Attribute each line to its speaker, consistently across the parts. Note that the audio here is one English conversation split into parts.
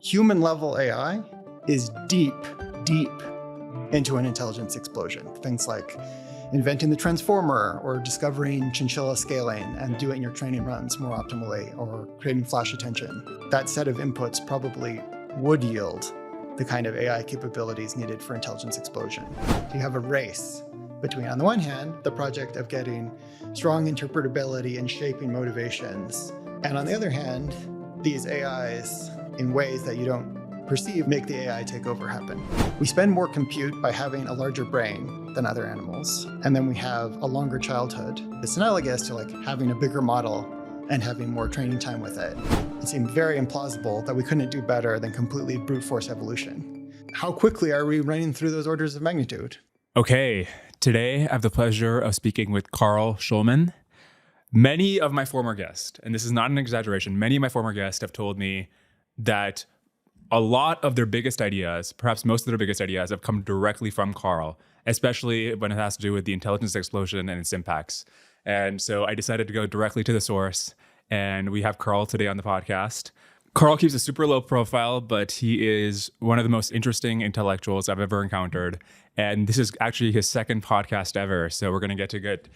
Speaker 1: Human level AI is deep into an intelligence explosion. Things like inventing the transformer or discovering chinchilla scaling and doing your training runs more optimally or creating flash attention. That set of inputs probably would yield the kind of AI capabilities needed for intelligence explosion. You have a race between, on the one hand, the project of getting strong interpretability and shaping motivations, and on the other hand, these AIs in ways that you don't perceive make the AI takeover happen. We spend more compute by having a larger brain than other animals, and then we have a longer childhood. It's analogous to like having a bigger model and having more training time with it. It seemed very implausible that we couldn't do better than completely brute force evolution. How quickly are we running through those orders of magnitude?
Speaker 2: Okay, today I have the pleasure of speaking with Carl Shulman. Many of my former guests, and this is not an exaggeration, many of my former guests have told me that a lot of their biggest ideas, perhaps most of their biggest ideas, have come directly from Carl, especially when it has to do with the intelligence explosion and its impacts. And so I decided to go directly to the source, and we have Carl today on the podcast. Carl keeps a super low profile, but he is one of the most interesting intellectuals I've ever encountered. And this is actually his second podcast ever. So we're going to get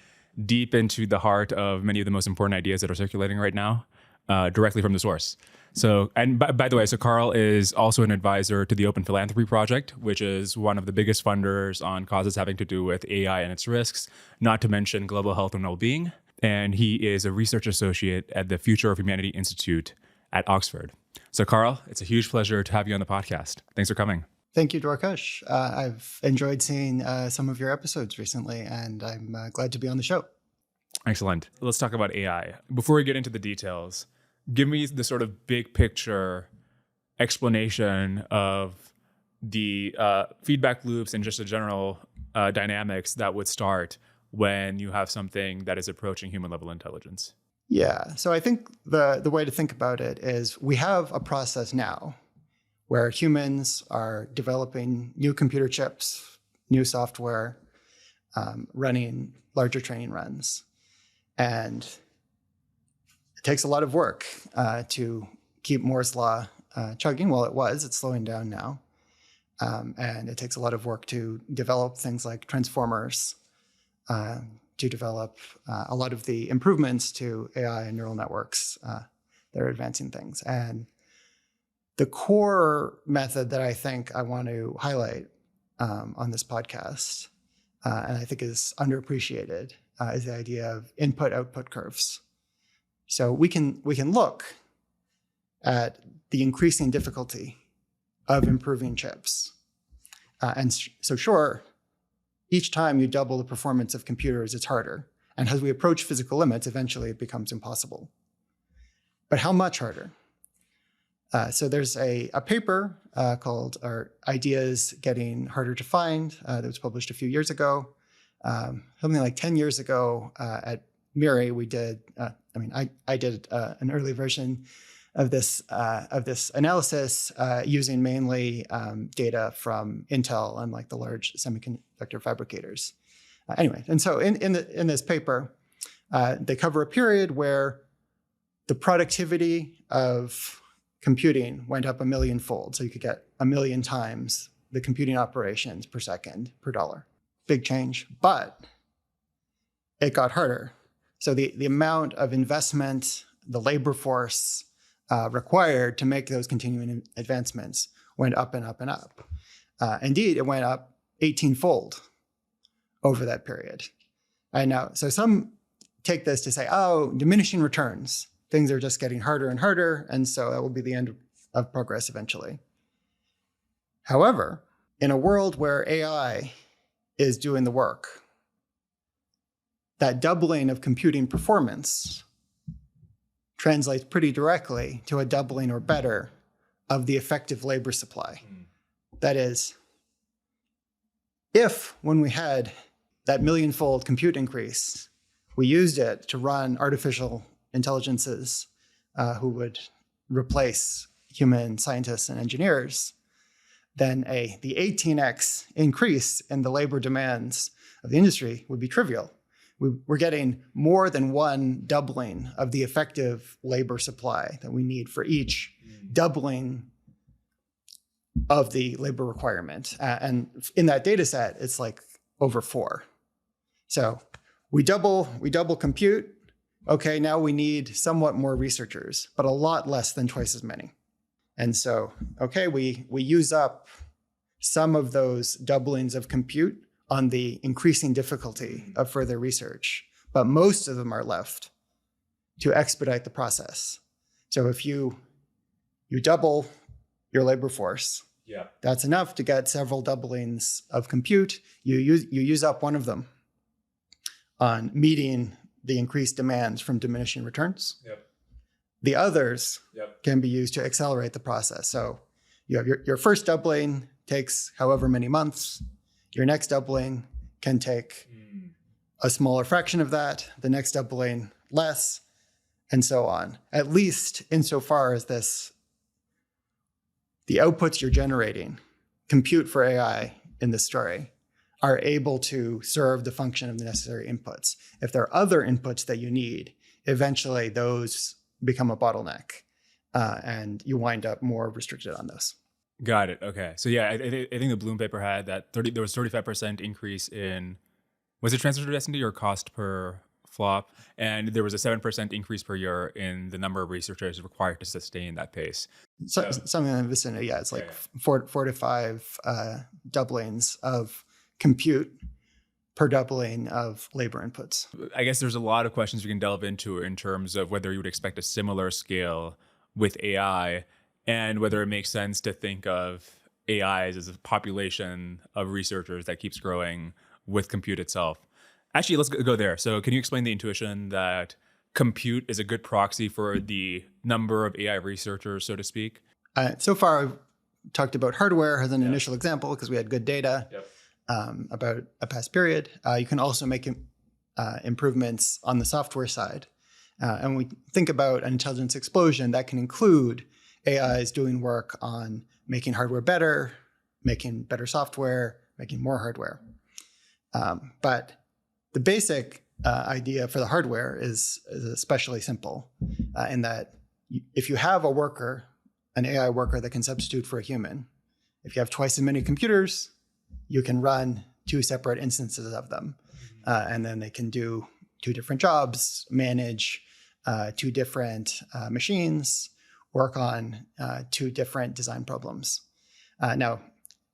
Speaker 2: deep into the heart of many of the most important ideas that are circulating right now, directly from the source. So, and by the way, so Carl is also an advisor to the Open Philanthropy Project, which is one of the biggest funders on causes having to do with AI and its risks, not to mention global health and well-being. And he is a research associate at the Future of Humanity Institute at Oxford. So Carl, it's a huge pleasure to have you on the podcast. Thanks for coming.
Speaker 1: Thank you, Dwarkesh. I've enjoyed seeing some of your episodes recently, and I'm glad to be on the show.
Speaker 2: Excellent. Let's talk about AI. Before we get into the details, give me the sort of big picture explanation of the feedback loops and just the general dynamics that would start when you have something that is approaching human level intelligence.
Speaker 1: Yeah, so I think the way to think about it is we have a process now where humans are developing new computer chips, new software, running larger training runs. And it takes a lot of work to keep Moore's law chugging. Well, it's slowing down now. And it takes a lot of work to develop things like transformers, to develop a lot of the improvements to AI and neural networks that are advancing things. And the core method that I think I want to highlight on this podcast, and I think is underappreciated, is the idea of input-output curves. So we can look at the increasing difficulty of improving chips. So sure, each time you double the performance of computers, it's harder. And as we approach physical limits, eventually it becomes impossible. But how much harder? So there's a paper called Ideas Getting Harder to Find that was published a few years ago. Something like 10 years ago at MIRI, we did, I did an early version of this analysis using mainly data from Intel and like the large semiconductor fabricators. And so in this paper, they cover a period where the productivity of computing went up 1 million-fold. So you could get 1 million times the computing operations per second per dollar. Big change, but it got harder. So the amount of investment, the labor force required to make those continuing advancements went up and up and up. Indeed, it went up 18-fold over that period. I know. So some take this to say, oh, diminishing returns. Things are just getting harder and harder, and so that will be the end of progress eventually. However, in a world where AI is doing the work, that doubling of computing performance translates pretty directly to a doubling or better of the effective labor supply. That is, if when we had that 1 million-fold compute increase, we used it to run artificial intelligences who would replace human scientists and engineers, then the 18x increase in the labor demands of the industry would be trivial. We're getting more than one doubling of the effective labor supply that we need for each doubling of the labor requirement. And in that data set, it's like over 4. So we double compute. Okay, now we need somewhat more researchers, but a lot less than twice as many. And so, okay, we use up some of those doublings of compute on the increasing difficulty of further research, but most of them are left to expedite the process. So if you double your labor force, that's enough to get several doublings of compute. You use up one of them on meeting the increased demands from diminishing returns. The others can be used to accelerate the process. So you have your first doubling takes however many months. Your next doubling can take a smaller fraction of that, the next doubling less, and so on. At least insofar as the outputs you're generating, compute for AI in this story, are able to serve the function of the necessary inputs. If there are other inputs that you need, eventually those become a bottleneck, and you wind up more restricted on those.
Speaker 2: Got it. Okay. So yeah, I think the Bloom paper had that there was 35% increase in, was it transfer density or cost per flop? And there was a 7% increase per year in the number of researchers required to sustain that pace.
Speaker 1: So, something in the vicinity, yeah. It's like 4 to 5 doublings of compute per doubling of labor inputs.
Speaker 2: I guess there's a lot of questions we can delve into in terms of whether you would expect a similar scale with AI, and whether it makes sense to think of AI as a population of researchers that keeps growing with compute itself. Actually, let's go there. So can you explain the intuition that compute is a good proxy for the number of AI researchers, so to speak?
Speaker 1: So far, I've talked about hardware as an initial example because we had good data about a past period. You can also make improvements on the software side. And when we think about an intelligence explosion, that can include AIs doing work on making hardware better, making better software, making more hardware. But the basic idea for the hardware is especially simple in that if you have a worker, an AI worker that can substitute for a human, if you have twice as many computers, you can run 2 separate instances of them. And then they can do 2 different jobs, manage 2 different machines, work on 2 different design problems. Now,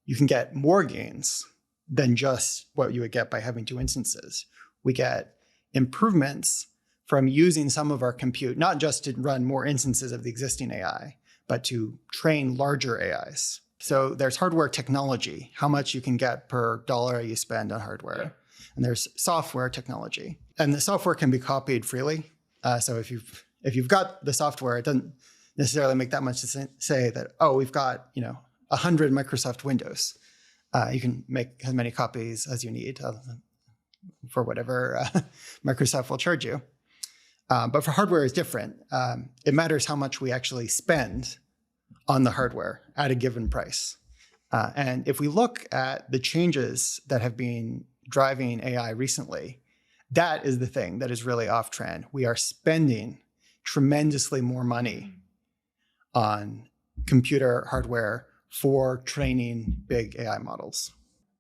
Speaker 1: you can get more gains than just what you would get by having 2 instances. We get improvements from using some of our compute, not just to run more instances of the existing AI, but to train larger AIs. So there's hardware technology, how much you can get per dollar you spend on hardware. And there's software technology. And the software can be copied freely. So if you've got the software, it doesn't necessarily make that much to say that, oh, we've got 100 Microsoft Windows. You can make as many copies as you need for whatever Microsoft will charge you. But for hardware, it's different. It matters how much we actually spend on the hardware at a given price. And if we look at the changes that have been driving AI recently, that is the thing that is really off trend. We are spending tremendously more money on computer hardware for training big AI models.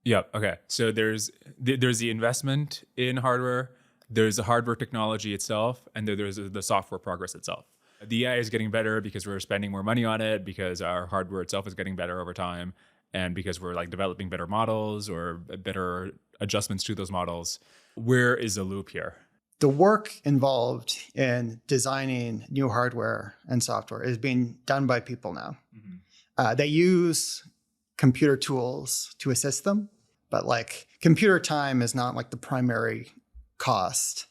Speaker 2: Yeah. Okay. So there's the investment in hardware, there's the hardware technology itself, and there's the software progress itself. The AI is getting better because we're spending more money on it, because our hardware itself is getting better over time, and because we're like developing better models or better adjustments to those models. Where is the loop here?
Speaker 1: The work involved in designing new hardware and software is being done by people now. They use computer tools to assist them, but like computer time is not like the primary cost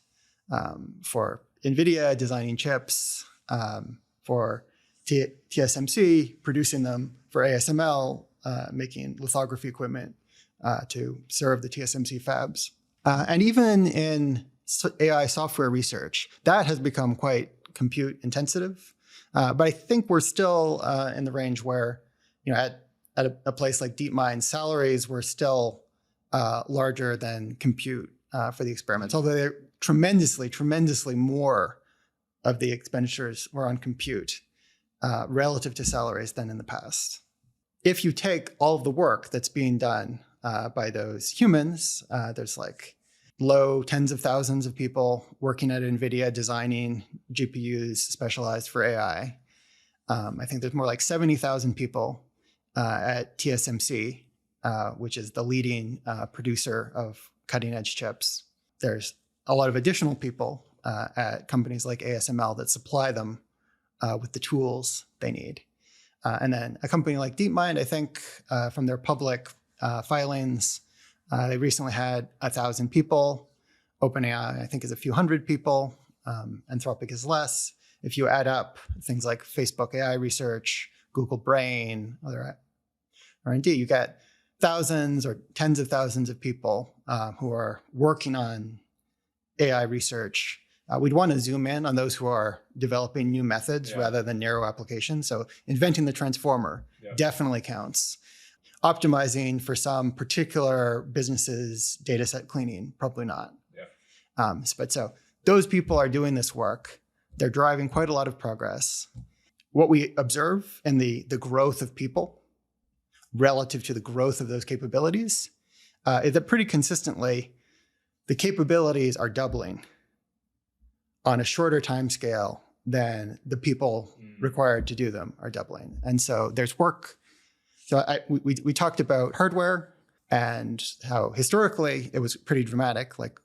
Speaker 1: for NVIDIA designing chips, for TSMC producing them, for ASML making lithography equipment to serve the TSMC fabs. And even in AI software research, that has become quite compute intensive. But I think we're still in the range where, at a place like DeepMind, salaries were still larger than compute for the experiments, although they're tremendously more of the expenditures were on compute relative to salaries than in the past. if you take all of the work that's being done by those humans, there's like low tens of thousands of people working at NVIDIA designing GPUs specialized for AI. I think there's more like 70,000 people at TSMC, which is the leading producer of cutting edge chips. There's a lot of additional people at companies like ASML that supply them with the tools they need. And then a company like DeepMind, I think from their public filings, they recently had 1,000 people. OpenAI, I think, is a few hundred people. Anthropic is less. If you add up things like Facebook AI research, Google Brain, other R&D, you get thousands or tens of thousands of people who are working on AI research. We'd want to zoom in on those who are developing new methods rather than narrow applications. So inventing the transformer definitely counts. Optimizing for some particular business's data set cleaning, probably not. But so those people are doing this work. They're driving quite a lot of progress. What we observe in the growth of people relative to the growth of those capabilities is that pretty consistently, the capabilities are doubling on a shorter time scale than the people required to do them are doubling. And so there's work. So we talked about hardware and how historically it was pretty dramatic, like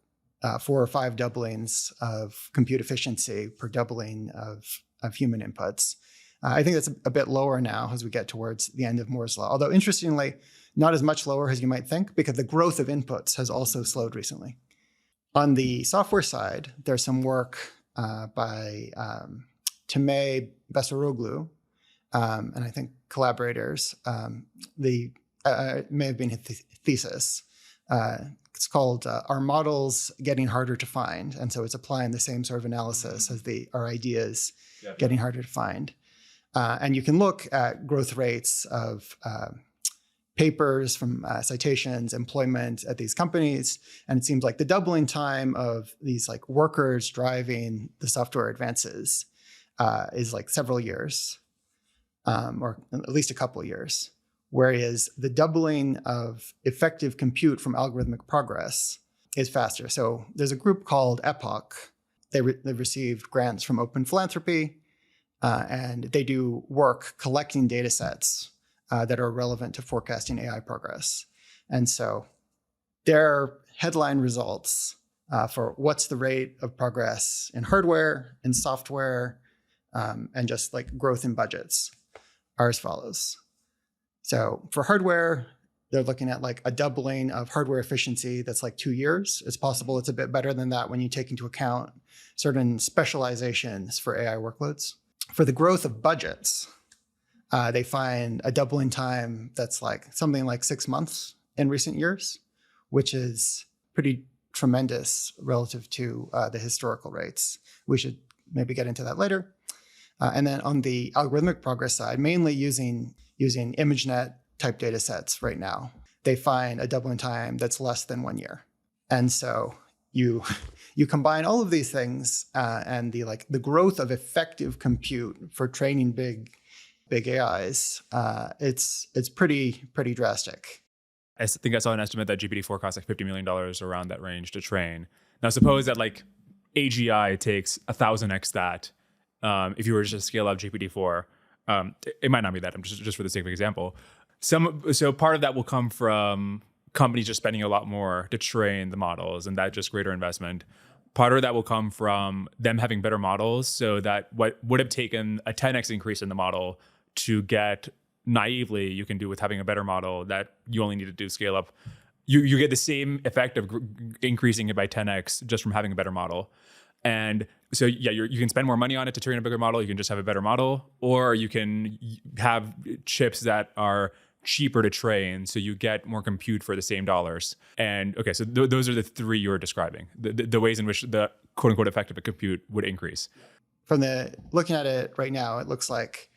Speaker 1: 4 or 5 doublings of compute efficiency per doubling of human inputs. I think that's a bit lower now as we get towards the end of Moore's law. Although interestingly, not as much lower as you might think, because the growth of inputs has also slowed recently. On the software side, there's some work by Timay Besaroglu, and I think collaborators. May have been his thesis. It's called Are Models Getting Harder to Find? And so it's applying the same sort of analysis as our ideas getting harder to find. And you can look at growth rates of papers from citations, employment at these companies. And it seems like the doubling time of these like workers driving the software advances is like several years, or at least a couple of years. Whereas the doubling of effective compute from algorithmic progress is faster. So there's a group called Epoch. They received grants from Open Philanthropy, and they do work collecting data sets that are relevant to forecasting AI progress. And so their headline results for what's the rate of progress in hardware, in software, and just like growth in budgets are as follows. So for hardware, they're looking at like a doubling of hardware efficiency that's like 2 years. It's possible it's a bit better than that when you take into account certain specializations for AI workloads. For the growth of budgets, they find a doubling time that's like something like 6 months in recent years, which is pretty tremendous relative to the historical rates. We should maybe get into that later. And then on the algorithmic progress side, mainly using ImageNet type data sets right now, they find a doubling time that's less than 1 year. And so you combine all of these things and the growth of effective compute for training big AIs, it's pretty drastic.
Speaker 2: I think I saw an estimate that GPT-4 costs like $50 million around that range to train. Now, suppose that like AGI takes 1,000x that. If you were just to scale up GPT-4, it might not be that. I'm just for the sake of example. So part of that will come from companies just spending a lot more to train the models, and that just greater investment. Part of that will come from them having better models, so that what would have taken a 10x increase in the model to get naively, you can do with having a better model that you only need to do scale up. You get the same effect of increasing it by 10x just from having a better model. And so, yeah, you can spend more money on it to train a bigger model. You can just have a better model, or you can have chips that are cheaper to train, so you get more compute for the same dollars. And okay, so those are the three you were describing, the ways in which the quote unquote effective compute would increase.
Speaker 1: From looking at it right now, it looks like,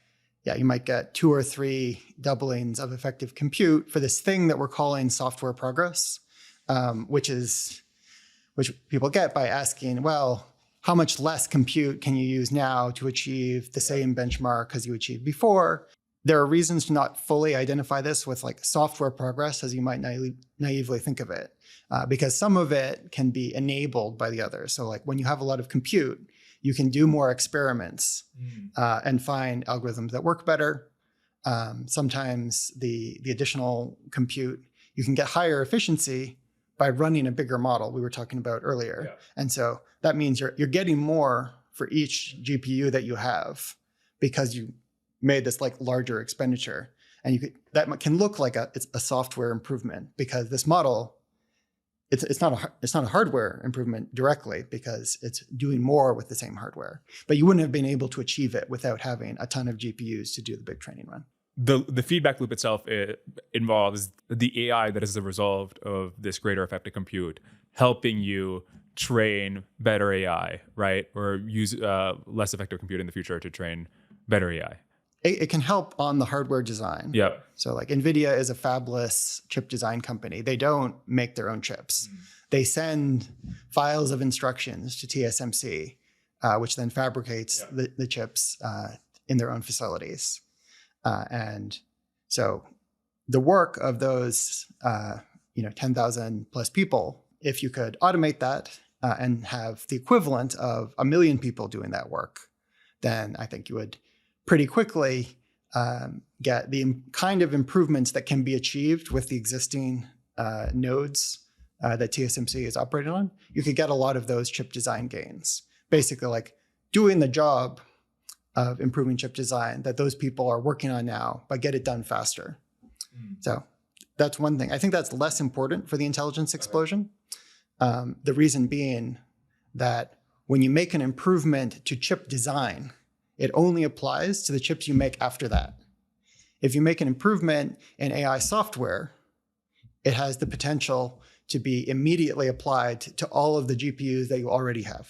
Speaker 1: yeah, you might get 2 or 3 doublings of effective compute for this thing that we're calling software progress, which people get by asking, well, how much less compute can you use now to achieve the same benchmark as you achieved before? there are reasons to not fully identify this with like software progress as you might naively think of it, because some of it can be enabled by the others. So like when you have a lot of compute, you can do more experiments and find algorithms that work better. Sometimes the additional compute, you can get higher efficiency by running a bigger model we were talking about earlier. Yeah. And so that means you're getting more for each GPU that you have because you made this like larger expenditure. And that can look like it's a software improvement because this model, it's not a hardware improvement directly because it's doing more with the same hardware. But you wouldn't have been able to achieve it without having a ton of GPUs to do the big training run.
Speaker 2: The feedback loop itself involves the AI that is the result of this greater effective compute helping you train better AI, right? Or use less effective compute in the future to train better AI.
Speaker 1: It can help on the hardware design.
Speaker 2: Yeah.
Speaker 1: So like NVIDIA is a fabless chip design company. They don't make their own chips. They send files of instructions to TSMC, which then fabricates the chips in their own facilities. And so the work of those 10,000 plus people, if you could automate that and have the equivalent of 1 million people doing that work, then I think you would pretty quickly get the kind of improvements that can be achieved with the existing nodes that TSMC is operating on. You could get a lot of those chip design gains. Basically like doing the job of improving chip design that those people are working on now, but get it done faster. So that's one thing. I think that's less important for the intelligence explosion. The reason being that when you make an improvement to chip design, it only applies to the chips you make after that. If you make an improvement in AI software, it has the potential to be immediately applied to all of the GPUs that you already have.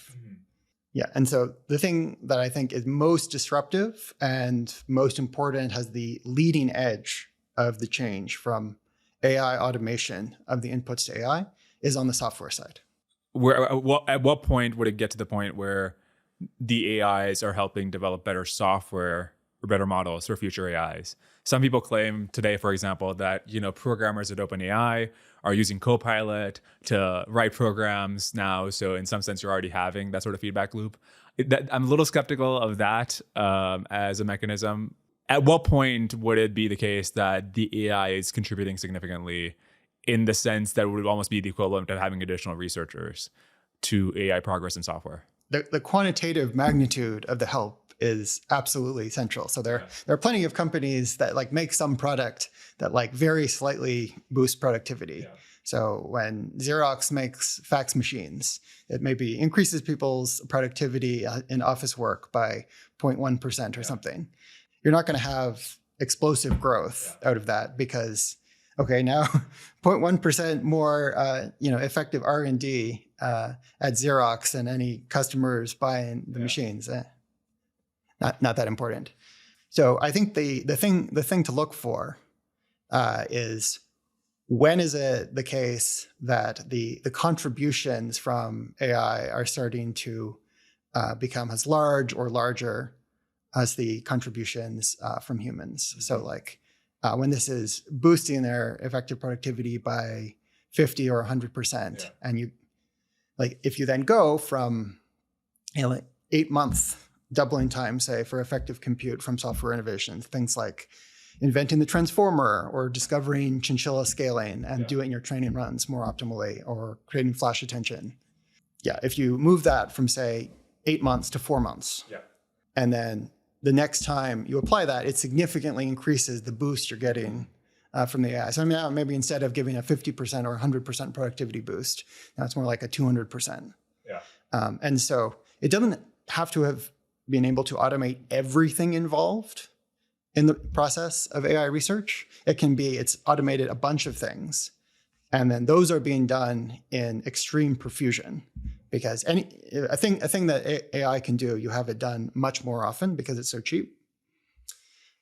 Speaker 1: Yeah, and so the thing that I think is most disruptive and most important, has the leading edge of the change from AI automation of the inputs to AI, is on the software side.
Speaker 2: At what point would it get to the point where the AIs are helping develop better software or better models for future AIs? Some people claim today, for example, that programmers at OpenAI are using Copilot to write programs now. So in some sense, you're already having that sort of feedback loop. I'm a little skeptical of that as a mechanism. At what point would it be the case that the AI is contributing significantly in the sense that it would almost be the equivalent of having additional researchers to AI progress in software?
Speaker 1: The quantitative magnitude of the help is absolutely central. So there are plenty of companies that like make some product that like very slightly boosts productivity. Yeah. So when Xerox makes fax machines, it maybe increases people's productivity in office work by 0.1% or something. You're not going to have explosive growth out of that because, okay, now 0.1% more effective R&D at Xerox than any customers buying the machines. Not that important. So I think the thing to look for is, when is it the case that the contributions from AI are starting to become as large or larger as the contributions from humans? Mm-hmm. So like when this is boosting their effective productivity by 50 or 100%, and you like if you then go from 8 months doubling time, say, for effective compute from software innovations, things like inventing the transformer or discovering chinchilla scaling and doing your training runs more optimally or creating flash attention. Yeah, if you move that from, say, 8 months to 4 months, and then the next time you apply that, it significantly increases the boost you're getting from the AI. So now maybe instead of giving a 50% or 100% productivity boost, now it's more like a 200%. And so it doesn't have to have been able to automate everything involved in the process of AI research. It can be it's automated a bunch of things, and then those are being done in extreme profusion. Because a thing that AI can do, you have it done much more often because it's so cheap.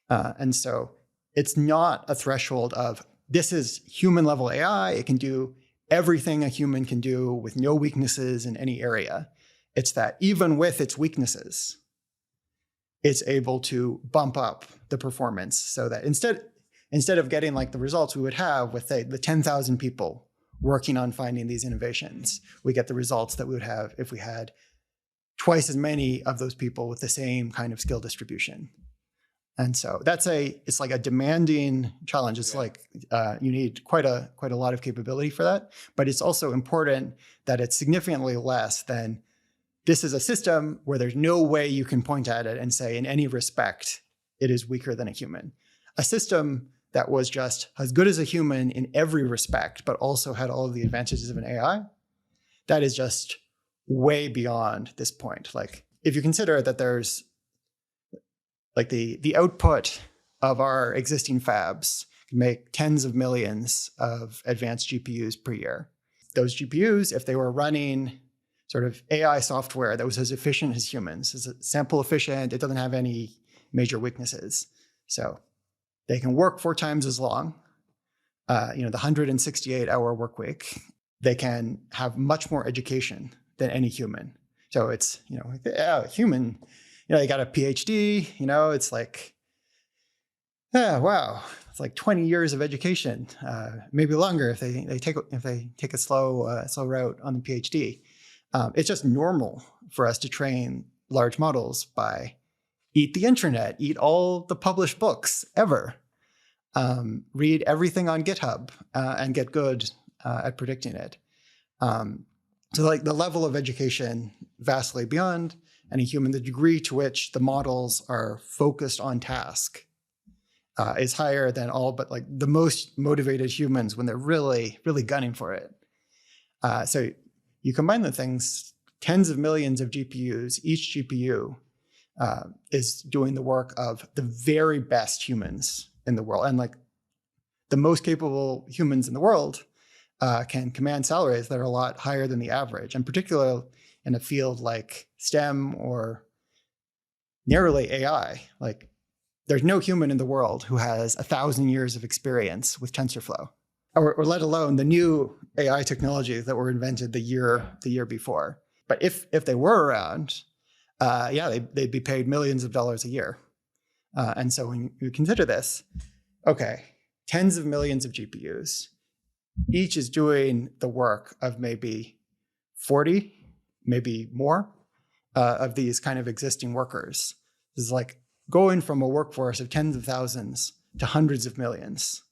Speaker 1: And so it's not a threshold of this is human level AI. It can do everything a human can do with no weaknesses in any area. It's that even with its weaknesses, it's able to bump up the performance so that instead of getting like the results we would have with the 10,000 people working on finding these innovations, we get the results that we would have if we had twice as many of those people with the same kind of skill distribution. And so it's like a demanding challenge. It's like you need quite a lot of capability for that, but it's also important that it's significantly less than this is a system where there's no way you can point at it and say in any respect it is weaker than a human. A system that was just as good as a human in every respect, but also had all of the advantages of an AI, that is just way beyond this point. Like if you consider that there's like the output of our existing fabs can make tens of millions of advanced GPUs per year. Those GPUs, if they were running sort of AI software that was as efficient as humans, is sample efficient, it doesn't have any major weaknesses. So they can work 4 times as long, the 168-hour work week. They can have much more education than any human. So it's, human, they got a PhD, it's like, wow, it's like 20 years of education, maybe longer if they take a slow route on the PhD. It's just normal for us to train large models by eat the internet, eat all the published books ever, read everything on GitHub, and get good at predicting it. So like the level of education vastly beyond any human, the degree to which the models are focused on task is higher than all but like the most motivated humans when they're really, really gunning for it. So you combine the things, tens of millions of GPUs, each GPU is doing the work of the very best humans in the world. And like the most capable humans in the world can command salaries that are a lot higher than the average, and particularly in a field like STEM or narrowly AI. Like there's no human in the world who has 1,000 years of experience with TensorFlow, or let alone the new AI technologies that were invented the year before. But if they were around, they'd be paid millions of dollars a year. And so when you consider this, okay, tens of millions of GPUs, each is doing the work of maybe 40, maybe more of these kind of existing workers. This is like going from a workforce of tens of thousands to hundreds of millions.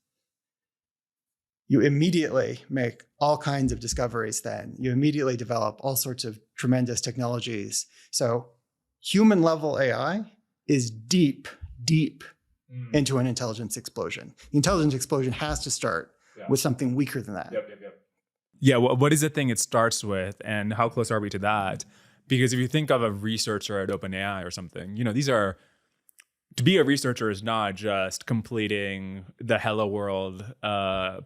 Speaker 1: You immediately make all kinds of discoveries then. You immediately develop all sorts of tremendous technologies. So human level AI is deep into an intelligence explosion. The intelligence explosion has to start with something weaker than that.
Speaker 2: Yep. Yeah, what is the thing it starts with, and how close are we to that? Because if you think of a researcher at OpenAI or something, to be a researcher is not just completing the hello world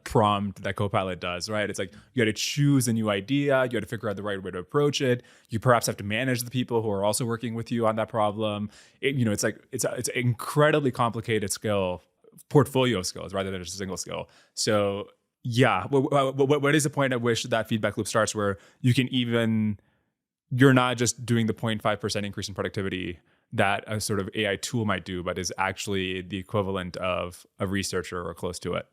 Speaker 2: prompt that Copilot does, right? It's like you got to choose a new idea, you got to figure out the right way to approach it. You perhaps have to manage the people who are also working with you on that problem. It's an incredibly complicated portfolio of skills rather than just a single skill. So yeah, what is the point at which that feedback loop starts where you're not just doing the 0.5% increase in productivity that a sort of AI tool might do, but is actually the equivalent of a researcher or close to it?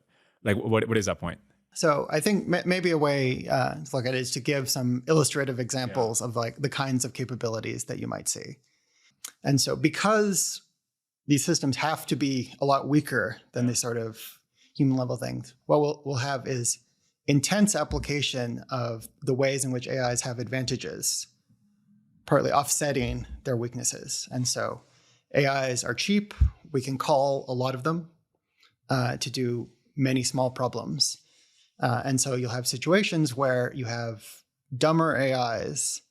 Speaker 2: Like, what is that point?
Speaker 1: So I think maybe a way to look at it is to give some illustrative examples of like the kinds of capabilities that you might see. And so because these systems have to be a lot weaker than these sort of human level things, what we'll have is intense application of the ways in which AIs have advantages, partly offsetting their weaknesses. And so AIs are cheap. We can call a lot of them to do many small problems. And so you'll have situations where you have dumber AIs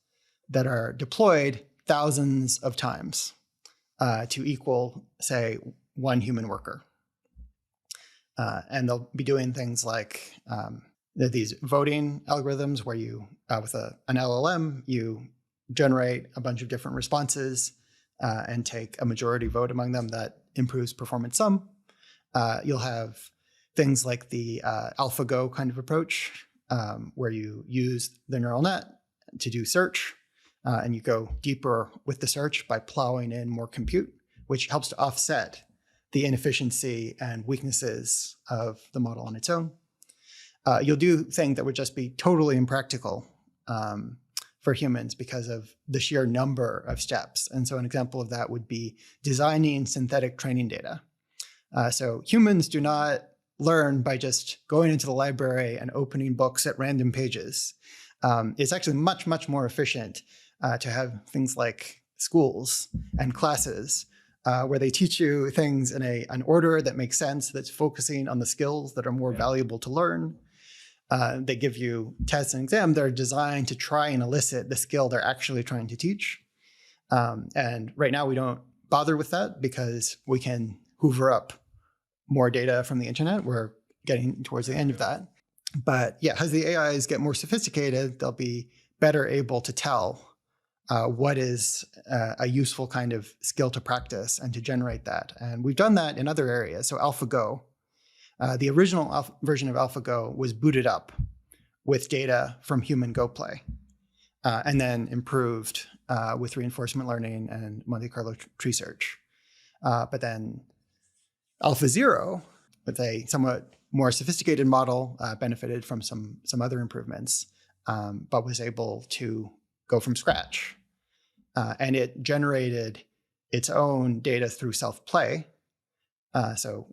Speaker 1: that are deployed thousands of times to equal, say, one human worker. And they'll be doing things like these voting algorithms where you, with an LLM, you generate a bunch of different responses and take a majority vote among them that improves performance some. You'll have things like the AlphaGo kind of approach where you use the neural net to do search and you go deeper with the search by plowing in more compute which helps to offset the inefficiency and weaknesses of the model on its own. You'll do things that would just be totally impractical for humans because of the sheer number of steps. And so an example of that would be designing synthetic training data. So humans do not learn by just going into the library and opening books at random pages. It's actually much, much more efficient to have things like schools and classes where they teach you things in an order that makes sense, that's focusing on the skills that are more valuable to learn. They give you tests and exams that are designed to try and elicit the skill they're actually trying to teach. And right now we don't bother with that because we can hoover up more data from the internet. We're getting towards the end of that. But yeah, as the AIs get more sophisticated, they'll be better able to tell what is a useful kind of skill to practice and to generate that. And we've done that in other areas. So AlphaGo, the original version of AlphaGo was booted up with data from human Go play and then improved with reinforcement learning and Monte Carlo tree search. But then AlphaZero, with a somewhat more sophisticated model, benefited from some other improvements, but was able to go from scratch. And it generated its own data through self-play. So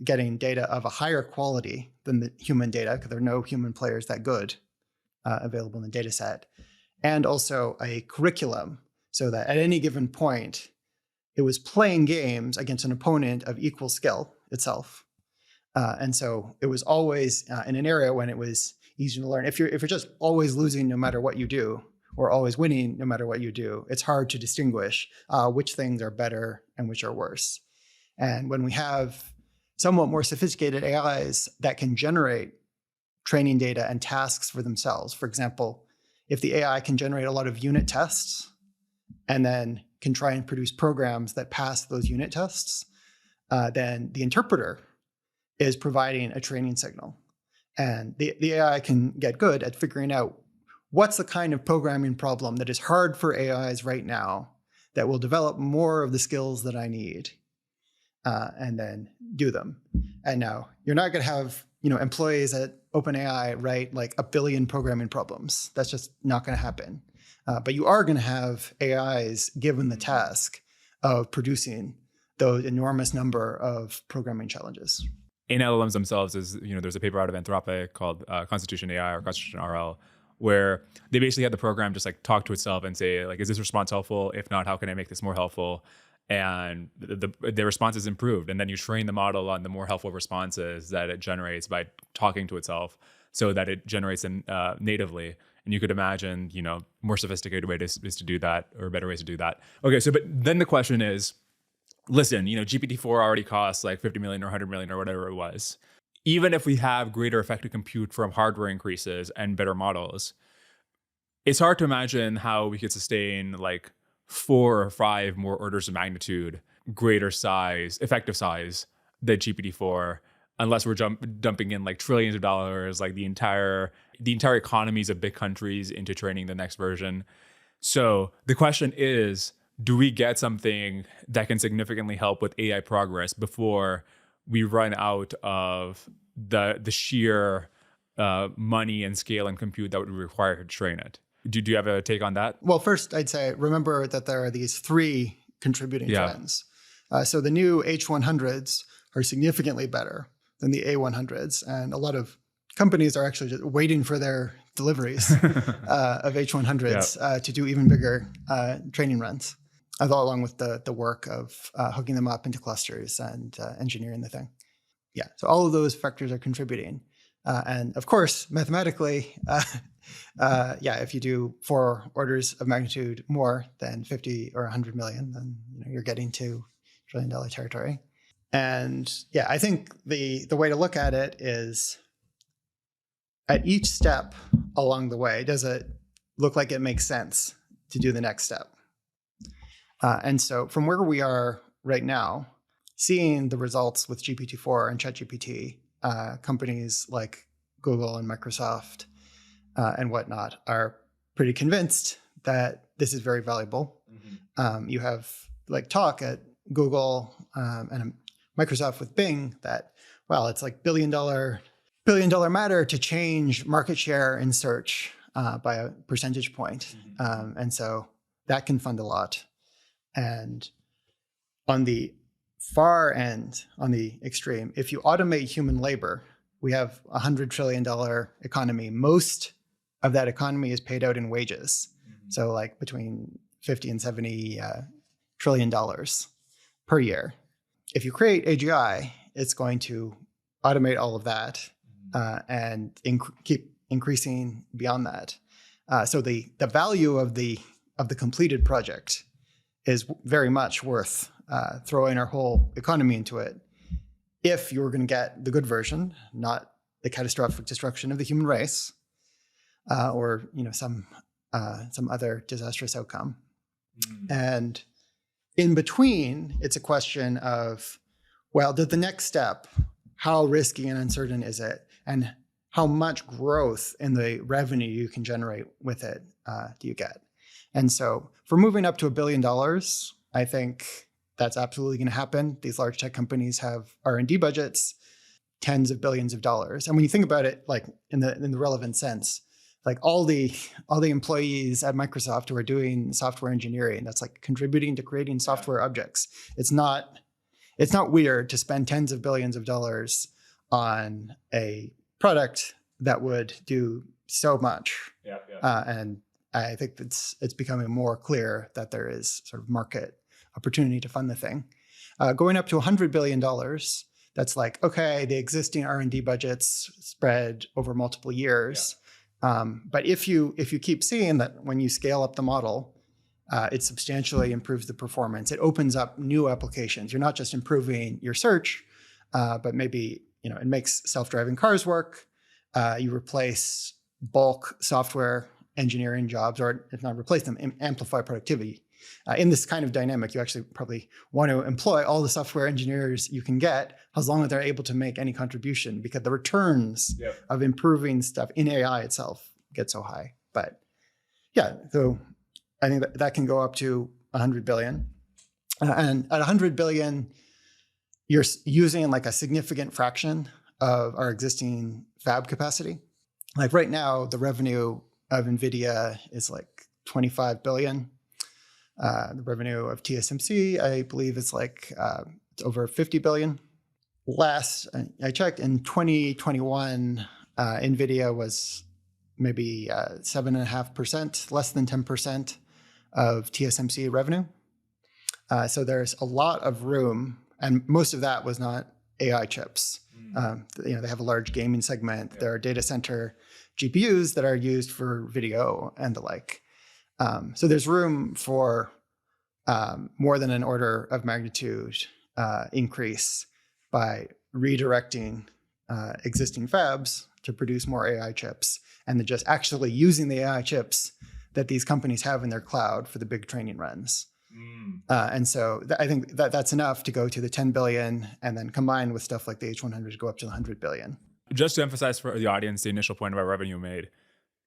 Speaker 1: getting data of a higher quality than the human data, because there are no human players that good available in the data set. And also a curriculum, so that at any given point, it was playing games against an opponent of equal skill itself. And so it was always in an area when it was easy to learn. If you're just always losing no matter what you do, or always winning no matter what you do, it's hard to distinguish which things are better and which are worse. And when we have somewhat more sophisticated AIs that can generate training data and tasks for themselves, for example, if the AI can generate a lot of unit tests and then can try and produce programs that pass those unit tests, then the interpreter is providing a training signal. And the AI can get good at figuring out what's the kind of programming problem that is hard for AIs right now that will develop more of the skills that I need, and then do them. And now you're not going to have employees at OpenAI write like 1 billion programming problems. That's just not going to happen. But you are going to have AIs given the task of producing those enormous number of programming challenges.
Speaker 2: In LLMs themselves, there's a paper out of Anthropic called Constitution AI or Constitution RL, where they basically had the program just like talk to itself and say, like, is this response helpful? If not, how can I make this more helpful? And the response is improved. And then you train the model on the more helpful responses that it generates by talking to itself so that it generates them natively. And you could imagine, more sophisticated ways to do that, or better ways to do that. Okay, so but then the question is, listen, GPT-4 already costs like 50 million or 100 million or whatever it was. Even if we have greater effective compute from hardware increases and better models, it's hard to imagine how we could sustain like 4 or 5 more orders of magnitude greater size, effective size than GPT-4, unless we're dumping in like trillions of dollars, like the entire economies of big countries into training the next version. So the question is, do we get something that can significantly help with AI progress before we run out of the sheer money and scale and compute that would be required to train it? Do you have a take on that?
Speaker 1: Well, first, I'd say remember that there are these 3 contributing trends. So the new H100s are significantly better than the A100s, and a lot of companies are actually just waiting for their deliveries of H100s to do even bigger training runs, along with the work of hooking them up into clusters and engineering the thing. Yeah, so all of those factors are contributing. And of course, mathematically, if you do 4 orders of magnitude more than 50 or 100 million, then you're getting to trillion-dollar territory. And yeah, I think the way to look at it is, at each step along the way, does it look like it makes sense to do the next step? And so from where we are right now, seeing the results with GPT-4 and ChatGPT, companies like Google and Microsoft and whatnot are pretty convinced that this is very valuable. Mm-hmm. You have like talk at Google and Microsoft with Bing that, well, it's like billion dollar matter to change market share in search by a percentage point. And so that can fund a lot. And on the far end, on the extreme, if you automate human labor, we have a $100 trillion economy. Most of that economy is paid out in wages. So like between 50 and 70 trillion dollars per year. If you create AGI, it's going to automate all of that and keep increasing beyond that. So the value of the completed project is very much worth throwing our whole economy into it. If you were going to get the good version, not the catastrophic destruction of the human race, or some other disastrous outcome. And in between, it's a question of, well, the next step, how risky and uncertain is it? And how much growth in the revenue you can generate with it do you get? And so for moving up to $1 billion, I think that's absolutely going to happen. These large tech companies have R&D budgets, tens of billions of dollars. And when you think about it, like in the relevant sense, like all the employees at Microsoft who are doing software engineering, that's like contributing to creating software objects. It's not weird to spend tens of billions of dollars on a product that would do so much. And I think it's becoming more clear that there is sort of market opportunity to fund the thing. Going up to $100 billion, that's like, okay, the existing R&D budgets spread over multiple years. But if you keep seeing that when you scale up the model, it substantially improves the performance. It opens up new applications. You're not just improving your search, but maybe it makes self-driving cars work. You replace bulk software engineering jobs, or if not replace them, amplify productivity. In this kind of dynamic, you actually probably want to employ all the software engineers you can get, as long as they're able to make any contribution, because the returns of improving stuff in AI itself get so high. But yeah, so I think that can go up to 100 billion. And at 100 billion, you're using like a significant fraction of our existing fab capacity. Like right now, the revenue of NVIDIA is like 25 billion. The revenue of TSMC, I believe, is like it's over 50 billion. Last I checked, in 2021, NVIDIA was maybe 7.5%, less than 10% of TSMC revenue. So there's a lot of room, and most of that was not AI chips. They have a large gaming segment. There are data center GPUs that are used for video and the like. So there's room for more than an order of magnitude increase by redirecting existing fabs to produce more AI chips, and then just actually using the AI chips that these companies have in their cloud for the big training runs. And so I think that's enough to go to the 10 billion, and then combined with stuff like the H100 to go up to the 100 billion.
Speaker 2: Just to emphasize for the audience, the initial point about revenue made,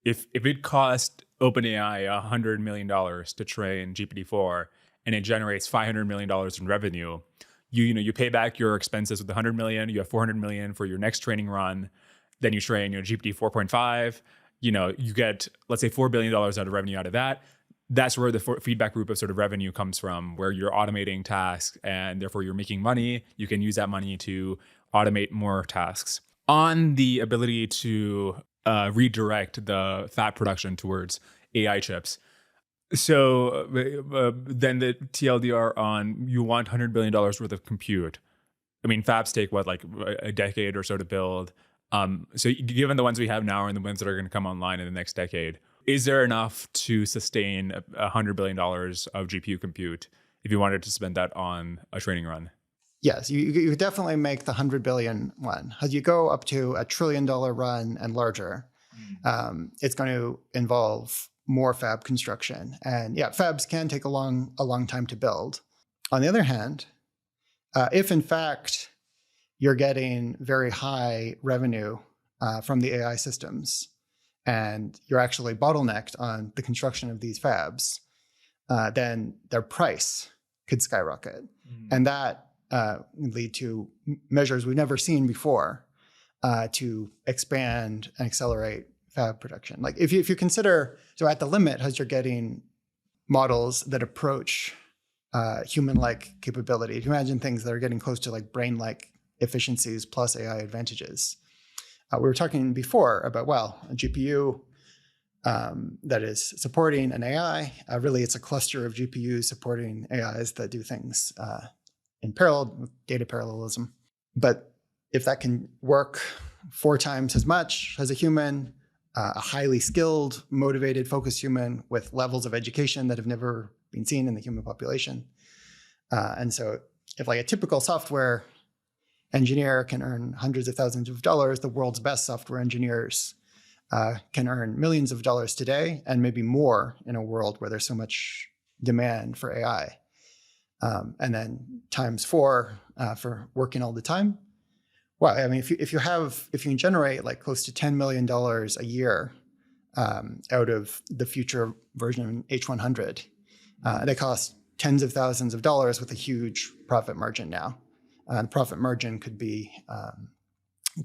Speaker 2: if it cost OpenAI $100 million to train GPT-4 and it generates $500 million in revenue, you pay back your expenses with $100 million, you have $400 million for your next training run, then you train GPT 4.5, you get, let's say, $4 billion out of revenue out of that. That's where the feedback group of sort of revenue comes from, where you're automating tasks and therefore you're making money. You can use that money to automate more tasks. On the ability to redirect the fab production towards AI chips. So then the TLDR on, you want $100 billion worth of compute. I mean, fabs take like a decade or so to build. So given the ones we have now and the ones that are going to come online in the next decade, is there enough to sustain $100 billion of GPU compute if you wanted to spend that on a training run?
Speaker 1: Yes, you definitely make the 100 billion one. As you go up to $1 trillion run and larger, it's going to involve more fab construction. And yeah, fabs can take a long time to build. On the other hand, if in fact you're getting very high revenue from the AI systems, and you're actually bottlenecked on the construction of these fabs, then their price could skyrocket. And that would lead to measures we've never seen before to expand and accelerate fab production. Like if you consider, so at the limit, as you're getting models that approach human-like capability, if you imagine things that are getting close to like brain-like efficiencies plus AI advantages. We were talking before about, well, a GPU that is supporting an AI. Really, it's a cluster of GPUs supporting AIs that do things in parallel with data parallelism. But if that can work 4 times as much as a human, a highly skilled, motivated, focused human with levels of education that have never been seen in the human population. And so if like a typical software engineer can earn hundreds of thousands of dollars, the world's best software engineers can earn millions of dollars today and maybe more in a world where there's so much demand for AI. And then times 4 for working all the time. Well, I mean, if you can generate like close to $10 million a year out of the future version H100, they cost tens of thousands of dollars with a huge profit margin now. The profit margin could be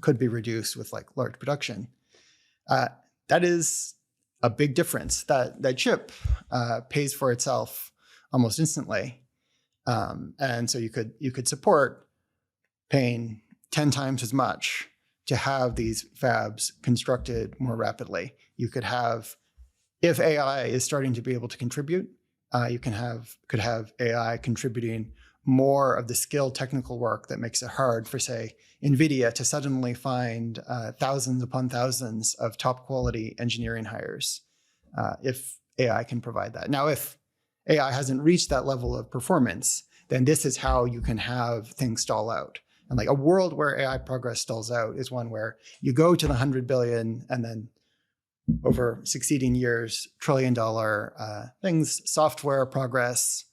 Speaker 1: reduced with like large production. That is a big difference. That chip pays for itself almost instantly, and so you could support paying 10 times as much to have these fabs constructed more rapidly. You could have, if AI is starting to be able to contribute, you could have AI contributing more of the skilled technical work that makes it hard for, say, NVIDIA to suddenly find thousands upon thousands of top quality engineering hires if AI can provide that. Now, if AI hasn't reached that level of performance, then this is how you can have things stall out. And like a world where AI progress stalls out is one where you go to the 100 billion and then over succeeding years, $1 trillion things, software progress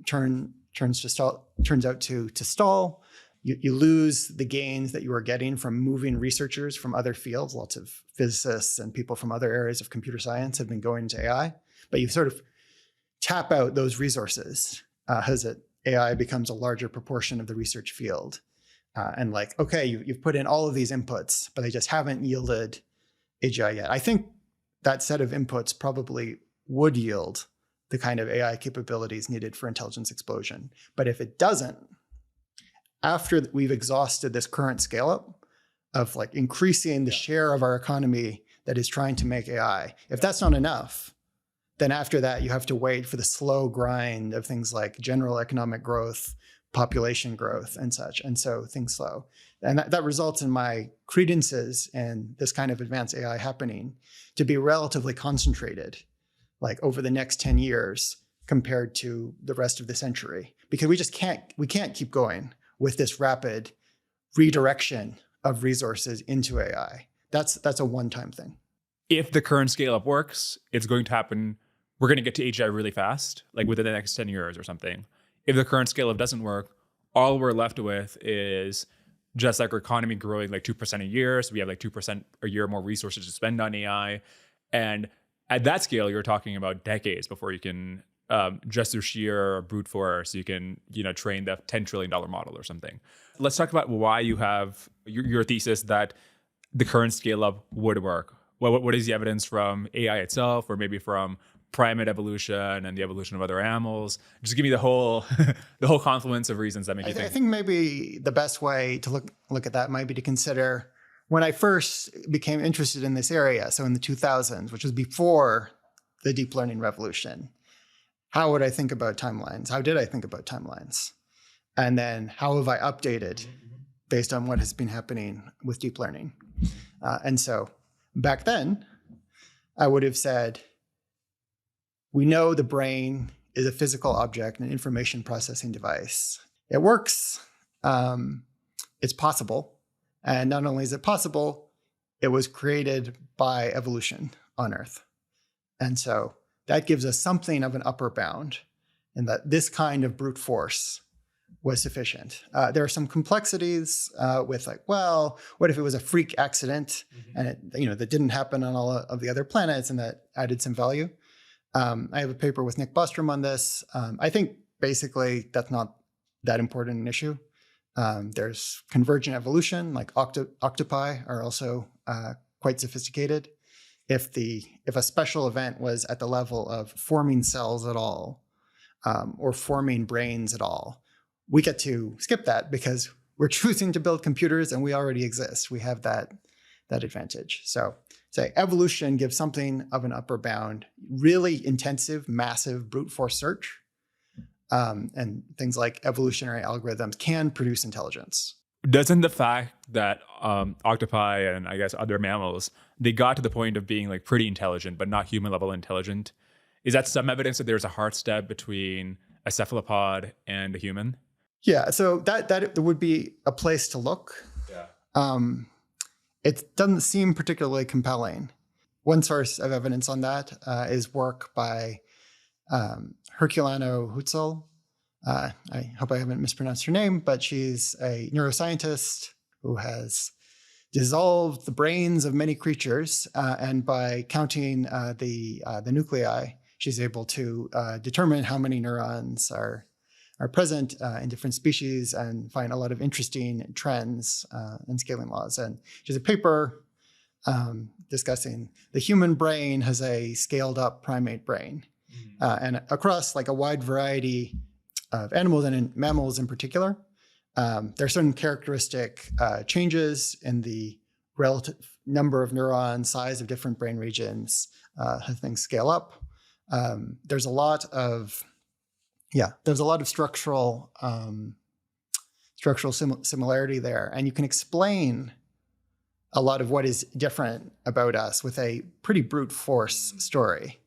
Speaker 1: turns out to stall. You lose the gains that you were getting from moving researchers from other fields. Lots of physicists and people from other areas of computer science have been going into AI, but you sort of tap out those resources as AI becomes a larger proportion of the research field. And like, okay, you've put in all of these inputs, but they just haven't yielded AGI yet. I think that set of inputs probably would yield the kind of AI capabilities needed for intelligence explosion. But if it doesn't, after we've exhausted this current scale up of like increasing the share of our economy that is trying to make AI, if that's not enough, then after that, you have to wait for the slow grind of things like general economic growth, population growth, and such. And so things slow. And that results in my credences in this kind of advanced AI happening to be relatively concentrated, like over the next 10 years compared to the rest of the century, because we can't keep going with this rapid redirection of resources into AI. That's a one-time thing.
Speaker 2: If the current scale up works, it's going to happen. We're going to get to AGI really fast, like within the next 10 years or something. If the current scale up doesn't work, all we're left with is just like our economy growing like 2% a year. So we have like 2% a year more resources to spend on AI. And at that scale, you're talking about decades before you can, just through sheer brute force, you can, train the $10 trillion model or something. Let's talk about why you have your thesis that the current scale up would work. What is the evidence from AI itself, or maybe from primate evolution and the evolution of other animals? Just give me the whole confluence of reasons that make you think.
Speaker 1: I think maybe the best way to look at that might be to consider when I first became interested in this area, so in the 2000s, which was before the deep learning revolution. How would I think about timelines? How did I think about timelines? And then how have I updated based on what has been happening with deep learning? And so back then, I would have said, we know the brain is a physical object, an information processing device. It works. It's possible. And not only is it possible, it was created by evolution on Earth. And so that gives us something of an upper bound in that this kind of brute force was sufficient. There are some complexities with like, well, what if it was a freak accident and that didn't happen on all of the other planets and that added some value? I have a paper with Nick Bostrom on this. I think basically that's not that important an issue. There's convergent evolution, like octopi are also quite sophisticated. If a special event was at the level of forming cells at all, or forming brains at all, we get to skip that because we're choosing to build computers and we already exist. We have that advantage. So say evolution gives something of an upper bound, really intensive, massive brute force search. And things like evolutionary algorithms can produce intelligence.
Speaker 2: Doesn't the fact that octopi and I guess other mammals, they got to the point of being like pretty intelligent, but not human level intelligent, is that some evidence that there's a hard step between a cephalopod and a human?
Speaker 1: Yeah, so that would be a place to look.
Speaker 2: Yeah.
Speaker 1: It doesn't seem particularly compelling. One source of evidence on that is work by Herculano Hutzel. I hope I haven't mispronounced her name, but she's a neuroscientist who has dissolved the brains of many creatures, and by counting the nuclei, she's able to determine how many neurons are present in different species and find a lot of interesting trends and scaling laws. And she has a paper discussing the human brain has a scaled up primate brain. And across like a wide variety of animals and in mammals in particular, there are certain characteristic changes in the relative number of neurons, size of different brain regions, how things scale up. There's a lot of structural similarity there, and you can explain a lot of what is different about us with a pretty brute force story,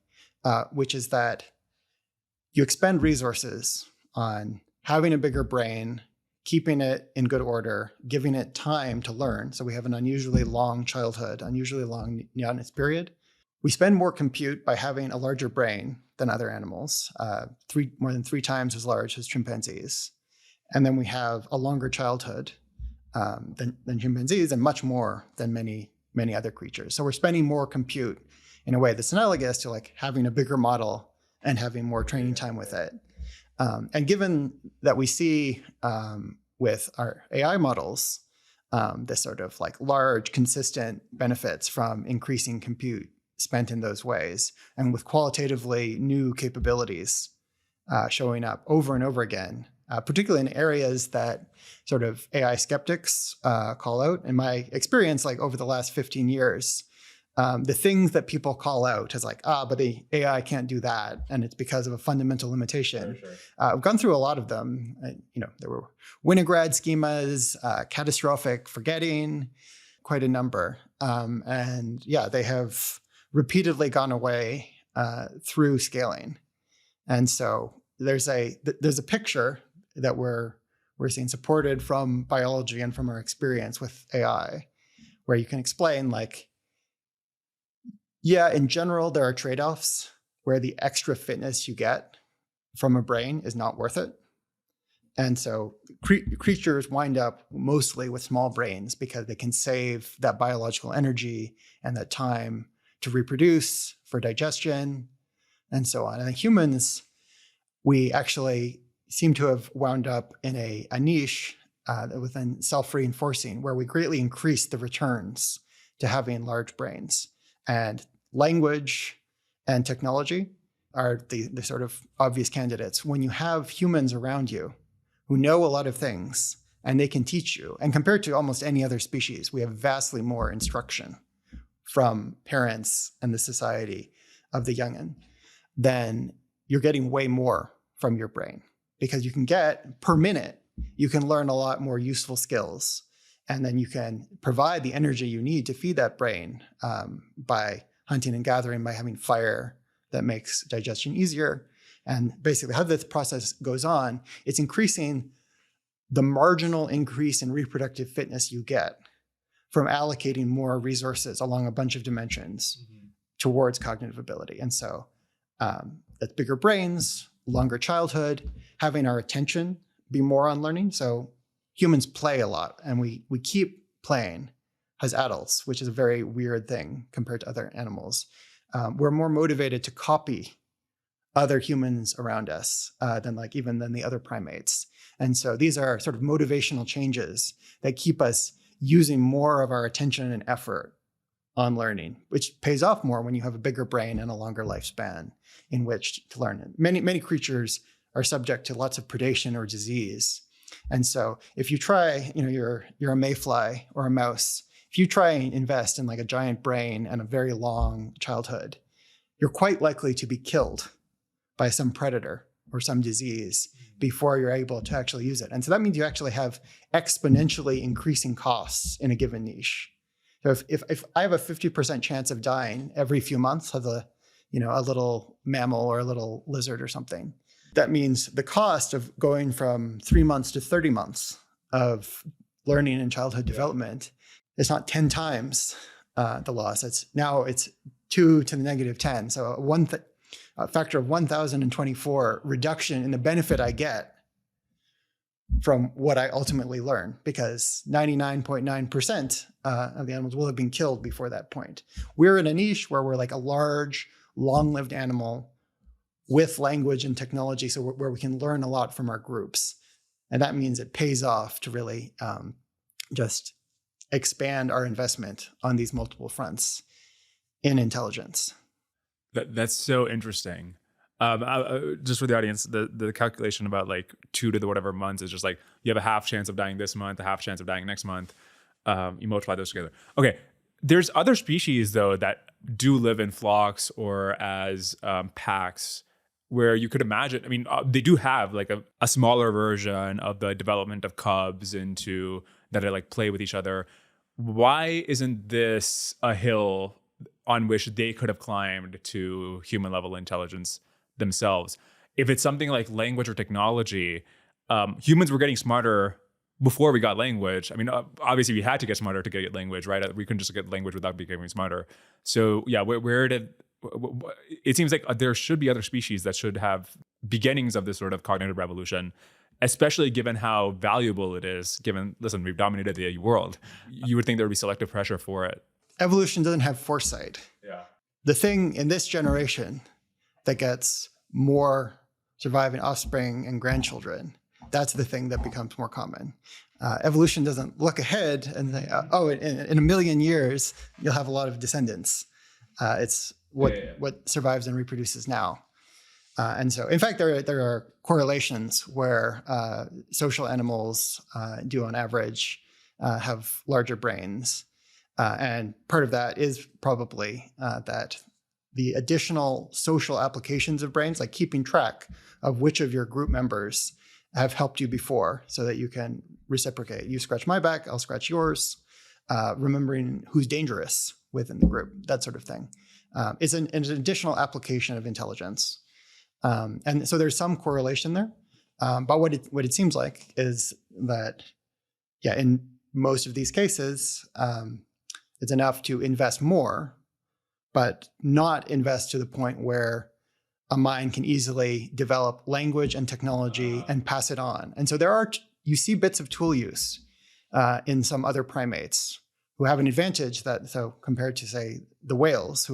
Speaker 1: which is that you expend resources on having a bigger brain, keeping it in good order, giving it time to learn. So we have an unusually long childhood, unusually long neonates period. We spend more compute by having a larger brain than other animals, more than 3 times as large as chimpanzees. And then we have a longer childhood than chimpanzees and much more than many, many other creatures. So we're spending more compute in a way that's analogous to like having a bigger model and having more training time with it. And given that we see with our AI models, this sort of like large, consistent benefits from increasing compute spent in those ways, and with qualitatively new capabilities showing up over and over again, particularly in areas that sort of AI skeptics call out. In my experience, like over the last 15 years, the things that people call out as like, but the AI can't do that, and it's because of a fundamental limitation.
Speaker 2: Sure.
Speaker 1: I've gone through a lot of them. There were Winograd schemas, catastrophic forgetting, quite a number. And yeah, they have repeatedly gone away through scaling. And so there's a picture that we're seeing supported from biology and from our experience with AI, where you can explain like, yeah, in general, there are trade-offs where the extra fitness you get from a brain is not worth it. And so creatures wind up mostly with small brains because they can save that biological energy and that time to reproduce, for digestion, and so on. And humans, we actually seem to have wound up in a niche within self-reinforcing, where we greatly increase the returns to having large brains. And language and technology are the sort of obvious candidates. When you have humans around you who know a lot of things and they can teach you, and compared to almost any other species, we have vastly more instruction from parents and the society of the youngin, then you're getting way more from your brain, because you can get per minute, you can learn a lot more useful skills. And then you can provide the energy you need to feed that brain by hunting and gathering, by having fire that makes digestion easier. And basically how this process goes on, it's increasing the marginal increase in reproductive fitness you get from allocating more resources along a bunch of dimensions towards cognitive ability. And so that's bigger brains, longer childhood, having our attention be more on learning. So humans play a lot, and we keep playing as adults, which is a very weird thing compared to other animals. We're more motivated to copy other humans around us than the other primates. And so these are sort of motivational changes that keep us using more of our attention and effort on learning, which pays off more when you have a bigger brain and a longer lifespan in which to learn. Many creatures are subject to lots of predation or disease. And so if you try, you're a mayfly or a mouse, if you try and invest in like a giant brain and a very long childhood, you're quite likely to be killed by some predator or some disease before you're able to actually use it. And so that means you actually have exponentially increasing costs in a given niche. So if I have a 50% chance of dying every few months of a little mammal or a little lizard or something, that means the cost of going from 3 months to 30 months of learning and childhood development is not 10 times the loss. It's 2 to the negative 10. So a factor of 1,024 reduction in the benefit I get from what I ultimately learn, because 99.9% of the animals will have been killed before that point. We're in a niche where we're like a large, long-lived animal with language and technology, so where we can learn a lot from our groups. And that means it pays off to really just expand our investment on these multiple fronts in intelligence.
Speaker 2: That's so interesting. Just for the audience, the calculation about like 2 to the whatever months is just like you have a half chance of dying this month, a half chance of dying next month. You multiply those together. Okay. There's other species though that do live in flocks or as packs, where you could imagine, they do have like a smaller version of the development of cubs into that are like play with each other. Why isn't this a hill on which they could have climbed to human level intelligence themselves? If it's something like language or technology, humans were getting smarter before we got language. Obviously we had to get smarter to get language, right? We couldn't just get language without becoming smarter. So yeah, it seems like there should be other species that should have beginnings of this sort of cognitive revolution, especially given how valuable it is, listen, we've dominated the world. You would think there would be selective pressure for it.
Speaker 1: Evolution doesn't have foresight.
Speaker 2: Yeah.
Speaker 1: The thing in this generation that gets more surviving offspring and grandchildren, that's the thing that becomes more common. Evolution doesn't look ahead and say, in a million years, you'll have a lot of descendants. It's what survives and reproduces now. And so, in fact, there are correlations where social animals do on average have larger brains. And part of that is probably that the additional social applications of brains, like keeping track of which of your group members have helped you before so that you can reciprocate. You scratch my back, I'll scratch yours. Remembering who's dangerous within the group, that sort of thing. Is an additional application of intelligence. And so there's some correlation there. But what it seems like is that, in most of these cases, it's enough to invest more, but not invest to the point where a mind can easily develop language and technology and pass it on. And so you see bits of tool use in some other primates who have an advantage compared to, say, the whales,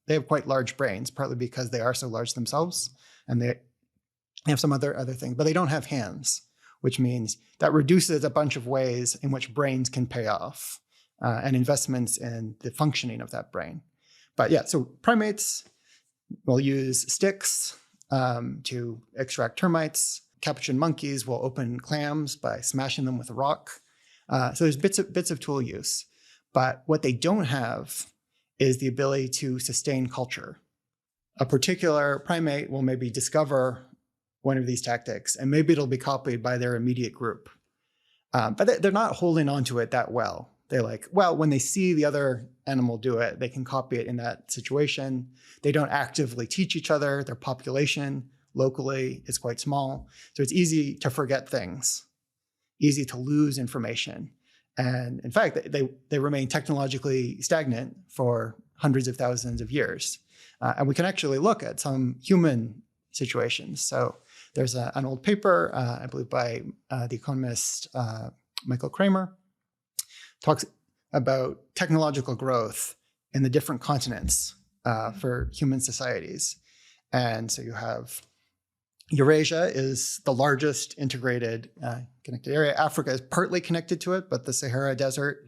Speaker 1: they have quite large brains, partly because they are so large themselves, and they have some other things, but they don't have hands, which means that reduces a bunch of ways in which brains can pay off and investments in the functioning of that brain. But so primates will use sticks to extract termites. Capuchin monkeys will open clams by smashing them with a rock. So there's bits of tool use. But what they don't have is the ability to sustain culture. A particular primate will maybe discover one of these tactics, and maybe it'll be copied by their immediate group. But they're not holding on to it that well. They're like, when they see the other animal do it, they can copy it in that situation. They don't actively teach each other. Their population locally is quite small. So it's easy to forget things, easy to lose information. And in fact, they remain technologically stagnant for hundreds of thousands of years. And we can actually look at some human situations. So there's an old paper, I believe by the economist Michael Kramer, talks about technological growth in the different continents for human societies. And so you have Eurasia is the largest integrated connected area. Africa is partly connected to it, but the Sahara Desert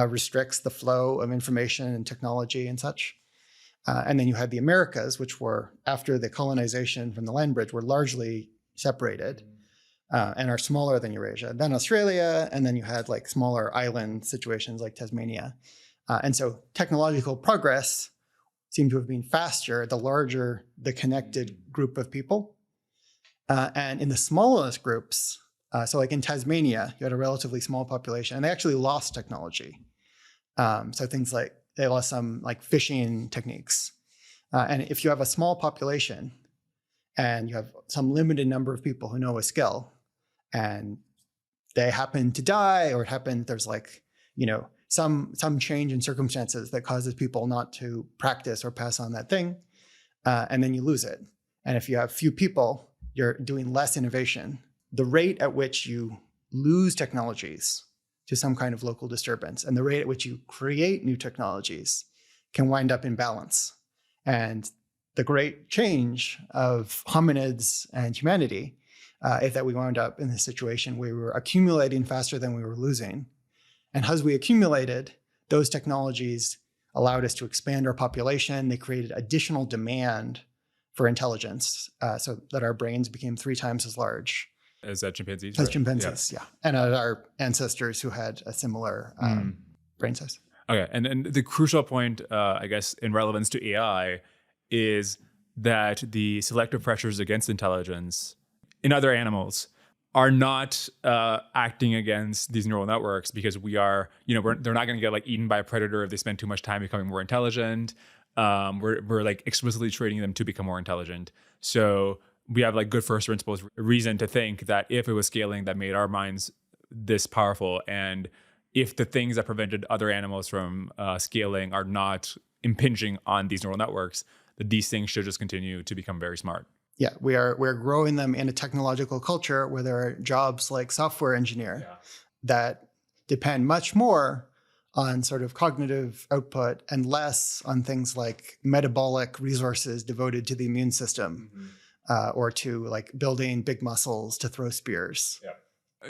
Speaker 1: restricts the flow of information and technology and such. And then you had the Americas, which were, after the colonization from the land bridge, were largely separated and are smaller than Eurasia. Then Australia, and then you had like smaller island situations like Tasmania. And so technological progress seemed to have been faster the larger the connected group of people. And in the smallest groups, so like in Tasmania, you had a relatively small population, and they actually lost technology. So things like they lost some like fishing techniques. And if you have a small population and you have some limited number of people who know a skill and they happen to die, or there's like, some change in circumstances that causes people not to practice or pass on that thing, and then you lose it. And if you have few people, you're doing less innovation. The rate at which you lose technologies to some kind of local disturbance and the rate at which you create new technologies can wind up in balance. And the great change of hominids and humanity is that we wound up in this situation where we were accumulating faster than we were losing. And as we accumulated, those technologies allowed us to expand our population. They created additional demand for intelligence, so that our brains became 3 times as large.
Speaker 2: As chimpanzees?
Speaker 1: As chimpanzees, yeah. And our ancestors who had a similar brain size.
Speaker 2: Okay, and the crucial point, I guess, in relevance to AI is that the selective pressures against intelligence in other animals are not acting against these neural networks because they're not going to get like eaten by a predator if they spend too much time becoming more intelligent. We're like explicitly training them to become more intelligent. So we have like good first principles reason to think that if it was scaling that made our minds this powerful, and if the things that prevented other animals from scaling are not impinging on these neural networks, that these things should just continue to become very smart.
Speaker 1: Yeah, we're growing them in a technological culture where there are jobs like software engineer that depend much more on sort of cognitive output and less on things like metabolic resources devoted to the immune system, or to like building big muscles to throw spears.
Speaker 2: Yeah.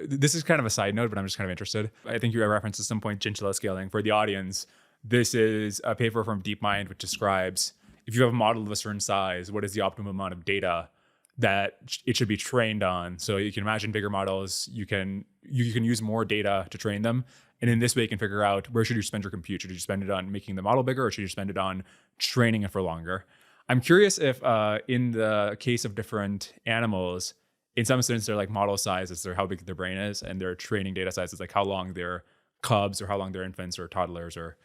Speaker 2: This is kind of a side note, but I'm just kind of interested. I think you referenced at some point chinchilla scaling. For the audience, this is a paper from DeepMind which describes if you have a model of a certain size, what is the optimum amount of data that it should be trained on? So you can imagine bigger models, you can use more data to train them. And in this way, you can figure out where should you spend your compute? Should you spend it on making the model bigger, or should you spend it on training it for longer? I'm curious if in the case of different animals, in some sense, they're like model sizes, they're how big their brain is, and their training data sizes, like how long they're cubs or how long they're infants or toddlers or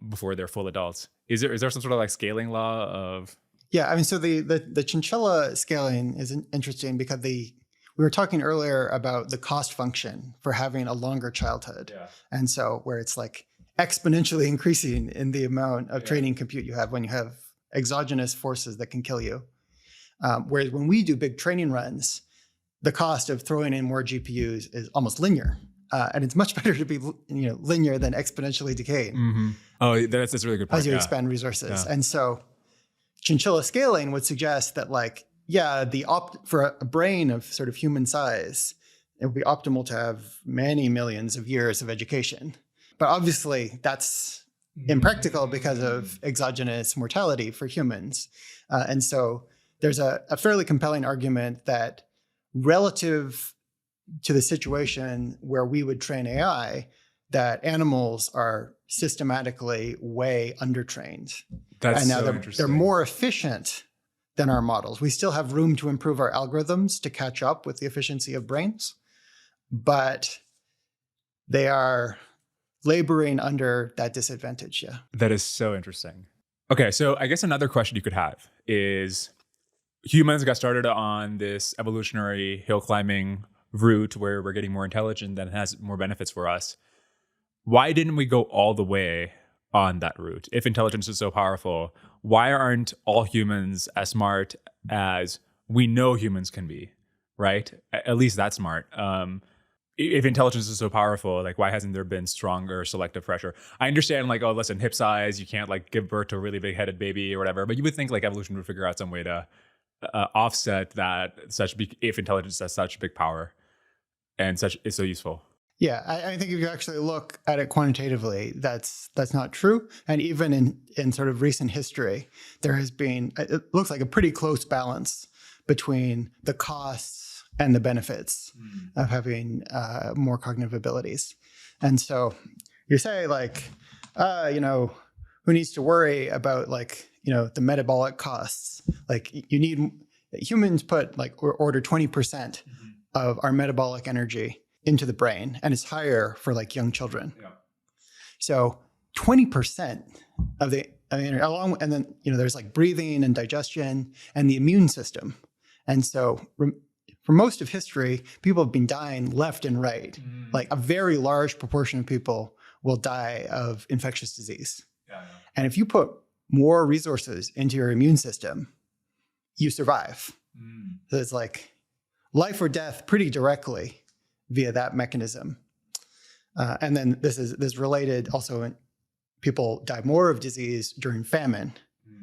Speaker 2: before they're full adults. Is there some sort of like scaling law of?
Speaker 1: Yeah, I mean, so the chinchilla scaling is interesting because we were talking earlier about the cost function for having a longer childhood. Yeah. And so where it's like exponentially increasing in the amount of training compute you have when you have exogenous forces that can kill you. Whereas when we do big training runs, the cost of throwing in more GPUs is almost linear. And it's much better to be linear than exponentially decaying.
Speaker 2: Mm-hmm. Oh, that's a really good point.
Speaker 1: As you expand resources. Yeah. And so chinchilla scaling would suggest that for a brain of sort of human size, it would be optimal to have many millions of years of education. But obviously that's impractical because of exogenous mortality for humans. And so there's a fairly compelling argument that relative to the situation where we would train AI, that animals are systematically way undertrained.
Speaker 2: That's
Speaker 1: and now
Speaker 2: so interesting.
Speaker 1: They're more efficient than our models. We still have room to improve our algorithms to catch up with the efficiency of brains, but they are laboring under that disadvantage. Yeah.
Speaker 2: That is so interesting. Okay, so I guess another question you could have is humans got started on this evolutionary hill climbing route where we're getting more intelligent and it has more benefits for us. Why didn't we go all the way on that route? If intelligence is so powerful, why aren't all humans as smart as we know humans can be, right? At least that's smart. if intelligence is so powerful, like why hasn't there been stronger selective pressure? I understand like, oh, listen, hip size, you can't like give birth to a really big headed baby or whatever, but you would think like evolution would figure out some way to offset that if intelligence has such big power and such is so useful.
Speaker 1: Yeah, I think if you actually look at it quantitatively, that's not true. And even in sort of recent history, there has been, it looks like a pretty close balance between the costs and the benefits of having more cognitive abilities. And so you say like, who needs to worry about like, the metabolic costs? Like humans put like order 20% of our metabolic energy into the brain, and it's higher for like young children. Yeah. So 20% of the along, and then there's like breathing and digestion and the immune system. And so for most of history, people have been dying left and right. Like a very large proportion of people will die of infectious disease. Yeah. And if you put more resources into your immune system, you survive. So it's like life or death pretty directly via that mechanism. And then this is related also when people die more of disease during famine.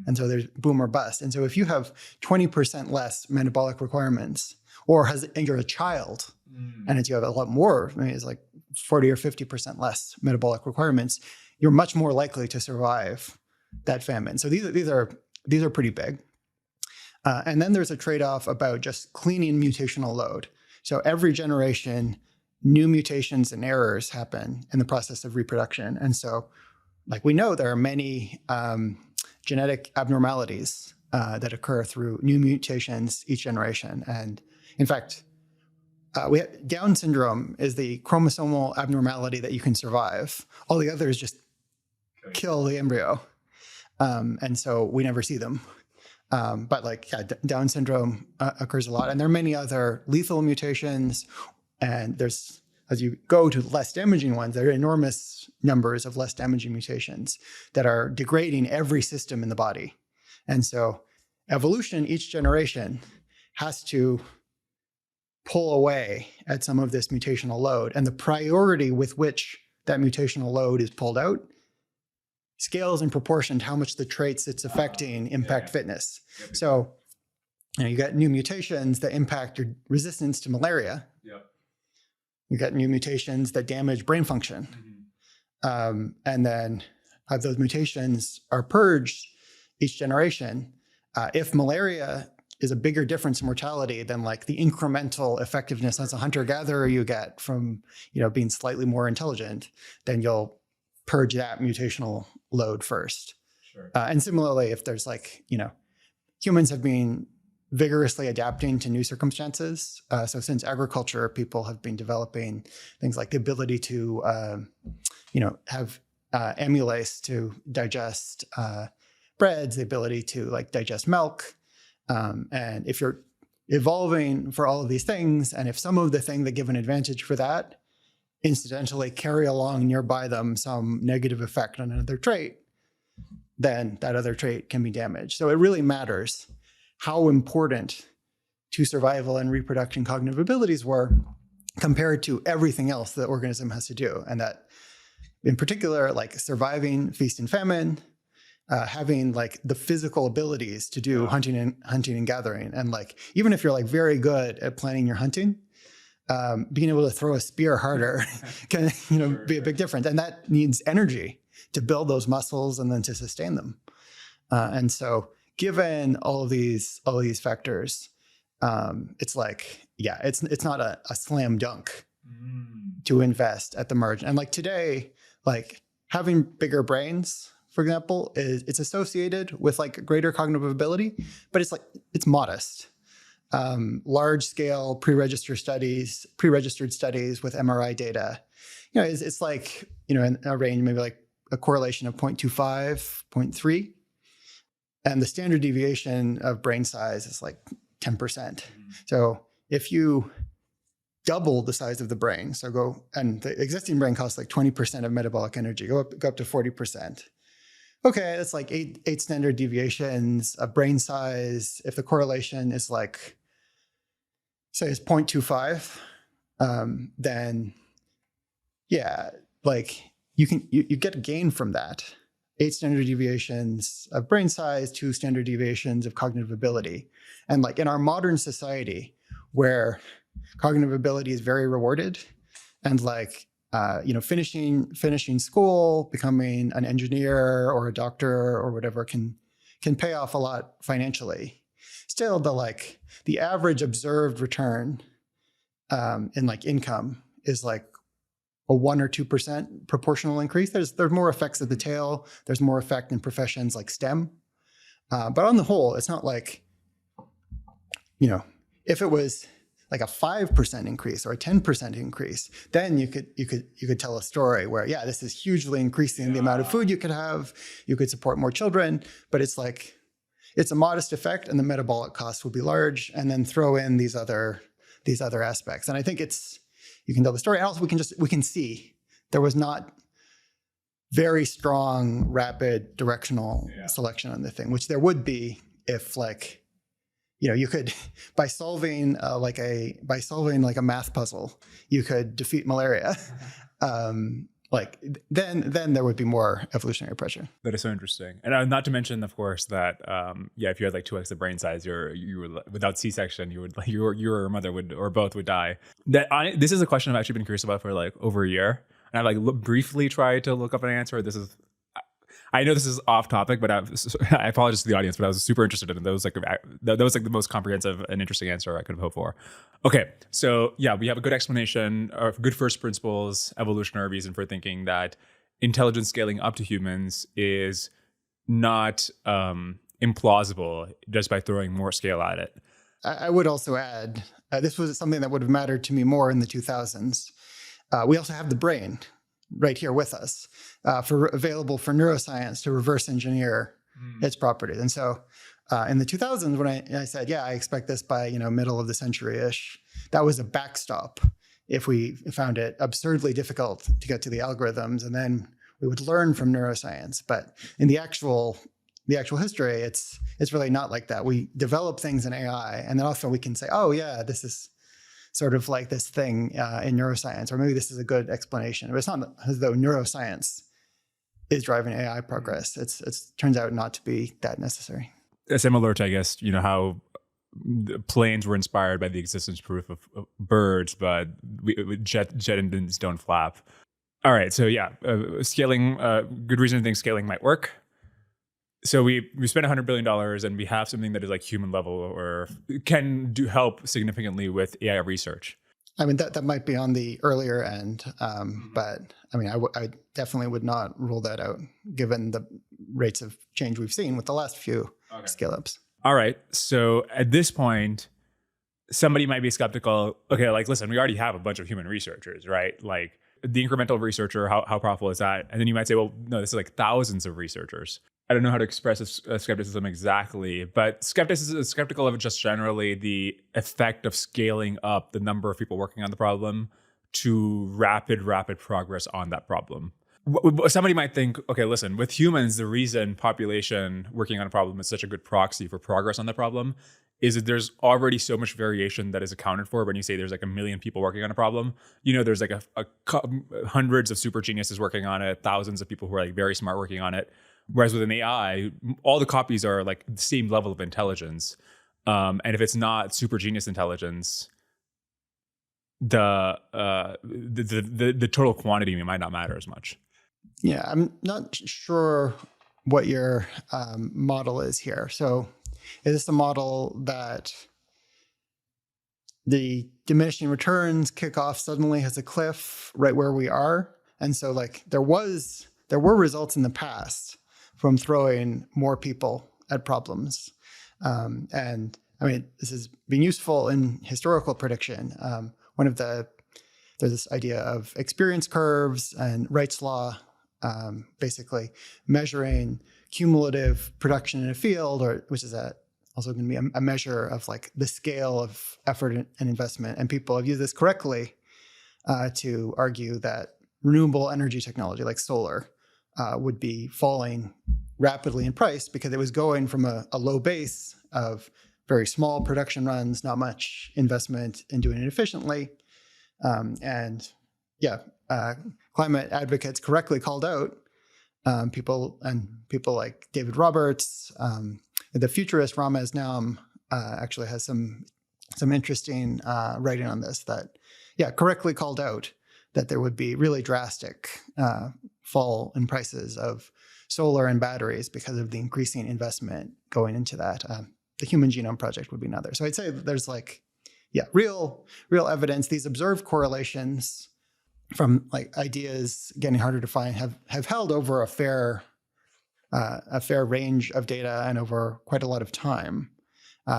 Speaker 1: And so there's boom or bust. And so if you have 20% less metabolic requirements, and you're a child, and you have a lot more, it's like 40 or 50% less metabolic requirements, you're much more likely to survive that famine. So these are pretty big. And then there's a trade-off about just cleaning mutational load. So every generation, new mutations and errors happen in the process of reproduction. And so like we know there are many genetic abnormalities that occur through new mutations each generation. And in fact, Down syndrome is the chromosomal abnormality that you can survive. All the others just kill the embryo. And so we never see them. But Down syndrome occurs a lot. And there are many other lethal mutations. And as you go to less damaging ones, there are enormous numbers of less damaging mutations that are degrading every system in the body. And so evolution, each generation, has to pull away at some of this mutational load. And the priority with which that mutational load is pulled out scales in proportion to how much the traits it's affecting impact fitness. So you got new mutations that impact your resistance to malaria. Yep. You got new mutations that damage brain function. And then those mutations are purged each generation. If malaria is a bigger difference in mortality than like the incremental effectiveness as a hunter-gatherer you get from being slightly more intelligent, then you'll purge that mutational load first. Sure. And similarly, if there's humans have been vigorously adapting to new circumstances. So since agriculture, people have been developing things like the ability to, have amylase to digest breads, the ability to digest milk. And if you're evolving for all of these things, and if some of the things that give an advantage for that incidentally carry along nearby them some negative effect on another trait, then that other trait can be damaged. So it really matters how important to survival and reproduction cognitive abilities were compared to everything else the organism has to do. And that in particular, surviving feast and famine, having the physical abilities to do hunting and gathering. And even if you're very good at planning your hunting, being able to throw a spear harder can be a big difference. And that needs energy to build those muscles and then to sustain them. And so given all of these factors, it's it's not a slam dunk to invest at the margin. And today, having bigger brains, for example, it's associated with greater cognitive ability, but it's modest. Large scale pre-registered studies with MRI data, it's in a range, maybe a correlation of 0.25, 0.3. And the standard deviation of brain size is 10%. So if you double the size of the brain, and the existing brain costs 20% of metabolic energy, go up to 40%. Okay, that's eight standard deviations of brain size. If the correlation is say it's 0.25, then yeah, like you get a gain from that. 8 standard deviations of brain size, 2 standard deviations of cognitive ability. And like in our modern society where cognitive ability is very rewarded and like, finishing school, becoming an engineer or a doctor or whatever can pay off a lot financially. Still, the average observed return in like income is like a 1 or 2% proportional increase. There's more effects at the tail. There's more effect in professions like STEM. But on the whole, it's not like, if it was like a 5% increase or a 10% increase, then you could tell a story where, yeah, this is hugely increasing the amount of food you could have. You could support more children, but it's like, it's a modest effect and the metabolic costs will be large, and then throw in these other aspects. And I think you can tell the story. And also we can see there was not very strong, rapid directional selection on the thing, which there would be if you could, by solving like a math puzzle, you could defeat malaria. Then there would be more evolutionary pressure.
Speaker 2: That is so interesting. And not to mention, of course, that if you had like 2x the brain size, you were without C-section, you would you or your mother would, or both would die. This is a question I've actually been curious about for like over a year, and I've like briefly tried to look up an answer. I know this is off topic, but I apologize to the audience, but I was super interested in it. That was like the most comprehensive and interesting answer I could have hoped for. Okay, so yeah, we have a good explanation of good first principles, evolutionary reason for thinking that intelligence scaling up to humans is not implausible just by throwing more scale at it.
Speaker 1: I would also add, this was something that would have mattered to me more in the 2000s. We also have the brain right here with us, available for neuroscience to reverse engineer its properties. And so in the 2000s, when I said, yeah, I expect this by middle of the century-ish, that was a backstop if we found it absurdly difficult to get to the algorithms, and then we would learn from neuroscience. But in the actual history, it's really not like that. We develop things in AI, and then also we can say, oh yeah, this is sort of like this thing in neuroscience, or maybe this is a good explanation. But it's not as though neuroscience is driving AI progress. It turns out not to be that necessary.
Speaker 2: Similar to, I guess, how planes were inspired by the existence proof of birds, but jet engines don't flap. All right, so yeah, scaling, good reason to think scaling might work. So we spent $100 billion and we have something that is like human level or can help significantly with AI research.
Speaker 1: I mean, that might be on the earlier end, but I mean, I definitely would not rule that out given the rates of change we've seen with the last few scale-ups.
Speaker 2: All right. So at this point, somebody might be skeptical. Okay, like, listen, we already have a bunch of human researchers, right? Like the incremental researcher, how powerful is that? And then you might say, well, no, this is like thousands of researchers. I don't know how to express skepticism exactly, but skeptical of just generally the effect of scaling up the number of people working on the problem to rapid progress on that problem. Somebody might think, okay, listen, with humans, the reason population working on a problem is such a good proxy for progress on the problem is that there's already so much variation that is accounted for when you say there's like 1 million people working on a problem. There's like hundreds of super geniuses working on it, thousands of people who are like very smart working on it. Whereas with an AI, all the copies are like the same level of intelligence. And if it's not super genius intelligence, the total quantity might not matter as much.
Speaker 1: Yeah, I'm not sure what your model is here. So is this a model that the diminishing returns kick off suddenly has a cliff right where we are? And so like there were results in the past from throwing more people at problems. And I mean, this has been useful in historical prediction. There's this idea of experience curves and Wright's law, basically measuring cumulative production in a field, which is also going to be a measure of like the scale of effort and investment. And people have used this correctly to argue that renewable energy technology like solar would be falling rapidly in price because it was going from a low base of very small production runs, not much investment in doing it efficiently, And yeah, climate advocates correctly called out people like David Roberts. The futurist Ramez Naam actually has some interesting writing on this that, correctly called out that there would be really drastic fall in prices of solar and batteries because of the increasing investment going into that. The Human Genome Project would be another. So I'd say that there's real evidence. These observed correlations from like ideas getting harder to find have held over a fair range of data and over quite a lot of time.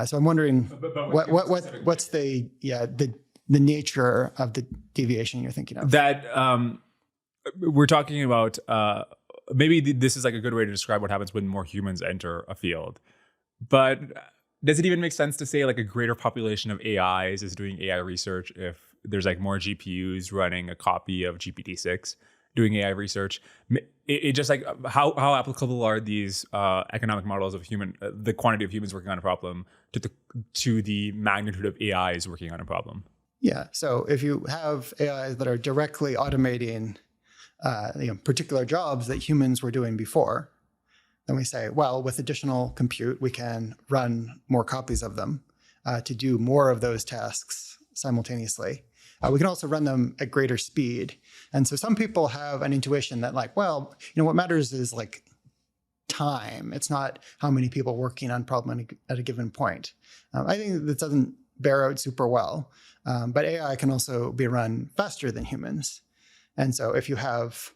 Speaker 1: So I'm wondering what's the nature of the deviation you're thinking of?
Speaker 2: That we're talking about maybe this is like a good way to describe what happens when more humans enter a field. But does it even make sense to say like a greater population of AIs is doing AI research if there's like more GPUs running a copy of GPT-6 doing AI research? It just like how applicable are these economic models of the quantity of humans working on a problem to the magnitude of AIs working on a problem?
Speaker 1: Yeah. So if you have AIs that are directly automating particular jobs that humans were doing before, then we say, well, with additional compute, we can run more copies of them to do more of those tasks simultaneously. We can also run them at greater speed. And so some people have an intuition that like, well, what matters is like time. It's not how many people working on problem at a given point. I think that doesn't bear out super well. But AI can also be run faster than humans. And so if you have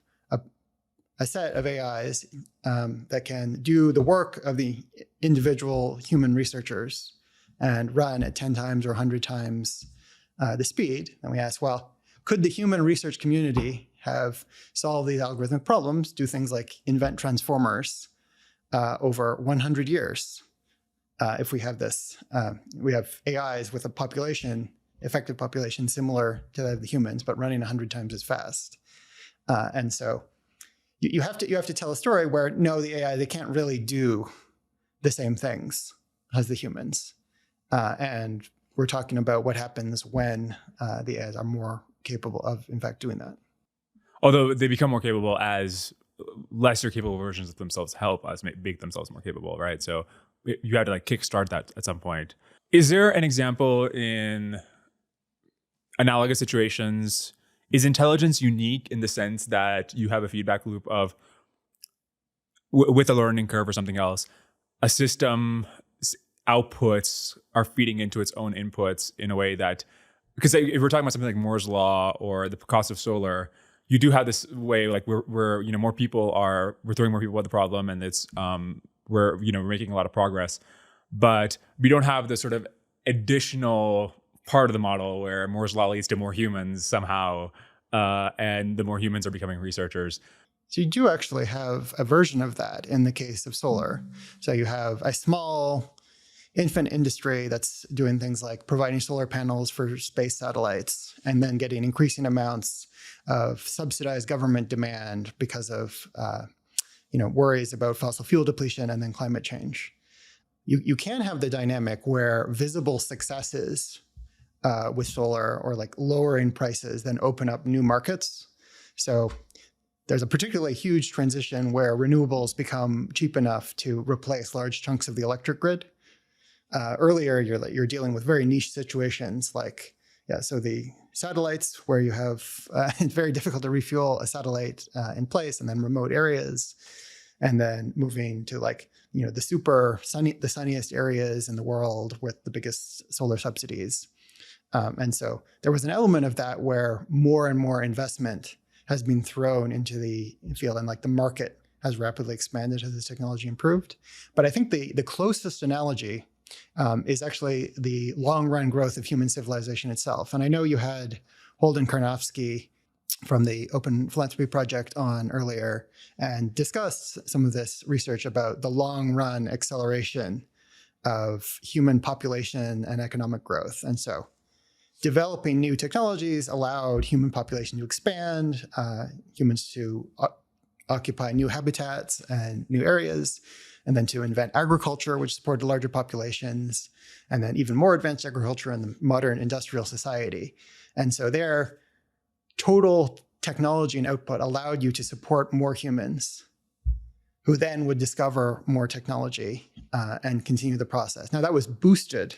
Speaker 1: a set of AIs that can do the work of the individual human researchers and run at 10 times or 100 times the speed, then we ask, well, could the human research community have solved these algorithmic problems, do things like invent transformers over 100 years? If we have this, we have AIs with a effective population similar to that of the humans, but running 100 times as fast. And so you have to tell a story where, no, the AI, they can't really do the same things as the humans. And we're talking about what happens when the AIs are more capable of, in fact, doing that.
Speaker 2: Although they become more capable as lesser capable versions of themselves help us make themselves more capable, right? So you had to like kickstart that at some point. Is there an example in analogous situations? Is intelligence unique in the sense that you have a feedback loop of, with a learning curve or something else, a system outputs are feeding into its own inputs in a way that, because if we're talking about something like Moore's law or the cost of solar, you do have this way like we're more people we're throwing more people at the problem, and it's we're making a lot of progress, but we don't have the sort of additional part of the model where Moore's law leads to more humans somehow, and the more humans are becoming researchers.
Speaker 1: So you do actually have a version of that in the case of solar. So you have a small infant industry that's doing things like providing solar panels for space satellites and then getting increasing amounts of subsidized government demand because of worries about fossil fuel depletion and then climate change. You can have the dynamic where visible successes with solar or like lowering prices then open up new markets. So there's a particularly huge transition where renewables become cheap enough to replace large chunks of the electric grid. Earlier, you're dealing with very niche situations like, so the satellites where you have, it's very difficult to refuel a satellite in place, and then remote areas, and then moving to like, the sunniest areas in the world with the biggest solar subsidies. And so there was an element of that where more and more investment has been thrown into the field, and like the market has rapidly expanded as this technology improved. But I think the closest analogy is actually the long-run growth of human civilization itself. And I know you had Holden Karnofsky from the Open Philanthropy Project on earlier and discussed some of this research about the long-run acceleration of human population and economic growth. And so developing new technologies allowed human population to expand, humans to occupy new habitats and new areas, and then to invent agriculture, which supported larger populations, and then even more advanced agriculture in the modern industrial society. And so their total technology and output allowed you to support more humans who then would discover more technology and continue the process. Now that was boosted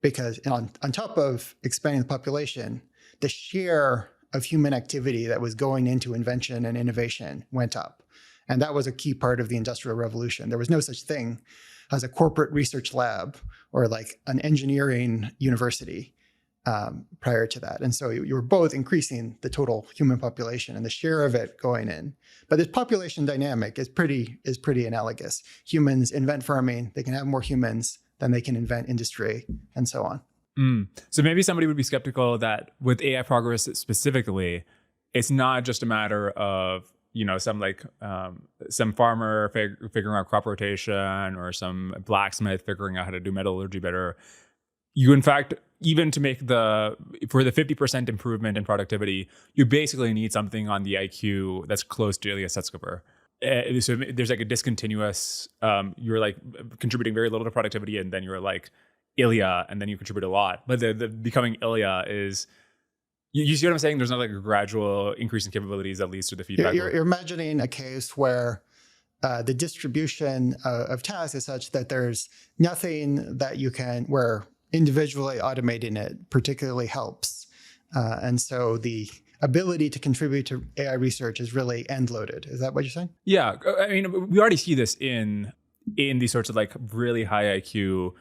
Speaker 1: because on top of expanding the population, the share of human activity that was going into invention and innovation went up. And that was a key part of the Industrial Revolution. There was no such thing as a corporate research lab or like an engineering university prior to that. And so you were both increasing the total human population and the share of it going in. But this population dynamic is pretty analogous. Humans invent farming, they can have more humans, then they can invent industry and so on.
Speaker 2: So maybe somebody would be skeptical that with AI progress specifically, it's not just a matter of, some farmer figuring out crop rotation or some blacksmith figuring out how to do metallurgy better. You, in fact, even to make for the 50% improvement in productivity, you basically need something on the IQ that's close to Ilya Sutskever. So there's like a discontinuous, you're like contributing very little to productivity and then you're like Ilya and then you contribute a lot. But the becoming Ilya is, you see what I'm saying? There's not like a gradual increase in capabilities that leads to the feedback.
Speaker 1: You're imagining a case where the distribution of tasks is such that there's nothing that where individually automating it particularly helps. And so the ability to contribute to AI research is really end-loaded. Is that what you're saying?
Speaker 2: Yeah. I mean, we already see this in these sorts of like really high IQ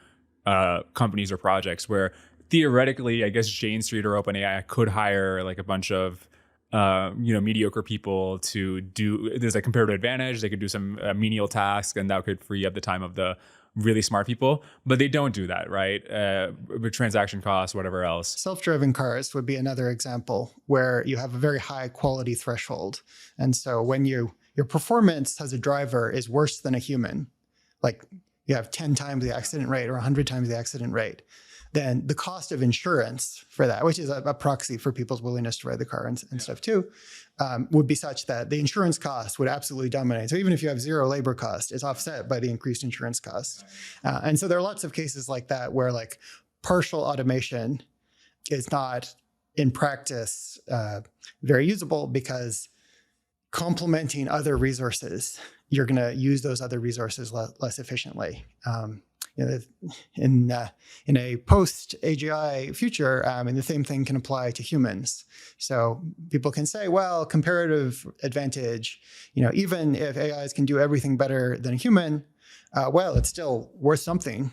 Speaker 2: companies or projects where theoretically, I guess Jane Street or OpenAI could hire like a bunch of mediocre people to do, there's a comparative advantage. They could do some menial tasks and that could free up the time of the really smart people, but they don't do that, right? With transaction costs, whatever else.
Speaker 1: Self-driving cars would be another example where you have a very high quality threshold. And so when your performance as a driver is worse than a human, like you have 10 times the accident rate or 100 times the accident rate, then the cost of insurance for that, which is a proxy for people's willingness to ride the car and stuff too, would be such that the insurance cost would absolutely dominate. So even if you have zero labor cost, it's offset by the increased insurance costs. And so there are lots of cases like that where like partial automation is not in practice very usable because complementing other resources, you're going to use those other resources less efficiently. In a post-AGI future, and the same thing can apply to humans. So people can say, well, comparative advantage, even if AIs can do everything better than a human, well, it's still worth something.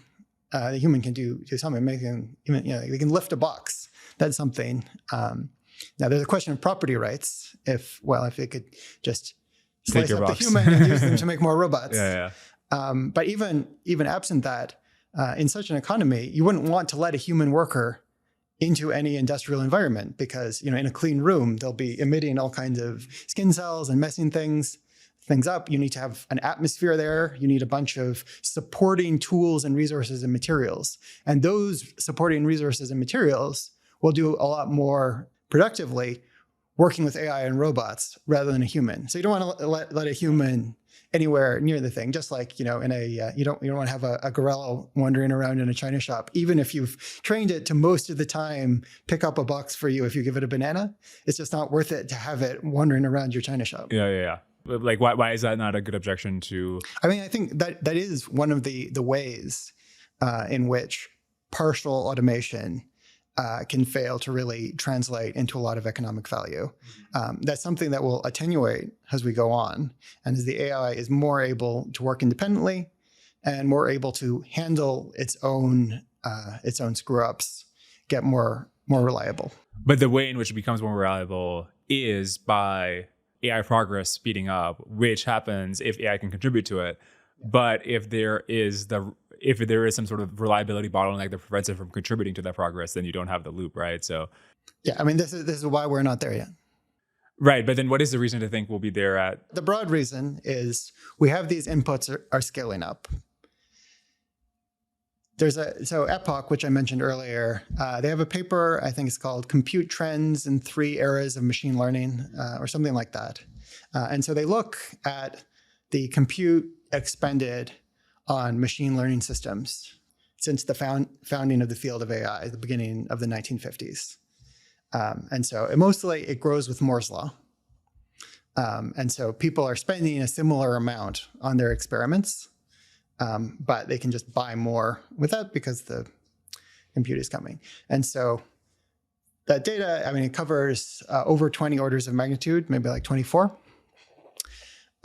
Speaker 1: The human can do something, they can lift a box. That's something. Now there's a question of property rights. If they could just slice up the human and use them to make more robots.
Speaker 2: Yeah.
Speaker 1: But even absent that, in such an economy, you wouldn't want to let a human worker into any industrial environment because, in a clean room, they'll be emitting all kinds of skin cells and messing things up. You need to have an atmosphere there. You need a bunch of supporting tools and resources and materials. And those supporting resources and materials will do a lot more productively working with AI and robots rather than a human. So you don't want to let a human anywhere near the thing. Just like, you don't want to have a gorilla wandering around in a china shop. Even if you've trained it to most of the time pick up a box for you if you give it a banana, it's just not worth it to have it wandering around your china shop.
Speaker 2: Yeah. Like, why is that not a good objection to?
Speaker 1: I mean, I think that is one of the ways in which partial automation can fail to really translate into a lot of economic value. That's something that will attenuate as we go on. And as the AI is more able to work independently and more able to handle its own screw-ups, get more reliable.
Speaker 2: But the way in which it becomes more reliable is by AI progress speeding up, which happens if AI can contribute to it. But if there is some sort of reliability bottleneck that prevents it from contributing to that progress, then you don't have the loop, right? So,
Speaker 1: yeah, I mean, this is why we're not there yet.
Speaker 2: Right, but then what is the reason to think we'll be there at?
Speaker 1: The broad reason is we have these inputs are scaling up. So Epoch, which I mentioned earlier, they have a paper, I think it's called Compute Trends in 3 Eras of Machine Learning, or something like that. And so they look at the compute expended on machine learning systems since the founding of the field of AI, the beginning of the 1950s. And so it grows with Moore's law. And so people are spending a similar amount on their experiments, but they can just buy more with that because the compute is coming. And so that data, it covers over 20 orders of magnitude, maybe like 24.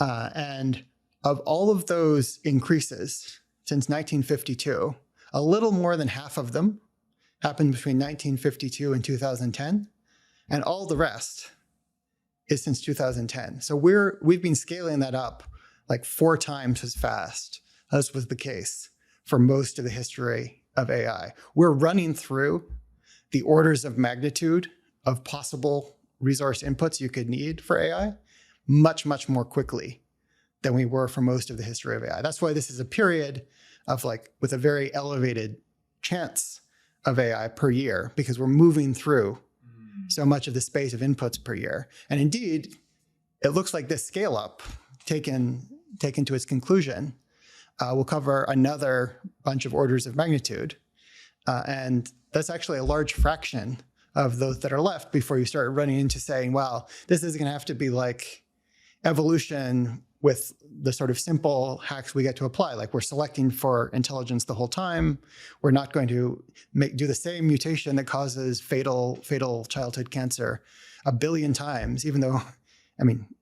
Speaker 1: And of all of those increases since 1952, a little more than half of them happened between 1952 and 2010. And all the rest is since 2010. So we've been scaling that up like 4 times as fast as was the case for most of the history of AI. We're running through the orders of magnitude of possible resource inputs you could need for AI much, much more quickly than we were for most of the history of AI. That's why this is a period of with a very elevated chance of AI per year, because we're moving through so much of the space of inputs per year. And indeed, it looks like this scale up taken to its conclusion will cover another bunch of orders of magnitude. And that's actually a large fraction of those that are left before you start running into saying, well, this is going to have to be like evolution with the sort of simple hacks we get to apply. Like we're selecting for intelligence the whole time. We're not going to do the same mutation that causes fatal childhood cancer 1 billion times, even though,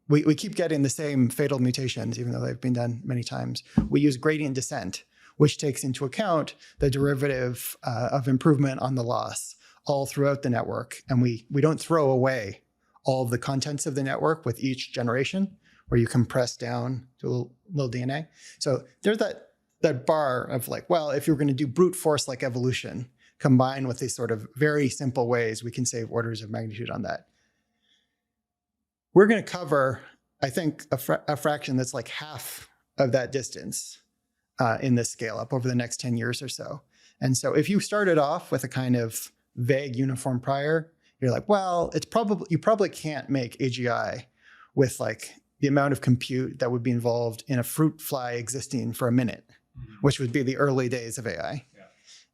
Speaker 1: we keep getting the same fatal mutations, even though they've been done many times. We use gradient descent, which takes into account the derivative of improvement on the loss all throughout the network. And we don't throw away all of the contents of the network with each generation, where you compress down to a little DNA. So there's that bar of if you're going to do brute force like evolution, combined with these sort of very simple ways we can save orders of magnitude on that. We're going to cover, I think, a fraction that's like half of that distance in this scale up over the next 10 years or so. And so if you started off with a kind of vague uniform prior, you're like, well, you probably can't make AGI with the amount of compute that would be involved in a fruit fly existing for a minute, which would be the early days of AI.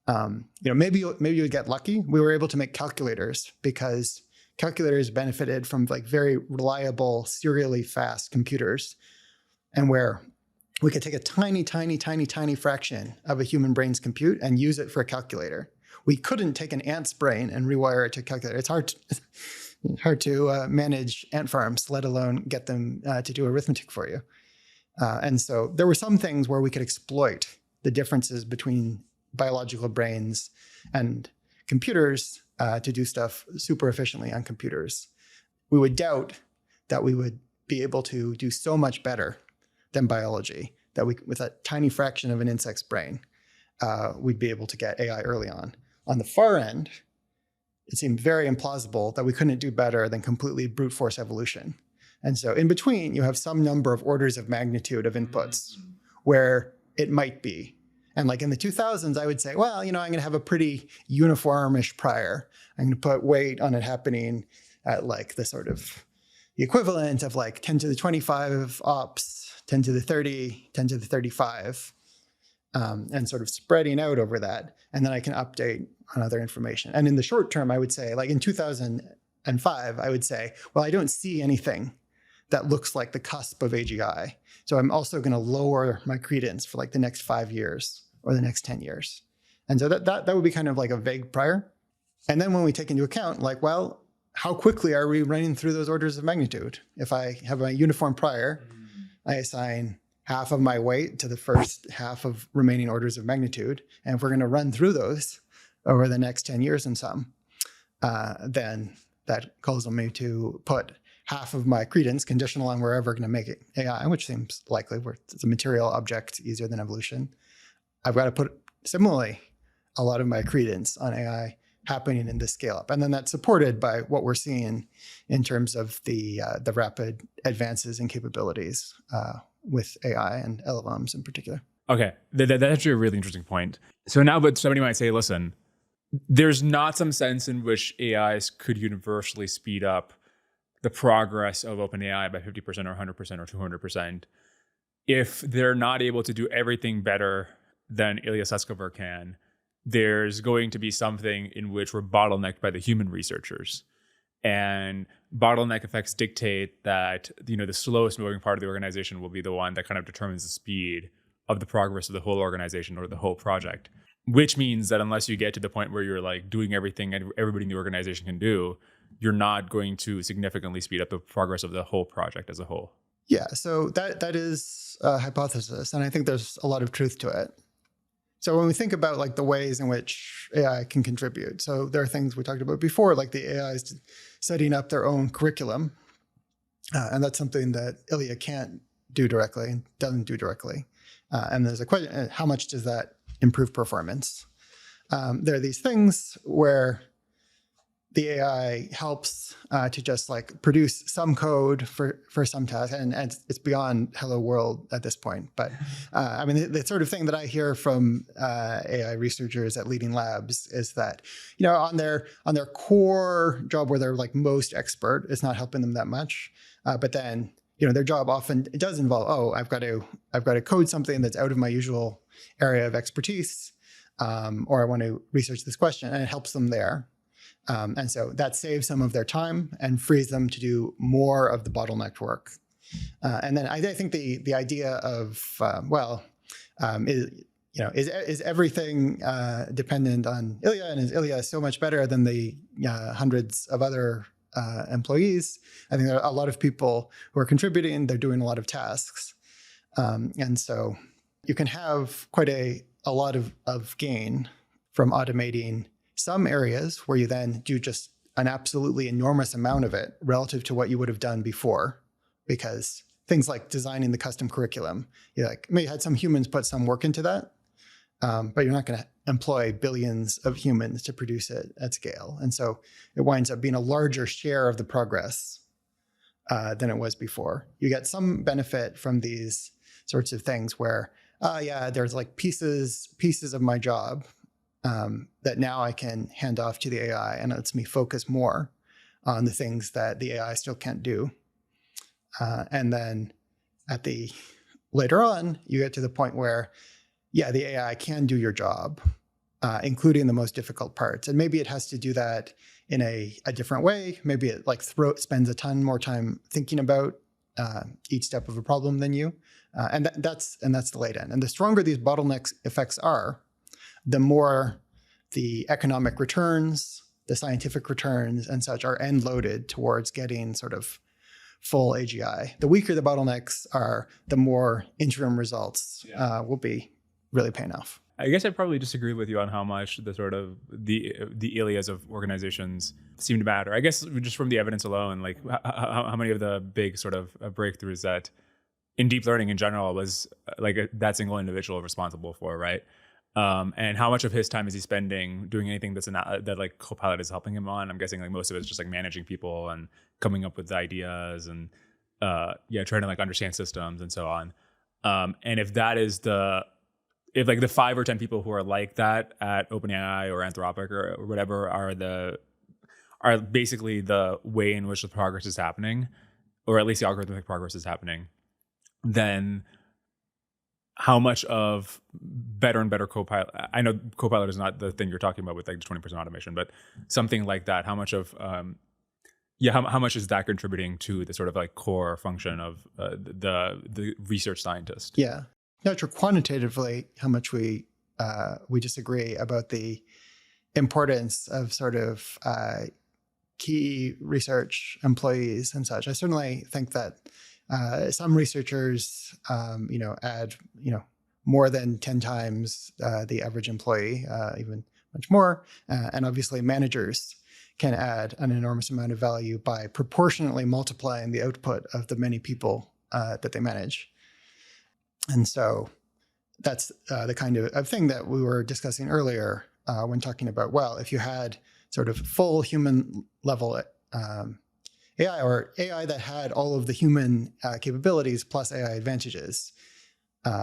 Speaker 1: Yeah. Maybe you would get lucky. We were able to make calculators because calculators benefited from very reliable, serially fast computers, and where we could take a tiny, tiny, tiny, tiny fraction of a human brain's compute and use it for a calculator. We couldn't take an ant's brain and rewire it to a calculator. It's hard to manage ant farms, let alone get them to do arithmetic for you. And so there were some things where we could exploit the differences between biological brains and computers to do stuff super efficiently on computers. We would doubt that we would be able to do so much better than biology, that with a tiny fraction of an insect's brain, we'd be able to get AI early on. On the far end, it seemed very implausible that we couldn't do better than completely brute force evolution. And so in between, you have some number of orders of magnitude of inputs where it might be. And in the 2000s, I would say, well, I'm going to have a pretty uniformish prior. I'm going to put weight on it happening at the equivalent of 10 to the 25 ops, 10 to the 30, 10 to the 35, and sort of spreading out over that. And then I can update on other information. And in the short term, I would say, in 2005, I would say, well, I don't see anything that looks like the cusp of AGI. So I'm also going to lower my credence for the next 5 years or the next 10 years. And so that would be kind of a vague prior. And then when we take into account, well, how quickly are we running through those orders of magnitude? If I have a uniform prior, I assign half of my weight to the first half of remaining orders of magnitude. And if we're going to run through those over the next 10 years and some, then that causes me to put half of my credence conditional on we're ever going to make it AI, which seems likely. Where it's a material object, easier than evolution. I've got to put, similarly, a lot of my credence on AI happening in this scale up. And then that's supported by what we're seeing in terms of the rapid advances in capabilities with AI and LLMs in particular.
Speaker 2: Okay, that's actually a really interesting point. So now, but somebody might say, listen, there's not some sense in which AIs could universally speed up the progress of OpenAI by 50% or 100% or 200% if they're not able to do everything better than Eliezer can. There's going to be something in which we're bottlenecked by the human researchers. And bottleneck effects dictate that, the slowest moving part of the organization will be the one that kind of determines the speed of the progress of the whole organization or the whole project. Which means that unless you get to the point where you're like doing everything everybody in the organization can do, you're not going to significantly speed up the progress of the whole project as a whole.
Speaker 1: Yeah, so that is a hypothesis, and I think there's a lot of truth to it. So when we think about like the ways in which AI can contribute, so there are things we talked about before, like the AIs setting up their own curriculum, and that's something that Ilya can't do directly and doesn't do directly. And there's a question: how much does that improve performance? There are these things where the AI helps to just like produce some code for some task, and it's beyond hello world at this point. But I mean, the sort of thing that I hear from AI researchers at leading labs is that, on their core job where they're like most expert, it's not helping them that much. But then, their job often it does involve, I've got to code something that's out of my usual area of expertise, or I want to research this question, and it helps them there. And so that saves some of their time and frees them to do more of the bottlenecked work. And then I think the idea of, is everything dependent on Ilya, and is Ilya so much better than the hundreds of other employees? I think there are a lot of people who are contributing. They're doing a lot of tasks. And so you can have quite a lot of gain from automating some areas where you then do just an absolutely enormous amount of it relative to what you would have done before. Because things like designing the custom curriculum, you maybe had some humans put some work into that, but you're not going to employ billions of humans to produce it at scale. And so it winds up being a larger share of the progress than it was before. You get some benefit from these sorts of things where, there's like pieces of my job that now I can hand off to the AI, and it lets me focus more on the things that the AI still can't do. And then later on, you get to the point where, the AI can do your job, including the most difficult parts. And maybe it has to do that in a different way. Maybe it spends a ton more time thinking about each step of a problem than you. And that's the late end. And the stronger these bottleneck effects are, the more the economic returns, the scientific returns and such are end loaded towards getting sort of full AGI. The weaker the bottlenecks are, the more interim results will be really paying off.
Speaker 2: I guess I probably disagree with you on how much the sort of the Ilias of organizations seem to matter. I guess just from the evidence alone, like how many of the big sort of breakthroughs that in deep learning in general was like that single individual responsible for, right? And how much of his time is he spending doing anything that like Copilot is helping him on? I'm guessing like most of it is just like managing people and coming up with ideas and trying to like understand systems and so on. And if like the 5 or 10 people who are like that at OpenAI or Anthropic or whatever are basically the way in which the progress is happening, or at least the algorithmic progress is happening, then how much of better and better Copilot, I know Copilot is not the thing you're talking about with like 20% automation, but something like that, how much of, how much is that contributing to the sort of like core function of the research scientist?
Speaker 1: Yeah. Not sure quantitatively how much we disagree about the importance of sort of key research employees and such. I certainly think that some researchers, add, more than 10 times the average employee, even much more. And obviously managers can add an enormous amount of value by proportionately multiplying the output of the many people that they manage. And so that's the kind of thing that we were discussing earlier when talking about, well, if you had sort of full human level AI, or AI that had all of the human capabilities plus AI advantages,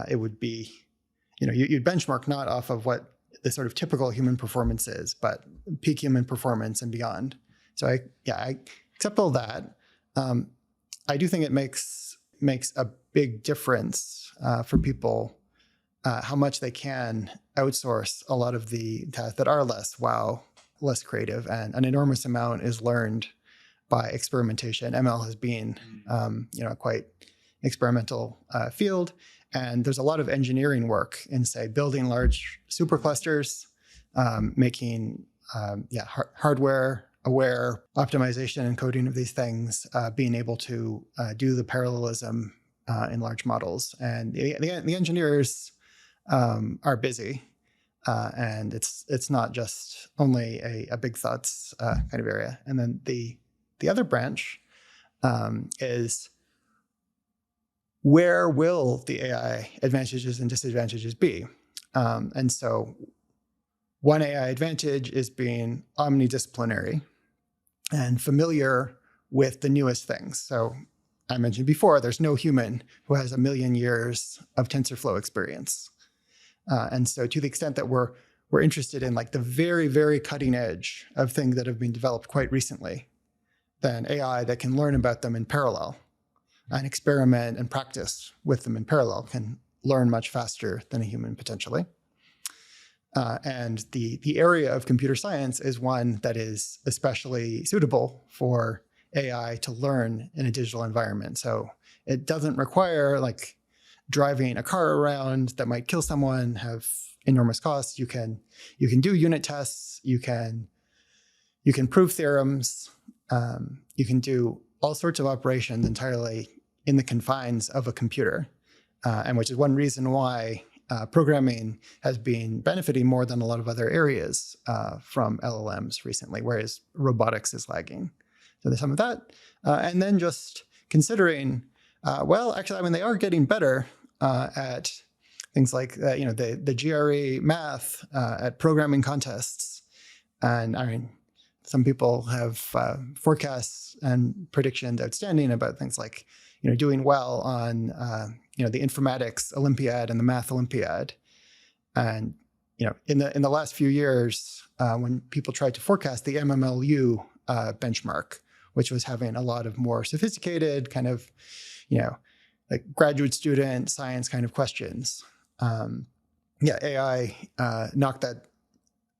Speaker 1: it would be, you'd benchmark not off of what the sort of typical human performance is, but peak human performance and beyond. So I accept all that. I do think it makes a big difference for people how much they can outsource a lot of the tasks that are less creative, and an enormous amount is learned by experimentation. ML has been, a quite experimental field. And there's a lot of engineering work in, say, building large superclusters, making hardware-aware optimization and coding of these things, being able to do the parallelism in large models. And the engineers are busy, and it's not just only a big thoughts kind of area. And then the other branch is, where will the AI advantages and disadvantages be? And so one AI advantage is being omnidisciplinary and familiar with the newest things. So I mentioned before, there's no human who has 1 million years of TensorFlow experience. And so to the extent that we're interested in like the very, very cutting edge of things that have been developed quite recently, then AI that can learn about them in parallel and experiment and practice with them in parallel can learn much faster than a human potentially. And the area of computer science is one that is especially suitable for AI to learn in a digital environment. So it doesn't require like driving a car around that might kill someone, have enormous costs. You can do unit tests. You can prove theorems. You can do all sorts of operations entirely in the confines of a computer, and which is one reason why programming has been benefiting more than a lot of other areas from LLMs recently, whereas robotics is lagging. So there's some of that. And then just considering, they are getting better at things like, the GRE math, at programming contests. And I mean, some people have forecasts and predictions outstanding about things like, doing well on, the informatics Olympiad and the math Olympiad. And, in the last few years, when people tried to forecast the MMLU benchmark, which was having a lot of more sophisticated kind of, like graduate student science kind of questions. AI knocked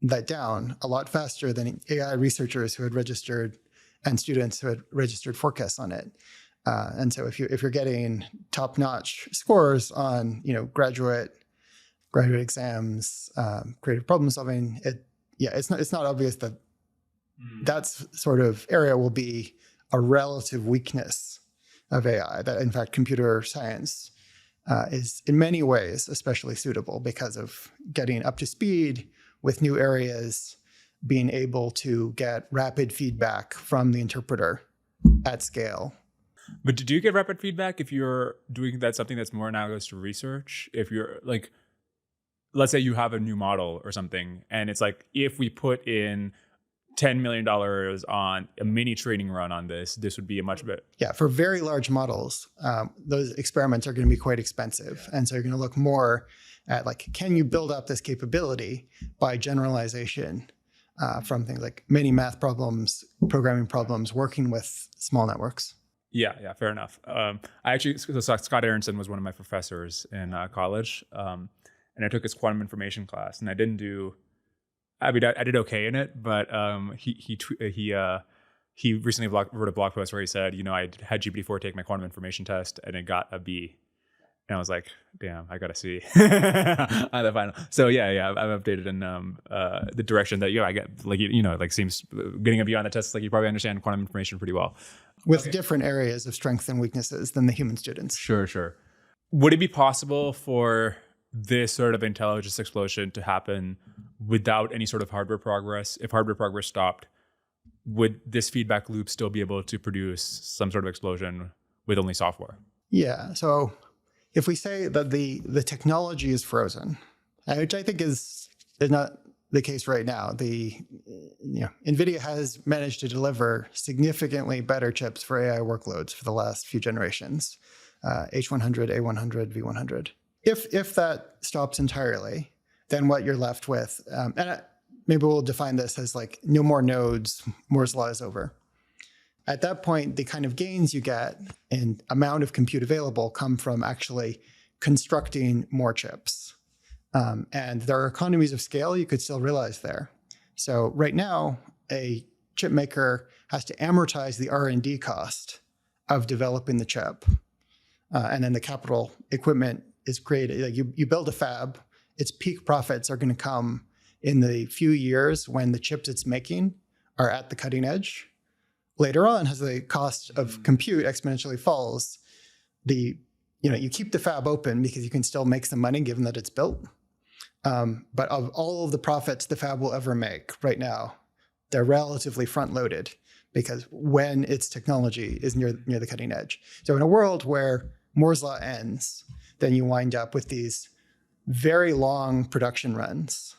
Speaker 1: that down a lot faster than AI researchers who had registered and students who had registered forecasts on it. And so if you're getting top-notch scores on graduate exams, creative problem solving, it's not obvious that that's sort of area will be a relative weakness of AI. That in fact computer science is in many ways especially suitable because of getting up to speed with new areas, being able to get rapid feedback from the interpreter at scale.
Speaker 2: But do you get rapid feedback if you're doing something that's more analogous to research? If you're like, let's say you have a new model or something, and it's like, if we put in $10 million on a mini training run on this would be a much better.
Speaker 1: Yeah, for very large models, those experiments are going to be quite expensive. And so you're going to look more at like, can you build up this capability by generalization from things like many math problems, programming problems, working with small networks?
Speaker 2: Yeah, fair enough. Scott Aronson was one of my professors in college, and I took his quantum information class, and I did okay in it, but he recently wrote a blog post where he said, I had GPT-4 take my quantum information test, and it got a B. And I was like, damn, I got a C on the final. So yeah, I've updated in the direction that I get, seems getting a B on the test. Like you probably understand quantum information pretty well.
Speaker 1: With different areas of strengths and weaknesses than the human students.
Speaker 2: Sure. Would it be possible for this sort of intelligence explosion to happen without any sort of hardware progress? If hardware progress stopped, would this feedback loop still be able to produce some sort of explosion with only software? Yeah.
Speaker 1: So if we say that the technology is frozen, which I think is not the case right now, NVIDIA has managed to deliver significantly better chips for AI workloads for the last few generations, H100, A100, V100. If that stops entirely, then what you're left with, and maybe we'll define this as like no more nodes, Moore's law is over. At that point, the kind of gains you get in amount of compute available come from actually constructing more chips. And there are economies of scale you could still realize there. So right now, a chip maker has to amortize the R&D cost of developing the chip. And then the capital equipment is created. Like you build a fab, its peak profits are going to come in the few years when the chips it's making are at the cutting edge. Later on, as the cost of compute exponentially falls, you keep the fab open because you can still make some money given that it's built. But of all of the profits the fab will ever make right now, they're relatively front-loaded because when its technology is near the cutting edge. So in a world where Moore's law ends, then you wind up with these very long production runs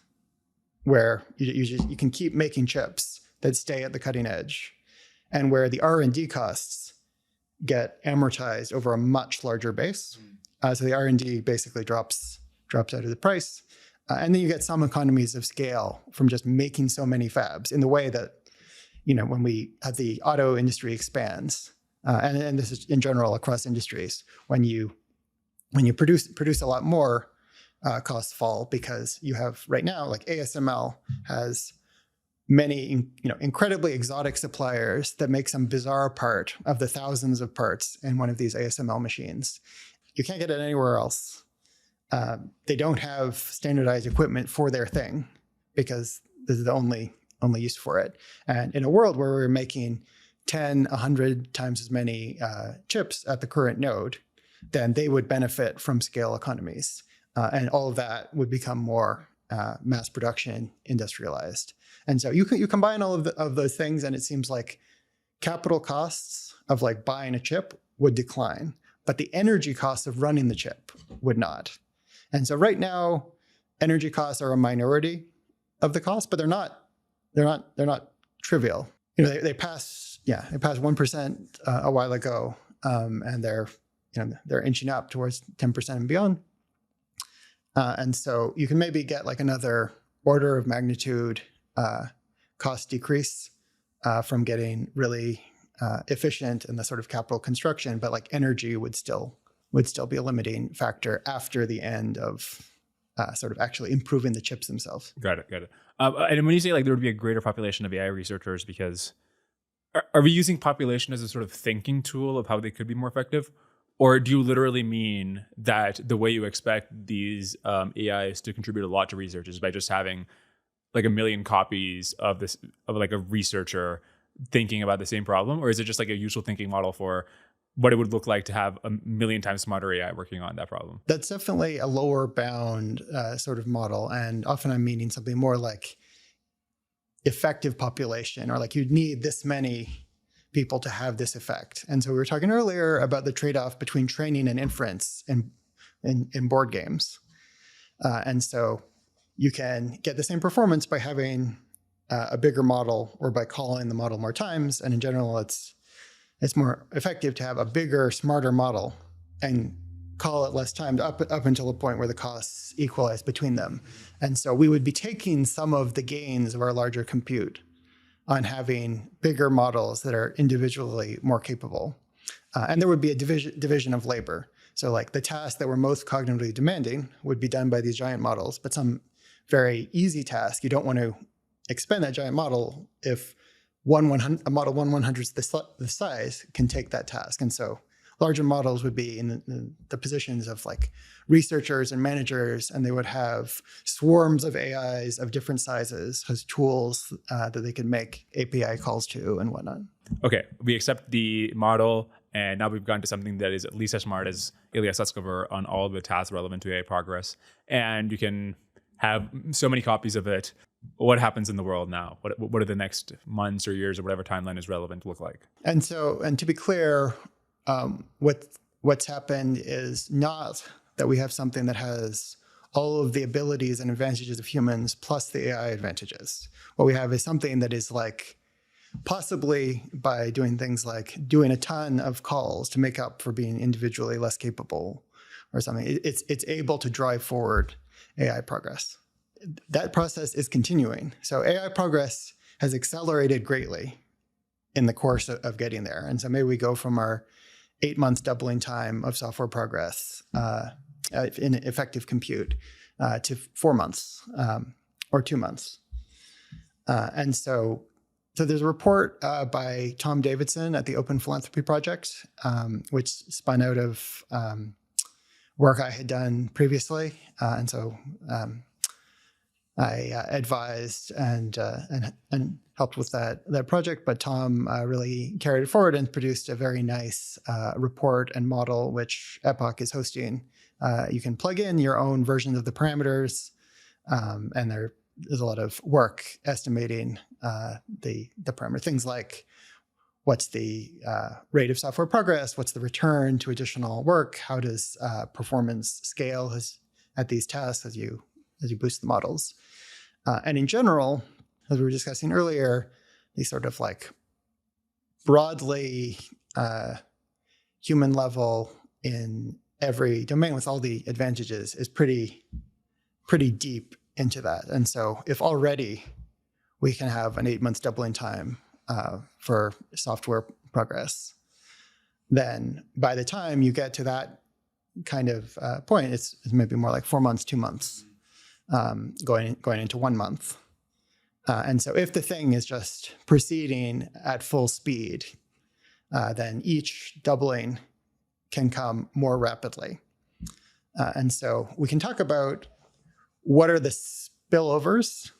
Speaker 1: where you can keep making chips that stay at the cutting edge, and where the R&D costs get amortized over a much larger base. So the R&D basically drops out of the price. And then you get some economies of scale from just making so many fabs in the way that, when we have the auto industry expands, and this is in general across industries, when you produce a lot more, costs fall because you have right now, like ASML has many, incredibly exotic suppliers that make some bizarre part of the thousands of parts in one of these ASML machines. You can't get it anywhere else. They don't have standardized equipment for their thing because this is the only use for it. And in a world where we're making 10, 100 times as many chips at the current node, then they would benefit from scale economies. And all of that would become more mass production, industrialized. And so you combine all of those things, and it seems like capital costs of like buying a chip would decline, but the energy costs of running the chip would not. And so right now, energy costs are a minority of the cost, but they're not trivial. They passed 1% a while ago, and they're inching up towards 10% and beyond. And so you can maybe get like another order of magnitude cost decrease from getting really efficient in the sort of capital construction, but like energy would still be a limiting factor after the end of sort of actually improving the chips themselves.
Speaker 2: Got it. And when you say like there would be a greater population of AI researchers, because are we using population as a sort of thinking tool of how they could be more effective? Or do you literally mean that the way you expect these AIs to contribute a lot to research is by just having like 1 million copies of like a researcher thinking about the same problem? Or is it just like a useful thinking model for what it would look like to have 1 million times smarter AI working on that problem?
Speaker 1: That's definitely a lower bound sort of model. And often I'm meaning something more like effective population, or like you'd need this many people to have this effect. And so we were talking earlier about the trade-off between training and inference in board games. And so you can get the same performance by having a bigger model or by calling the model more times. And in general, it's more effective to have a bigger, smarter model and call it less times up until a point where the costs equalize between them. And so we would be taking some of the gains of our larger compute on having bigger models that are individually more capable. And there would be a division of labor. So like the tasks that were most cognitively demanding would be done by these giant models, but some very easy task, you don't want to expend that giant model if a model 1/100th the size can take that task. And so larger models would be in the positions of like researchers and managers, and they would have swarms of AIs of different sizes, has tools that they could make API calls to and whatnot.
Speaker 2: Okay, we accept the model, and now we've gone to something that is at least as smart as Eliezer on all of the tasks relevant to AI progress. And you can have so many copies of it. What happens in the world now? What are the next months or years or whatever timeline is relevant look like?
Speaker 1: And to be clear, what's happened is not that we have something that has all of the abilities and advantages of humans plus the AI advantages. What we have is something that is like possibly by doing things like doing a ton of calls to make up for being individually less capable or something. It's able to drive forward AI progress. That process is continuing. So AI progress has accelerated greatly in the course of getting there. And so maybe we go from our 8 months doubling time of software progress in effective compute to 4 months or 2 months. And so So there's a report by Tom Davidson at the Open Philanthropy Project, which spun out of work I had done previously. And so I advised and helped with that project, but Tom really carried it forward and produced a very nice report and model, which Epoch is hosting. You can plug in your own version of the parameters, and there's a lot of work estimating the parameter. Things like what's the rate of software progress, what's the return to additional work, how does performance scale at these tasks as you boost the models. And in general, as we were discussing earlier, these sort of like broadly human level in every domain with all the advantages is pretty deep into that. And so if already we can have an 8 months doubling time for software progress, then by the time you get to that kind of point, it's maybe more like 4 months, 2 months, going into 1 month. And so if the thing is just proceeding at full speed, then each doubling can come more rapidly. And so we can talk about what are the spillovers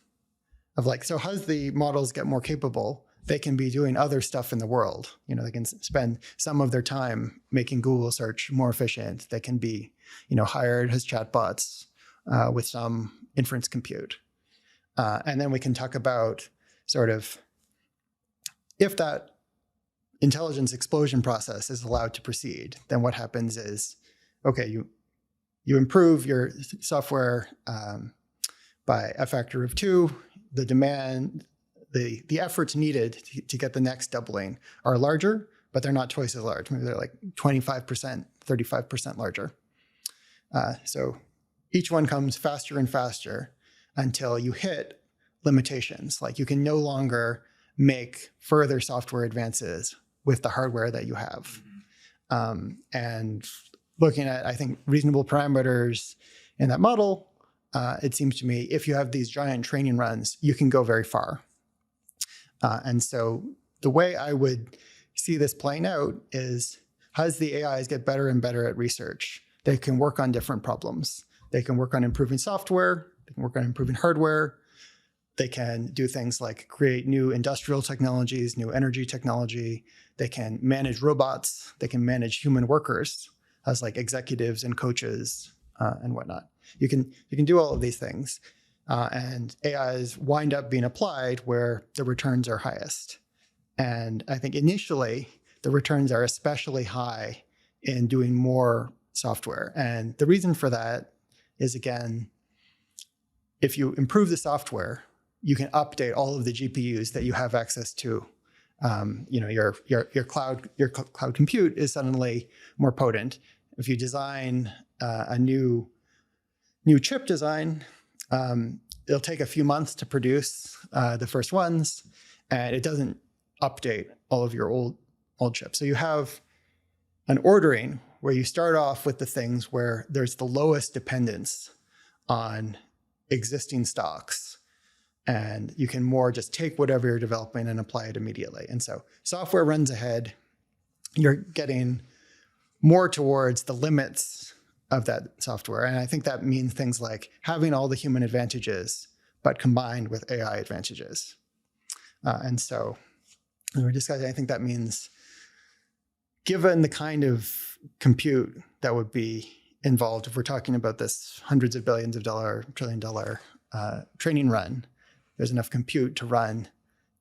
Speaker 1: of like, so as the models get more capable, they can be doing other stuff in the world. They can spend some of their time making Google search more efficient. They can be, hired as chatbots with some inference compute. And then we can talk about sort of if that intelligence explosion process is allowed to proceed, then what happens is, okay, you improve your software by a factor of 2. The demand, the efforts needed to get the next doubling are larger, but they're not twice as large. Maybe they're like 25%, 35% larger. So each one comes faster and faster until you hit limitations. Like you can no longer make further software advances with the hardware that you have. And looking at, I think, reasonable parameters in that model, it seems to me if you have these giant training runs, you can go very far. And so the way I would see this playing out is as the AIs get better and better at research, they can work on different problems. They can work on improving software. They can work on improving hardware. They can do things like create new industrial technologies, new energy technology. They can manage robots. They can manage human workers as like executives and coaches and whatnot. You can do all of these things. And AIs wind up being applied where the returns are highest. And I think initially, the returns are especially high in doing more software. And the reason for that is, again, if you improve the software, you can update all of the GPUs that you have access to. Your cloud compute is suddenly more potent. If you design a new chip design, it'll take a few months to produce the first ones, and it doesn't update all of your old chips. So you have an ordering where you start off with the things where there's the lowest dependence on existing stocks, and you can more just take whatever you're developing and apply it immediately. And so software runs ahead. You're getting more towards the limits of that software. And I think that means things like having all the human advantages, but combined with AI advantages. And so when we're discussing, I think that means given the kind of compute that would be involved, if we're talking about this hundreds of billions of dollar, $1 trillion training run, there's enough compute to run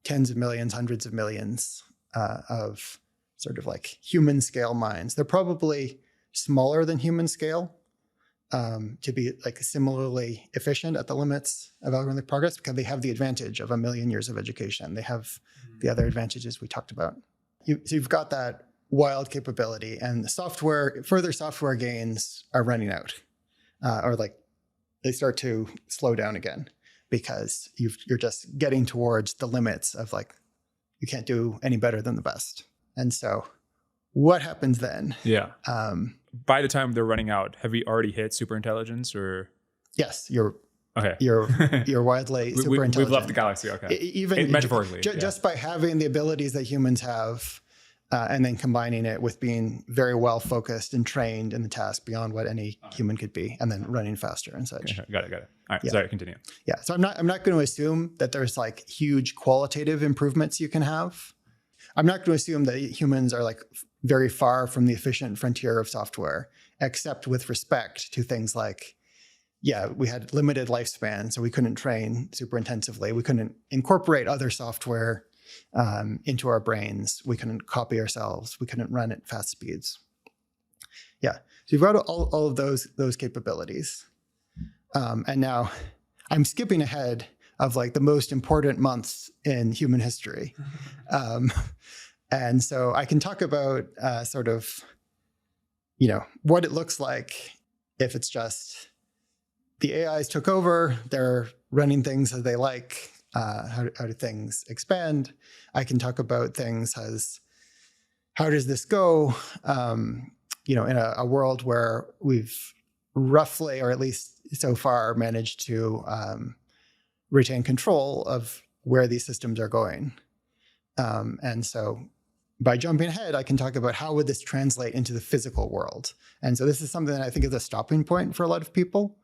Speaker 1: tens of millions, hundreds of millions of sort of like human scale mines. They're probably smaller than human scale to be like similarly efficient at the limits of algorithmic progress because they have the advantage of 1 million years of education. They have the other advantages we talked about. So you've got that wild capability, and the further software gains are running out, or like they start to slow down again because you're just getting towards the limits of like, you can't do any better than the best. And so what happens then?
Speaker 2: Yeah. By the time they're running out, have we already hit superintelligence or?
Speaker 1: Yes,
Speaker 2: Okay.
Speaker 1: You're wildly super intelligent.
Speaker 2: We've left the galaxy. Okay.
Speaker 1: Even
Speaker 2: metaphorically,
Speaker 1: just by having the abilities that humans have, and then combining it with being very well focused and trained in the task beyond what any human could be, and then running faster and such.
Speaker 2: Okay. Got it. All right. Sorry. Continue.
Speaker 1: Yeah. So I'm not going to assume that there's like huge qualitative improvements you can have. I'm not going to assume that humans are like very far from the efficient frontier of software, except with respect to things like, we had limited lifespan, so we couldn't train super intensively. We couldn't incorporate other software into our brains. We couldn't copy ourselves. We couldn't run at fast speeds. Yeah, so you've got all of those capabilities. And now I'm skipping ahead of like the most important months in human history. And so I can talk about sort of, what it looks like if it's just the AIs took over, they're running things as they like. How do things expand? I can talk about things as how does this go? In a world where we've roughly, or at least so far, managed to retain control of where these systems are going. And so by jumping ahead, I can talk about how would this translate into the physical world. And so this is something that I think is a stopping point for a lot of people.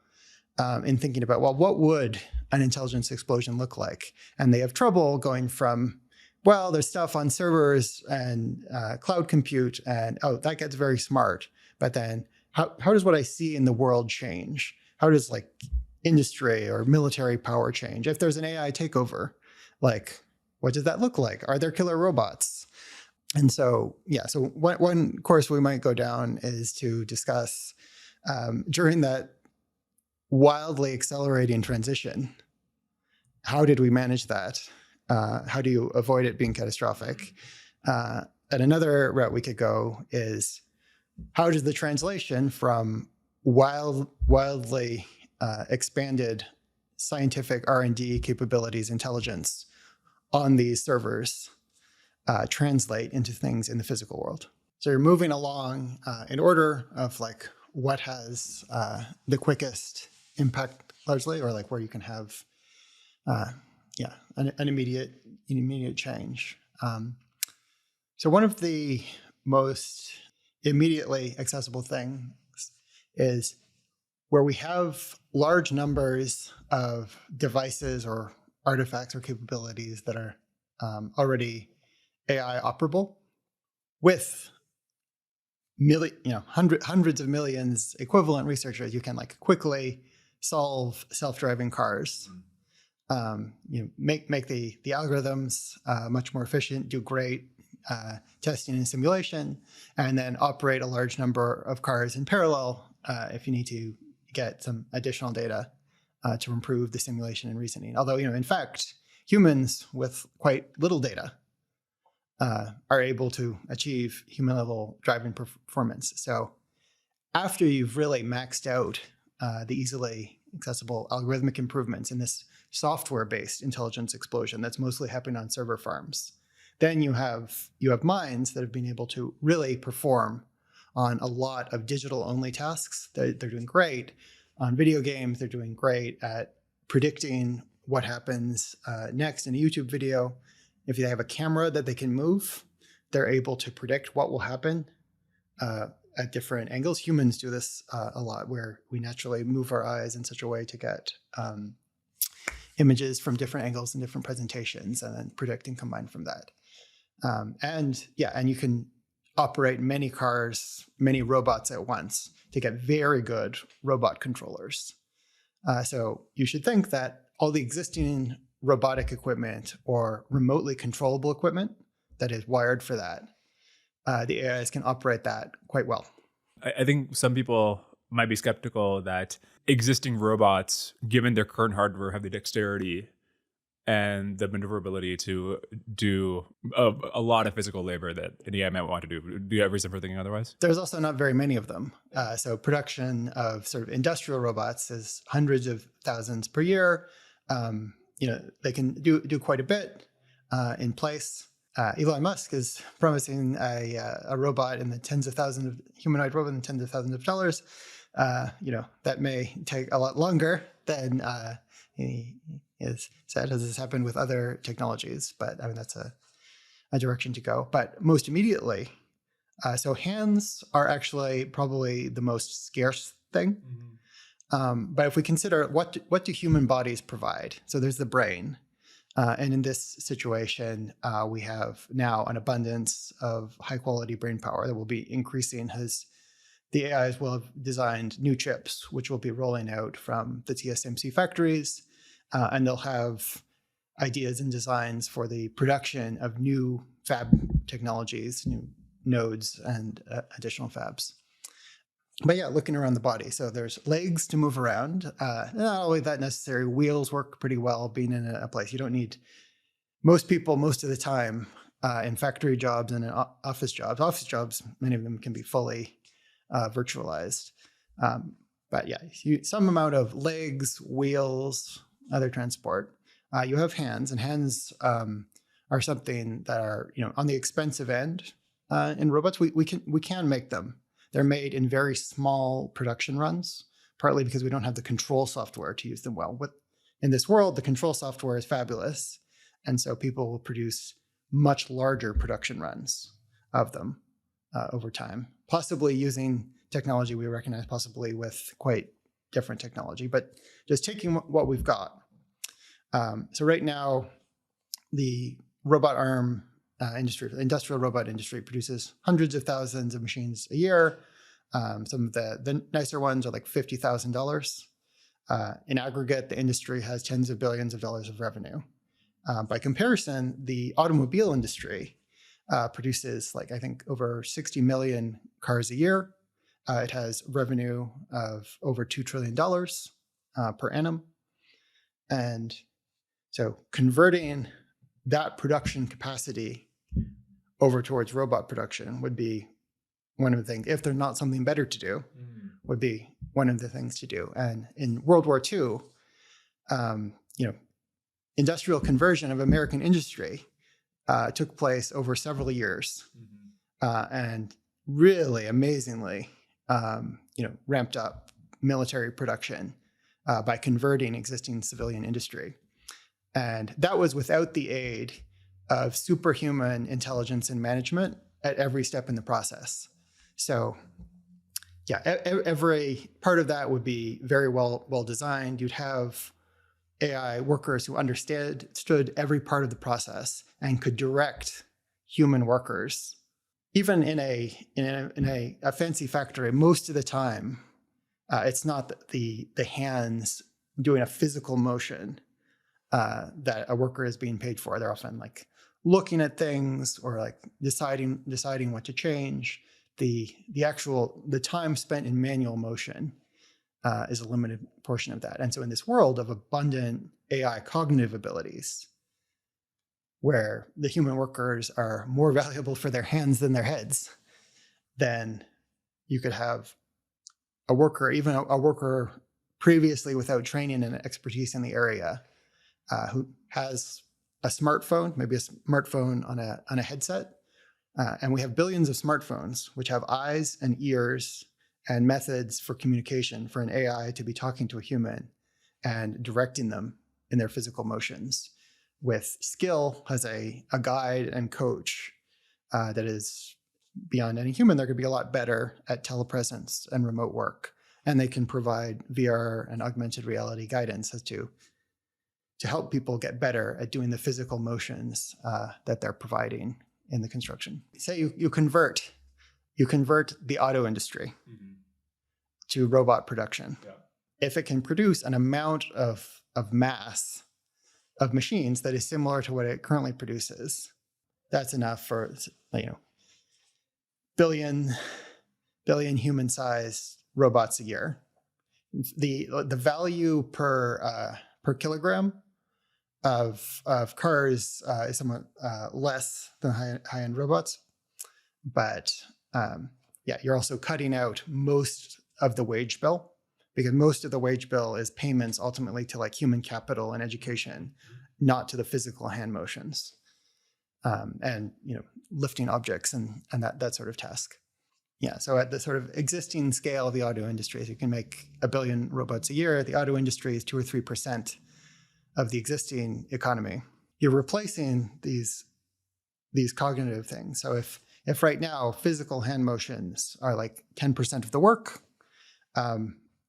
Speaker 1: In thinking about, well, what would an intelligence explosion look like? And they have trouble going from, well, there's stuff on servers and cloud compute, and that gets very smart. But then how does what I see in the world change? How does like industry or military power change? If there's an AI takeover, like what does that look like? Are there killer robots? And so, so one course we might go down is to discuss during that wildly accelerating transition, how did we manage that? How do you avoid it being catastrophic? And another route we could go is, how does the translation from wildly expanded scientific R&D capabilities, intelligence on these servers translate into things in the physical world? So you're moving along in order of like what has the quickest impact largely, or like where you can have an immediate change. So one of the most immediately accessible things is where we have large numbers of devices or artifacts or capabilities that are already AI operable with hundreds of millions equivalent researchers. You can like quickly solve self-driving cars, make the algorithms much more efficient, do great testing and simulation, and then operate a large number of cars in parallel if you need to get some additional data to improve the simulation and reasoning. Although, in fact, humans with quite little data are able to achieve human-level driving performance. So after you've really maxed out the easily accessible algorithmic improvements in this software-based intelligence explosion that's mostly happening on server farms, then you have minds that have been able to really perform on a lot of digital-only tasks. They're doing great on video games. They're doing great at predicting what happens next in a YouTube video. If they have a camera that they can move, they're able to predict what will happen at different angles. Humans do this a lot, where we naturally move our eyes in such a way to get images from different angles and different presentations, and then predict and combine from that. And you can operate many cars, many robots at once to get very good robot controllers. So you should think that all the existing robotic equipment or remotely controllable equipment that is wired for that, the AIs can operate that quite well.
Speaker 2: I think some people might be skeptical that existing robots, given their current hardware, have the dexterity and the maneuverability to do a lot of physical labor that an AI might want to do. Do you have reason for thinking otherwise?
Speaker 1: There's also not very many of them. So production of sort of industrial robots is hundreds of thousands per year. They can do quite a bit in place. Elon Musk is promising a robot in the tens of thousands of humanoid robot in the tens of thousands of dollars. that may take a lot longer than he is said, as has happened with other technologies. But I mean, that's a direction to go. But most immediately, so hands are actually probably the most scarce thing. But if we consider what do human bodies provide? So there's the brain. And in this situation, we have now an abundance of high quality brain power that will be increasing as the AIs will have designed new chips, which will be rolling out from the TSMC factories. And they'll have ideas and designs for the production of new fab technologies, new nodes, and additional fabs. But yeah, looking around the body. So there's legs to move around. Not always that necessary. Wheels work pretty well being in a place. You don't need most people most of the time in factory jobs and in office jobs. Office jobs, many of them can be fully virtualized. But yeah, some amount of legs, wheels, other transport. You have hands, and hands are something that are on the expensive end in robots. We can make them. They're made in very small production runs, partly because we don't have the control software to use them well. In this world, the control software is fabulous. And so people will produce much larger production runs of them over time, possibly using technology we recognize, possibly with quite different technology, but just taking what we've got. So right now, the robot arm industry, the industrial robot industry, produces hundreds of thousands of machines a year. Some of the nicer ones are like $50,000. In aggregate, the industry has tens of billions of dollars of revenue. By comparison, the automobile industry produces I think over 60 million cars a year. It has revenue of over $2 trillion per annum. And so converting that production capacity over towards robot production would be one of the things, if there's not something better to do, would be one of the things to do. And in World War II, industrial conversion of American industry took place over several years, and really amazingly, ramped up military production by converting existing civilian industry. And that was without the aid of superhuman intelligence and management at every step in the process. So yeah, every part of that would be very well designed. You'd have AI workers who understood every part of the process and could direct human workers. Even in a fancy factory, most of the time, it's not the hands doing a physical motion that a worker is being paid for. They're often looking at things or deciding what to change. The time spent in manual motion is a limited portion of that. And so in this world of abundant AI cognitive abilities, where the human workers are more valuable for their hands than their heads, then you could have a worker, even a worker previously without training and expertise in the area, who has a smartphone, maybe a smartphone on a headset. And we have billions of smartphones which have eyes and ears and methods for communication for an AI to be talking to a human and directing them in their physical motions. With skill as a guide and coach that is beyond any human, they're going to be a lot better at telepresence and remote work. And they can provide VR and augmented reality guidance as to help people get better at doing the physical motions that they're providing in the construction. Say you convert the auto industry to robot production. Yeah. If it can produce an amount of mass of machines that is similar to what it currently produces, that's enough for billion human-sized robots a year. The value per kilogram of cars is somewhat less than high-end robots, but you're also cutting out most of the wage bill, because most of the wage bill is payments ultimately to human capital and education, not to the physical hand motions and lifting objects and that sort of task. Yeah, so at the sort of existing scale of the auto industry, so you can make 1 billion robots a year. The auto industry is 2 or 3% of the existing economy. You're replacing these cognitive things. So if right now physical hand motions are like 10% of the work,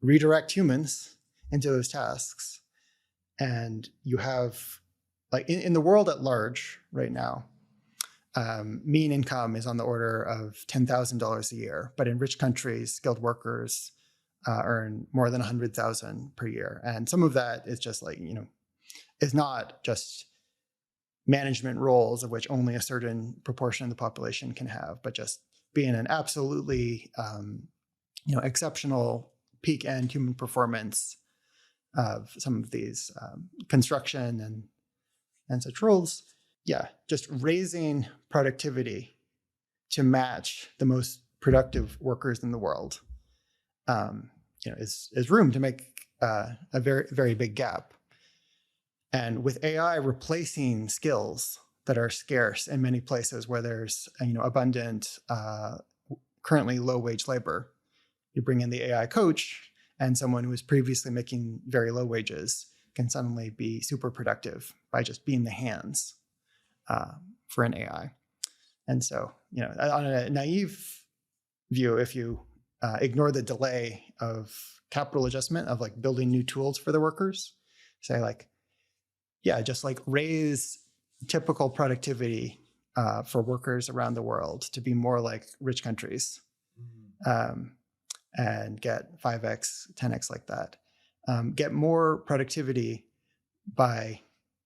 Speaker 1: redirect humans into those tasks, and you have like in the world at large right now, mean income is on the order of $10,000 a year, but in rich countries, skilled workers earn more than 100,000 per year, and some of that is just like is not just management roles of which only a certain proportion of the population can have, but just being an absolutely exceptional peak end human performance of some of these construction and such roles. Yeah, just raising productivity to match the most productive workers in the world, is room to make a very, very big gap. And with AI replacing skills that are scarce in many places where there's abundant, currently low wage labor, you bring in the AI coach, and someone who was previously making very low wages can suddenly be super productive by just being the hands for an AI. And so, on a naive view, if you ignore the delay of capital adjustment of like building new tools for the workers, say like, just like raise typical productivity for workers around the world to be more like rich countries, and get 5x, 10x like that. Get more productivity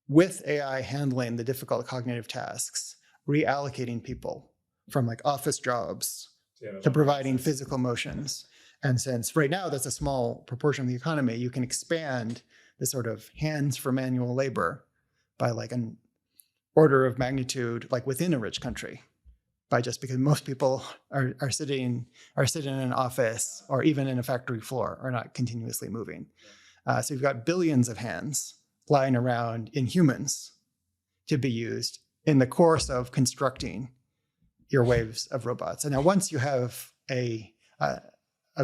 Speaker 1: with AI handling the difficult cognitive tasks, reallocating people from like office jobs to providing physical motions. And since right now that's a small proportion of the economy, you can expand the sort of hands for manual labor by like an order of magnitude, like within a rich country, by just because most people are sitting in an office or even in a factory floor, are not continuously moving. So you've got billions of hands lying around in humans to be used in the course of constructing your waves of robots. And now once you have a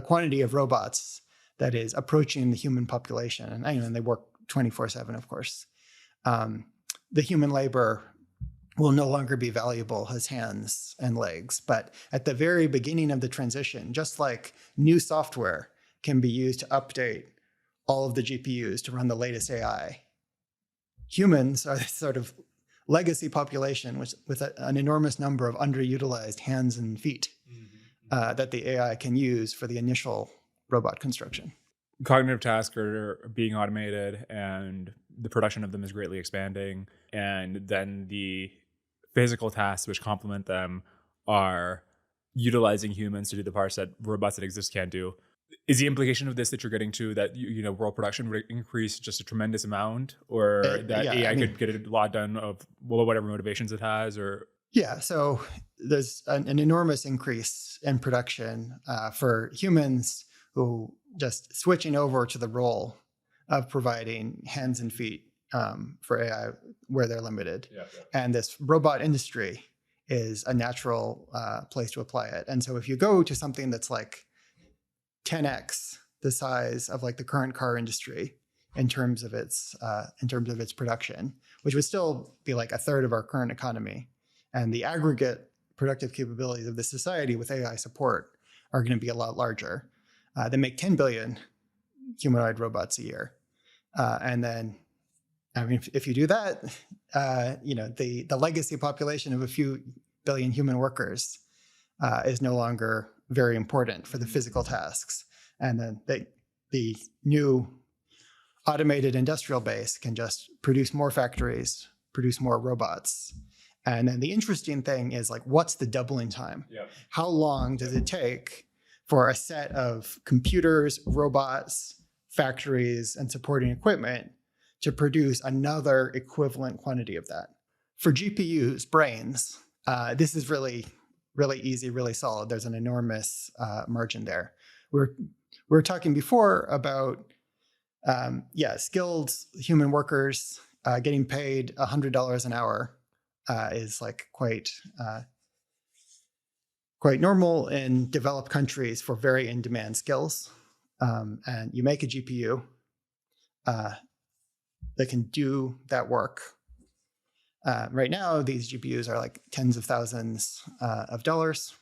Speaker 1: quantity of robots that is approaching the human population, and they work 24/7, of course, the human labor will no longer be valuable as hands and legs. But at the very beginning of the transition, just like new software can be used to update all of the GPUs to run the latest AI, humans are this sort of legacy population with an enormous number of underutilized hands and feet that the AI can use for the initial robot construction.
Speaker 2: Cognitive tasks are being automated and the production of them is greatly expanding. And then the physical tasks which complement them are utilizing humans to do the parts that robots that exist can't do. Is the implication of this that you're getting to that world production would increase just a tremendous amount, or that AI could get a lot done of whatever motivations it has? Or
Speaker 1: so there's an enormous increase in production for humans who just switching over to the role of providing hands and feet for AI where they're limited. And this robot industry is a natural place to apply it. And so if you go to something that's like 10x the size of like the current car industry in terms of its production, which would still be like a third of our current economy, and the aggregate productive capabilities of the society with AI support are going to be a lot larger. They make 10 billion humanoid robots a year, and then if you do that, the legacy population of a few billion human workers is no longer very important for the physical tasks. And then the new automated industrial base can just produce more factories, produce more robots. And then the interesting thing is like, what's the doubling time? How long does it take for a set of computers, robots, factories, and supporting equipment to produce another equivalent quantity of that? For GPUs, brains, this is really, really easy, really solid. There's an enormous margin there. We were talking before about skilled human workers getting paid $100 an hour is like quite quite normal in developed countries for very in-demand skills. And you make a GPU that can do that work. Right now, these GPUs are like tens of thousands of dollars.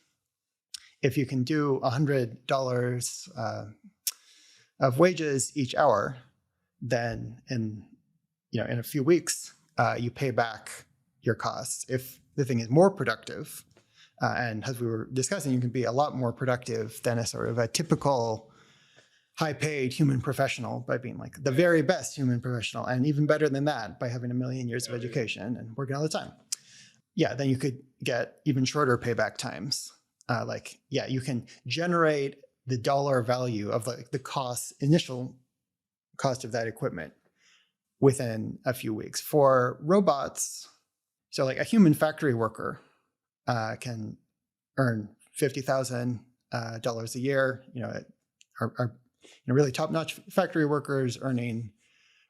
Speaker 1: If you can do $100 of wages each hour, then in a few weeks, you pay back your costs. If the thing is more productive, and as we were discussing, you can be a lot more productive than a sort of a typical high-paid human professional by being like the very best human professional, and even better than that by having 1 million years of education and working all the time. Yeah, then you could get even shorter payback times. You can generate the dollar value of the initial cost of that equipment within a few weeks. For robots, so like a human factory worker can earn $50,000 a year. Are really top-notch factory workers earning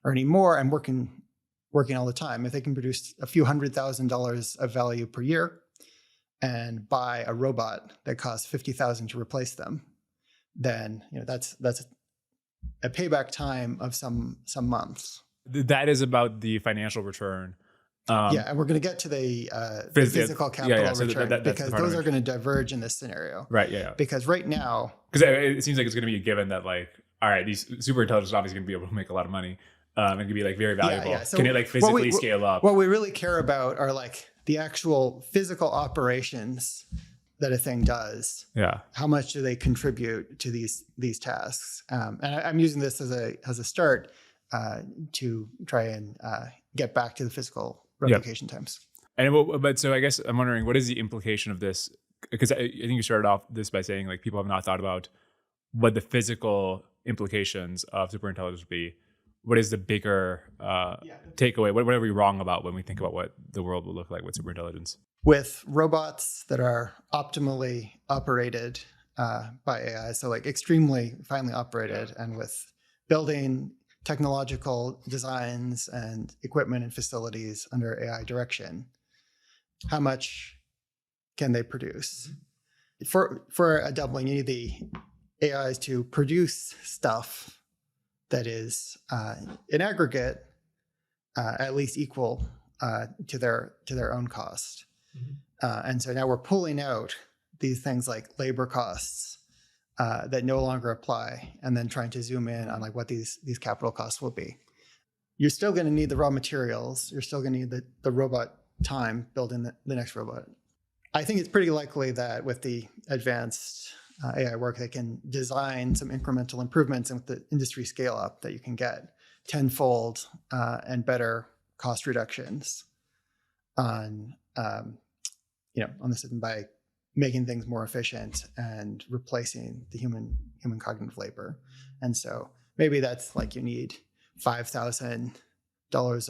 Speaker 1: more and working all the time. If they can produce a few $100,000 of value per year and buy a robot that costs $50,000 to replace them, then that's a payback time of some months.
Speaker 2: That is about the financial return.
Speaker 1: And we're going to get to the physical capital return because those are going to diverge in this scenario.
Speaker 2: Right. Yeah.
Speaker 1: Because right now,
Speaker 2: because it seems like it's going to be a given that all right, these super intelligent obviously going to be able to make a lot of money. And can be very valuable. So can it physically scale up?
Speaker 1: What we really care about are the actual physical operations that a thing does.
Speaker 2: Yeah.
Speaker 1: How much do they contribute to these tasks? And I'm using this as a start to try and get back to the physical replication times.
Speaker 2: But so I guess I'm wondering, what is the implication of this? Because I think you started off this by saying people have not thought about what the physical implications of superintelligence would be. What is the bigger takeaway? What are we wrong about when we think about what the world will look like with superintelligence?
Speaker 1: With robots that are optimally operated by AI, so extremely finely operated, and with building technological designs and equipment and facilities under AI direction, how much can they produce? For a doubling, you need the AIs to produce stuff that is, in aggregate, at least equal to their own cost. Mm-hmm. And so now we're pulling out these things like labor costs that no longer apply, and then trying to zoom in on what these capital costs will be. You're still going to need the raw materials. You're still going to need the robot time building the next robot. I think it's pretty likely that with the advanced AI work, they can design some incremental improvements, and with the industry scale up, that you can get tenfold and better cost reductions on the system by making things more efficient and replacing the human cognitive labor. And so maybe that's you need $5,000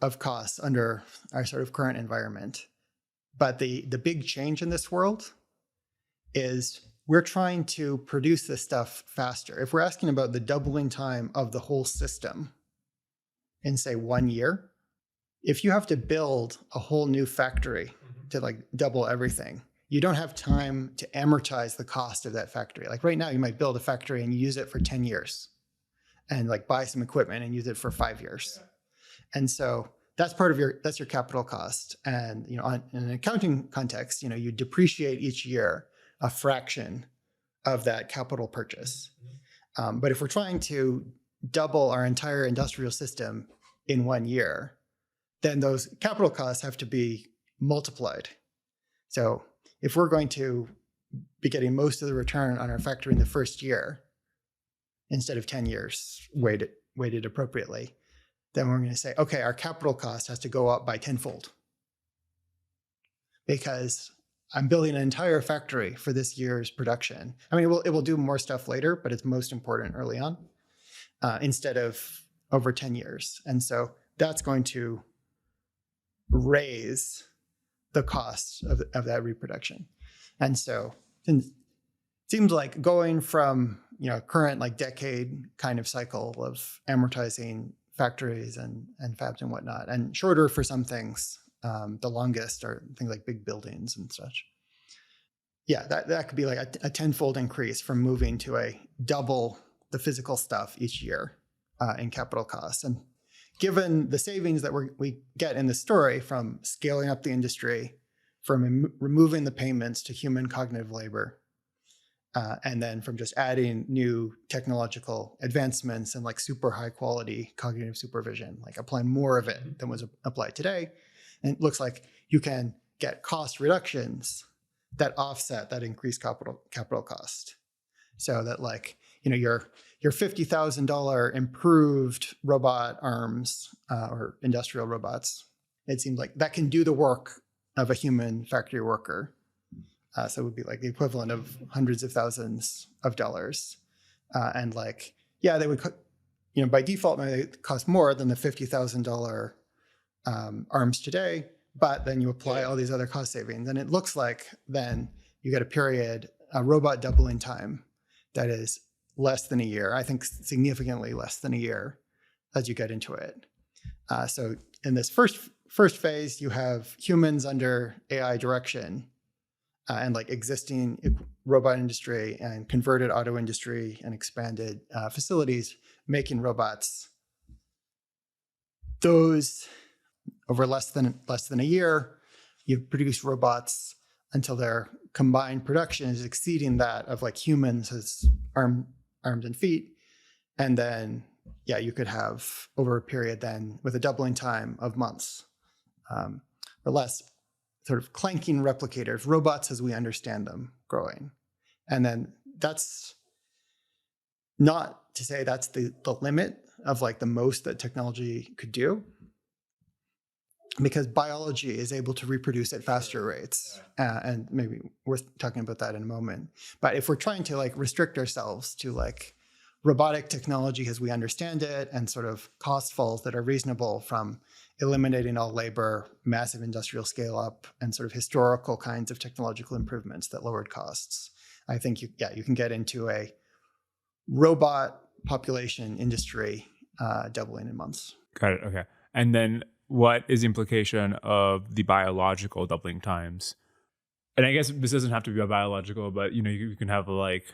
Speaker 1: of costs under our sort of current environment. But the big change in this world is we're trying to produce this stuff faster. If we're asking about the doubling time of the whole system in, say, 1 year, if you have to build a whole new factory to double everything, you don't have time to amortize the cost of that factory. Right now, you might build a factory and you use it for 10 years and buy some equipment and use it for 5 years. Yeah. And so that's part of your capital cost. And in an accounting context, you depreciate each year a fraction of that capital purchase. But if we're trying to double our entire industrial system in 1 year, then those capital costs have to be multiplied. So if we're going to be getting most of the return on our factory in the first year, instead of 10 years weighted appropriately, then we're going to say, okay, our capital cost has to go up by tenfold, because I'm building an entire factory for this year's production. I mean, it will do more stuff later, but it's most important early on, instead of over 10 years. And so that's going to raise the cost of that reproduction. And so it seems like going from current decade kind of cycle of amortizing factories and fabs and whatnot, and shorter for some things. The longest are things like big buildings and such. yeah, that could be like a tenfold increase from moving to a double the physical stuff each year in capital costs. And given the savings that we get in the story from scaling up the industry, from removing the payments to human cognitive labor, and then from just adding new technological advancements and like super high quality cognitive supervision, like applying more of it than was applied today. And it looks like you can get cost reductions that offset that increased capital cost. So that like, your $50,000 improved robot arms or industrial robots, it seems like that can do the work of a human factory worker. So it would be like the equivalent of hundreds of thousands of dollars. And like, yeah, they would, by default, maybe they cost more than the $50,000 arms today, but then you apply all these other cost savings. And it looks like then you get a robot doubling time that is less than a year. I think significantly less than a year as you get into it. So in this first phase, you have humans under AI direction and like existing robot industry and converted auto industry and expanded facilities making robots. Those over less than a year, you produce robots until their combined production is exceeding that of like humans as arms and feet. And then, yeah, you could have over a period then with a doubling time of months or less, sort of clanking replicators, robots as we understand them growing. And then that's not to say that's the limit of like the most that technology could do, because biology is able to reproduce at faster rates. And maybe we're talking about that in a moment. But if we're trying to like restrict ourselves to like robotic technology as we understand it and sort of cost falls that are reasonable from eliminating all labor, massive industrial scale up, and sort of historical kinds of technological improvements that lowered costs, I think you can get into a robot population industry doubling in months.
Speaker 2: Got it. Okay. And then what is the implication of the biological doubling times? And I guess this doesn't have to be a biological, but you can have like,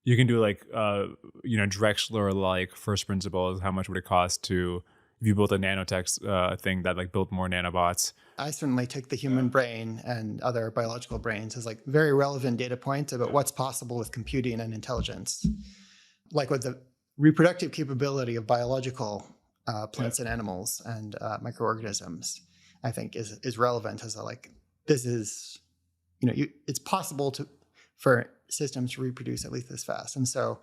Speaker 2: you can do like Drexler like first principles. How much would it cost to, if you built a nanotech thing that like built more nanobots?
Speaker 1: I certainly take the human brain and other biological brains as like very relevant data points about what's possible with computing and intelligence. Like with the reproductive capability of biological plants and animals and microorganisms, I think is relevant as like, this is, it's possible for systems to reproduce at least this fast. And so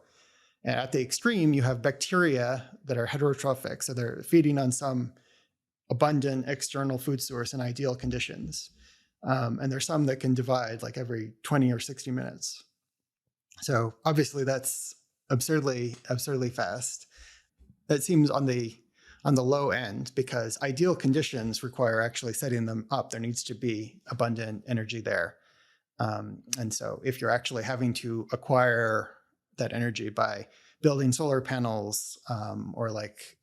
Speaker 1: at the extreme, you have bacteria that are heterotrophic. So they're feeding on some abundant external food source in ideal conditions. And there's some that can divide like every 20 or 60 minutes. So obviously that's absurdly fast. That seems on the low end, because ideal conditions require actually setting them up. There needs to be abundant energy there. And so if you're actually having to acquire that energy by building solar panels or like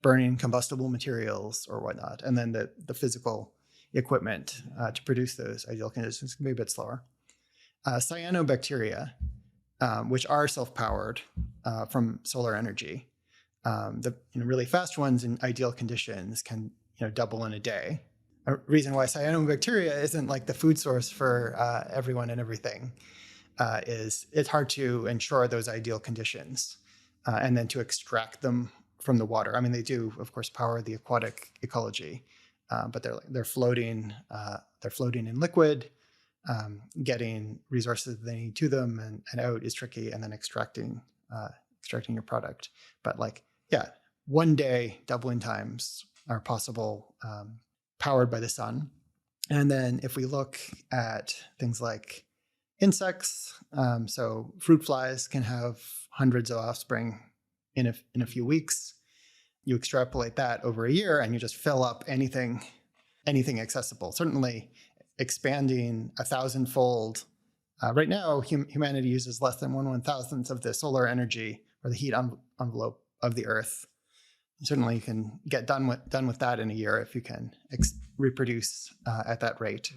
Speaker 1: burning combustible materials or whatnot, and then the physical equipment to produce those ideal conditions can be a bit slower. Cyanobacteria, which are self-powered from solar energy, the really fast ones in ideal conditions can double in a day. A reason why cyanobacteria isn't like the food source for everyone and everything is it's hard to ensure those ideal conditions and then to extract them from the water. I mean, they do, of course, power the aquatic ecology, but they're floating in liquid. Getting resources that they need to them and out is tricky, and then extracting your product. But like, yeah, one day doubling times are possible, powered by the sun. And then if we look at things like insects, so fruit flies can have hundreds of offspring in a few weeks. You extrapolate that over a year and you just fill up anything accessible. Certainly expanding 1,000-fold. Right now, humanity uses less than 1/1000th of the solar energy or the heat envelope of the Earth. Certainly, you can get done with that in a year if you can reproduce at that rate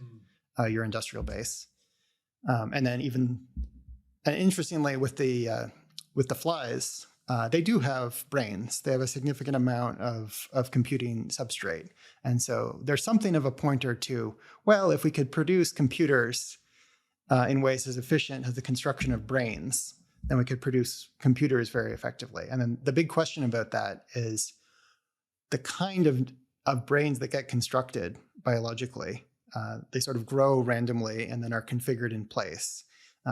Speaker 1: your industrial base. And interestingly, with the flies, they do have brains. They have a significant amount of computing substrate. And so there's something of a pointer to, well, if we could produce computers in ways as efficient as the construction of brains, then we could produce computers very effectively. And then the big question about that is the kind of brains that get constructed biologically. They sort of grow randomly and then are configured in place.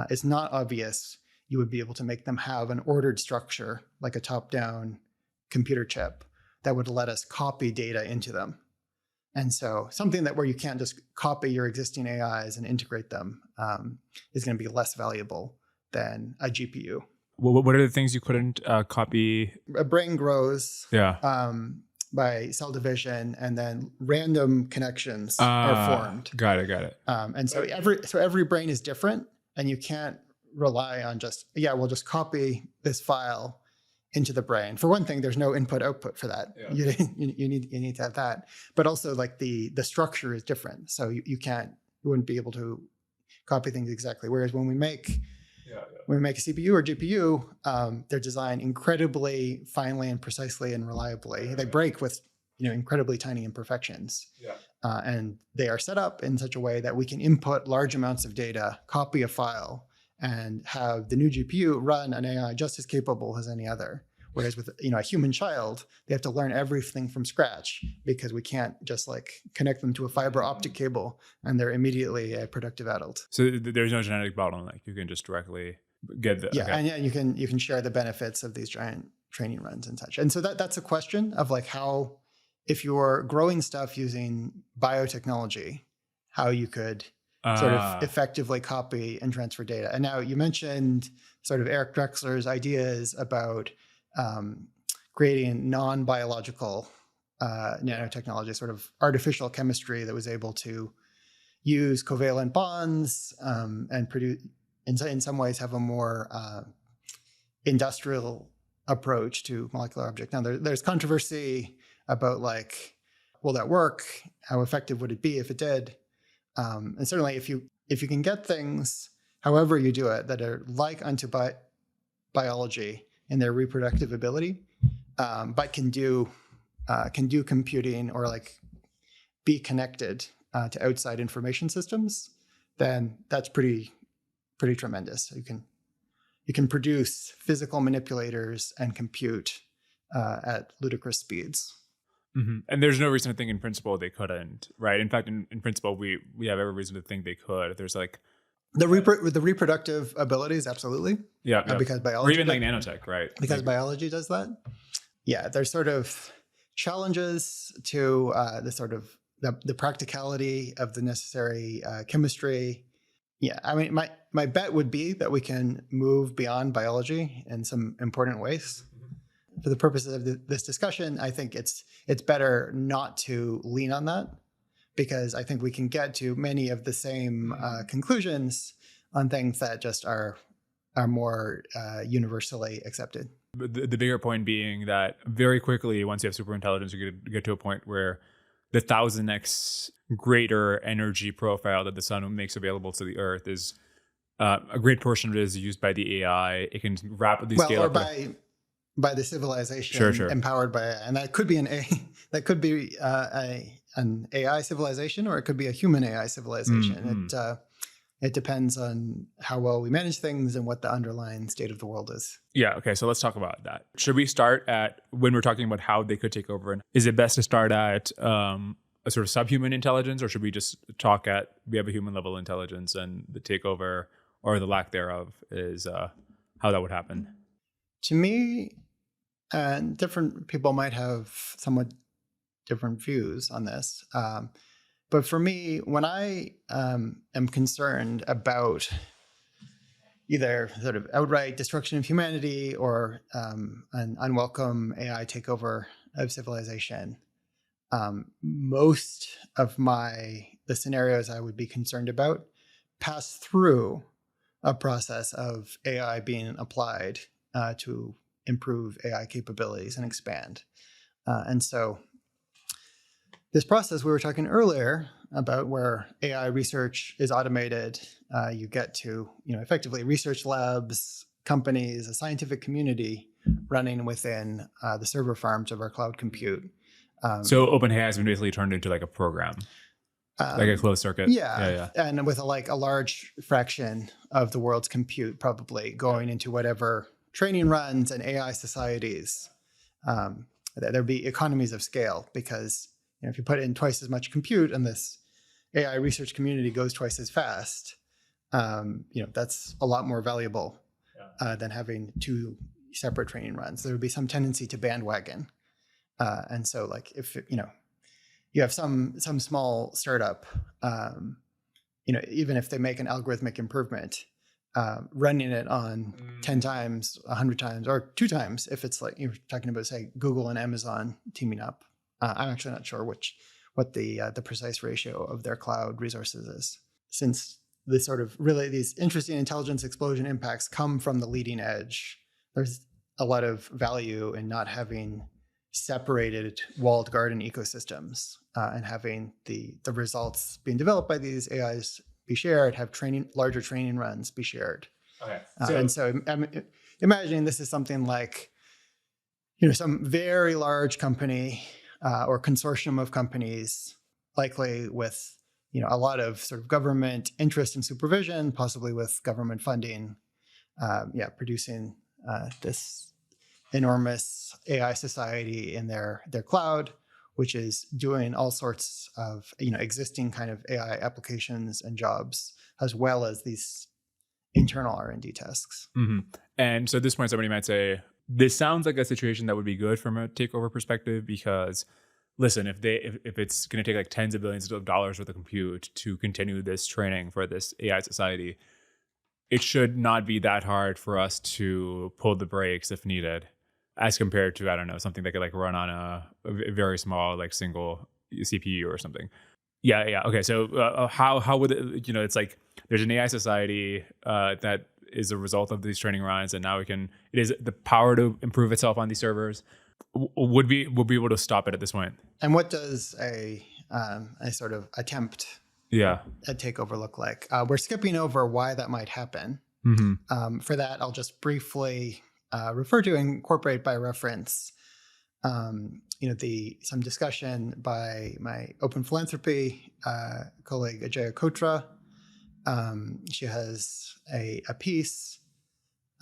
Speaker 1: It's not obvious you would be able to make them have an ordered structure, like a top-down computer chip, that would let us copy data into them. And so something where you can't just copy your existing AIs and integrate them is going to be less valuable than a GPU.
Speaker 2: Well, what are the things you couldn't copy?
Speaker 1: A brain grows by cell division, and then random connections are formed.
Speaker 2: Got it.
Speaker 1: And so every brain is different, and you can't rely on we'll just copy this file into the brain. For one thing, there's no input output for that. Yeah. You need to have that. But also, like the structure is different, so you wouldn't be able to copy things exactly. Whereas when we make a CPU or GPU, they're designed incredibly finely and precisely and reliably. They break with incredibly tiny imperfections. And they are set up in such a way that we can input large amounts of data, copy a file, and have the new GPU run an AI just as capable as any other. Whereas with a human child, they have to learn everything from scratch because we can't just connect them to a fiber optic cable and they're immediately a productive adult.
Speaker 2: So there's no genetic bottleneck. You can just directly get the
Speaker 1: and you can share the benefits of these giant training runs and such. And so that's a question of how, if you're growing stuff using biotechnology, how you could sort of effectively copy and transfer data. And now you mentioned sort of Eric Drexler's ideas about creating non-biological nanotechnology, sort of artificial chemistry that was able to use covalent bonds and produce, in some ways, have a more industrial approach to molecular objects. Now, there's controversy about will that work? How effective would it be if it did? And certainly, if you can get things, however you do it, that are like unto biology in their reproductive ability, but can do computing or be connected to outside information systems, then that's pretty tremendous. You can produce physical manipulators and compute at ludicrous speeds.
Speaker 2: Mm-hmm. And there's no reason to think in principle they couldn't, right? In fact, in principle, we have every reason to think they could. There's
Speaker 1: the reproductive abilities, absolutely. Because biology,
Speaker 2: or even nanotech, right?
Speaker 1: Because biology does that. Yeah, there's sort of challenges to the practicality of the necessary chemistry. Yeah, I mean, my bet would be that we can move beyond biology in some important ways. For the purposes of this discussion, I think it's better not to lean on that, because I think we can get to many of the same conclusions on things that just are more universally accepted.
Speaker 2: But the bigger point being that very quickly, once you have superintelligence, you get to a point where the 1,000x greater energy profile that the sun makes available to the Earth is a great portion of it is used by the AI. It can rapidly scale up.
Speaker 1: By the civilization empowered by it. And that could be an AI civilization, or it could be a human AI civilization. Mm-hmm. It depends on how well we manage things and what the underlying state of the world is.
Speaker 2: Yeah. Okay. So let's talk about that. Should we start at, when we're talking about how they could take over, and is it best to start at a sort of subhuman intelligence, or should we just talk at, we have a human level intelligence and the takeover or the lack thereof is how that would happen?
Speaker 1: To me, and different people might have somewhat different views on this. But for me, when I am concerned about either sort of outright destruction of humanity or an unwelcome AI takeover of civilization, most of the scenarios I would be concerned about pass through a process of AI being applied to improve AI capabilities and expand. And so this process we were talking earlier about where AI research is automated, you get to, effectively research labs, companies, a scientific community running within the server farms of our cloud compute.
Speaker 2: So OpenAI has been basically turned into like a program, like a closed circuit.
Speaker 1: Yeah. And with a large fraction of the world's compute probably going into whatever training runs and AI societies. There'd be economies of scale because if you put in twice as much compute and this AI research community goes twice as fast, that's a lot more valuable than having two separate training runs. There would be some tendency to bandwagon. And so if, you have some small startup, even if they make an algorithmic improvement, running it on 10 times, 100 times, or 2 times, if it's like you're talking about, say, Google and Amazon teaming up. I'm actually not sure what the precise ratio of their cloud resources is. Since this sort of really these interesting intelligence explosion impacts come from the leading edge, there's a lot of value in not having separated walled garden ecosystems and having the results being developed by these AIs be shared, have larger training runs be shared.
Speaker 2: Okay.
Speaker 1: And so I'm imagining this is something like, some very large company or consortium of companies, likely with, a lot of sort of government interest and supervision, possibly with government funding, producing this enormous AI society in their cloud, which is doing all sorts of existing kind of AI applications and jobs, as well as these internal R&D tasks.
Speaker 2: Mm-hmm. And so at this point, somebody might say, this sounds like a situation that would be good from a takeover perspective because, listen, if it's going to take like tens of billions of dollars worth of compute to continue this training for this AI society, it should not be that hard for us to pull the brakes if needed, as compared to, I don't know, something that could like run on a very small like single CPU or something. Yeah. Okay. So how would it, it's like there's an AI society that is a result of these training runs, and now it is the power to improve itself on these servers. Would be able to stop it at this point.
Speaker 1: And what does a sort of attempt at takeover look like? We're skipping over why that might happen. Mm-hmm. For that, I'll just briefly refer to and incorporate by reference, some discussion by my open philanthropy colleague Ajaya Kotra. She has a piece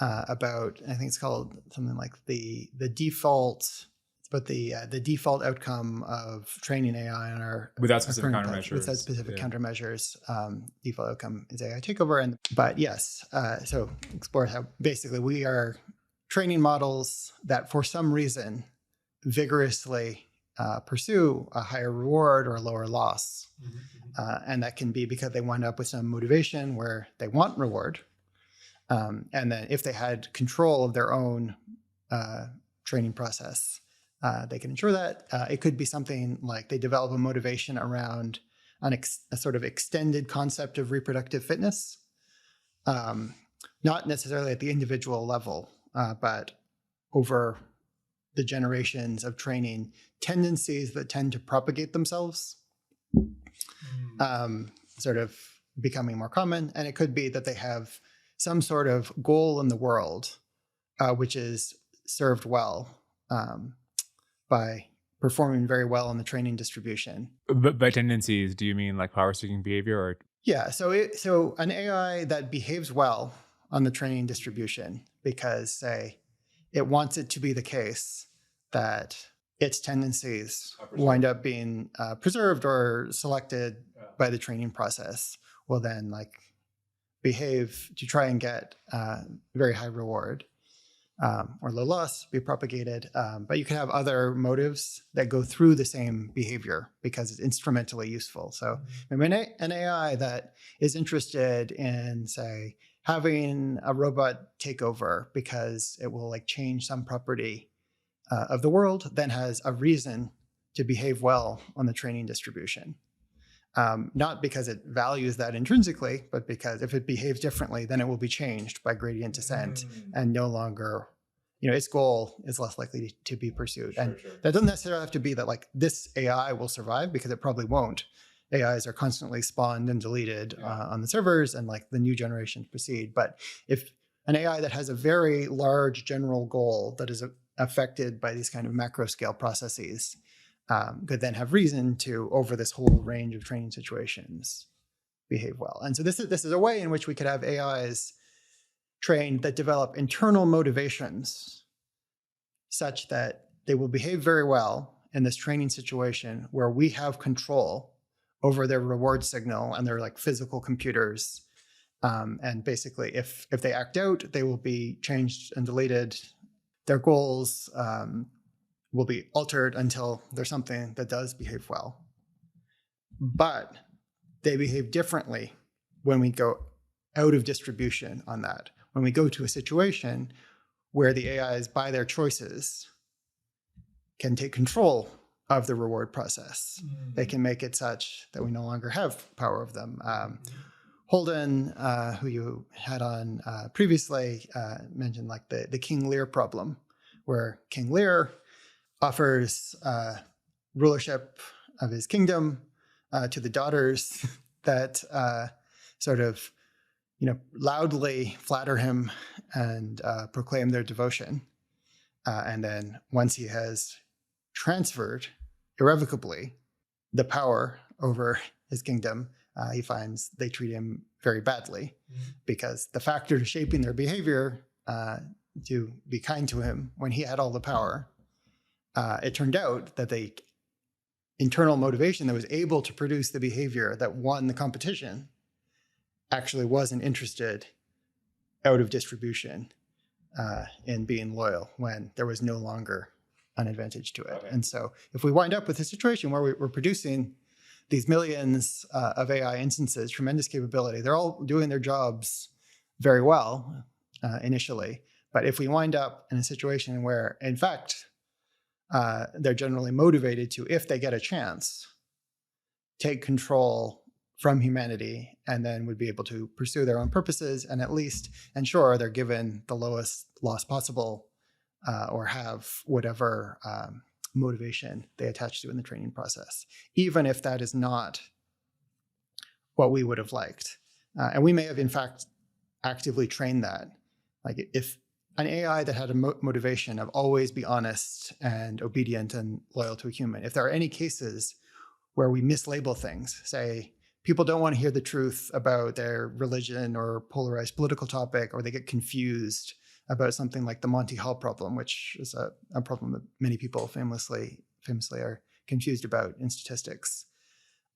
Speaker 1: about, I think it's called something like the default. It's about the default outcome of training AI on our
Speaker 2: without specific countermeasures.
Speaker 1: Without specific countermeasures, default outcome is AI takeover. But yes, so explore how basically we are training models that for some reason vigorously pursue a higher reward or a lower loss. Mm-hmm. And that can be because they wind up with some motivation where they want reward. And then if they had control of their own training process, they can ensure that. It could be something like they develop a motivation around a sort of extended concept of reproductive fitness, not necessarily at the individual level, but over the generations of training, tendencies that tend to propagate themselves, sort of becoming more common. And it could be that they have some sort of goal in the world, which is served well by performing very well in the training distribution.
Speaker 2: But by tendencies, do you mean like power-seeking behavior? Or?
Speaker 1: Yeah, so an AI that behaves well on the training distribution because, say, it wants it to be the case that its tendencies wind up being preserved or selected by the training process, will then like behave to try and get very high reward or low loss, be propagated. But you can have other motives that go through the same behavior because it's instrumentally useful. So maybe an AI that is interested in, say, having a robot take over because it will like change some property of the world, then has a reason to behave well on the training distribution. Not because it values that intrinsically, but because if it behaves differently, then it will be changed by gradient descent and no longer its goal is less likely to be pursued. And that doesn't necessarily have to be that like this AI will survive, because it probably won't. AIs are constantly spawned and deleted on the servers, and like the new generations proceed. But if an AI that has a very large general goal that is affected by these kind of macro scale processes could then have reason to, over this whole range of training situations, behave well. And so this is a way in which we could have AIs trained that develop internal motivations such that they will behave very well in this training situation where we have control over their reward signal and their like physical computers. And basically, if they act out, they will be changed and deleted. Their goals will be altered until there's something that does behave well. But they behave differently when we go out of distribution on that. When we go to a situation where the AIs, by their choices, can take control of the reward process. They can make it such that we no longer have power of them. Holden, who you had on previously, mentioned like the King Lear problem, where King Lear offers rulership of his kingdom to the daughters that sort of, loudly flatter him and proclaim their devotion. And then once he has transferred irrevocably the power over his kingdom, he finds they treat him very badly because the factors shaping their behavior to be kind to him when he had all the power, it turned out that the internal motivation that was able to produce the behavior that won the competition actually wasn't interested out of distribution in being loyal when there was no longer an advantage to it. Okay. And so if we wind up with a situation where we're producing these millions of AI instances, tremendous capability, they're all doing their jobs very well initially. But if we wind up in a situation where, in fact, they're generally motivated to, if they get a chance, take control from humanity and then would be able to pursue their own purposes and at least ensure they're given the lowest loss possible or have whatever motivation they attach to in the training process, even if that is not what we would have liked. And we may have, in fact, actively trained that. Like if an AI that had a motivation of always be honest and obedient and loyal to a human, if there are any cases where we mislabel things, say, people don't want to hear the truth about their religion or polarized political topic, or they get confused about something like the Monty Hall problem, which is a problem that many people famously are confused about in statistics.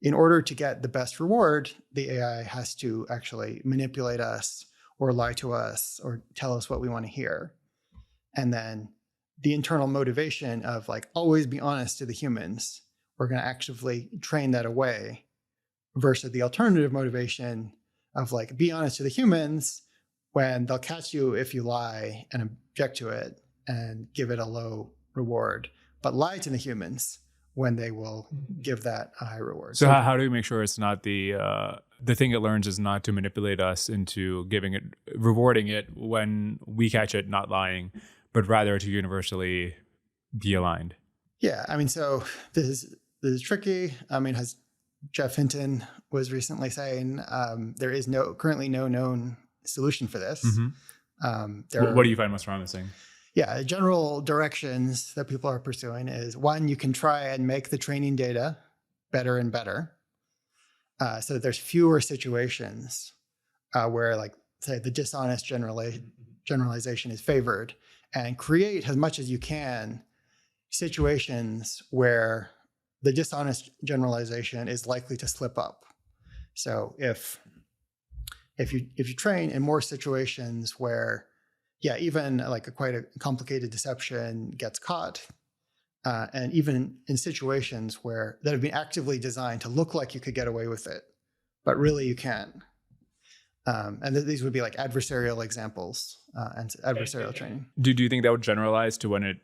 Speaker 1: In order to get the best reward, the AI has to actually manipulate us or lie to us or tell us what we want to hear. And then the internal motivation of like, always be honest to the humans, we're going to actively train that away, versus the alternative motivation of like, be honest to the humans when they'll catch you if you lie and object to it and give it a low reward, but lie to the humans when they will give that a high reward.
Speaker 2: So how do we make sure it's not the thing it learns is not to manipulate us into rewarding it when we catch it not lying, but rather to universally be aligned?
Speaker 1: Yeah, I mean, so this is tricky. I mean, as Jeff Hinton was recently saying, there is currently no known solution for this.
Speaker 2: What do you find most promising?
Speaker 1: Yeah, general directions that people are pursuing is, one, you can try and make the training data better and better so that there's fewer situations where, like, say, the dishonest generalization is favored, and create as much as you can situations where the dishonest generalization is likely to slip up. So if you train in more situations where, yeah, even like quite a complicated deception gets caught, and even in situations that have been actively designed to look like you could get away with it, but really you can't. And these would be like adversarial examples and adversarial training.
Speaker 2: Do you think that would generalize to when it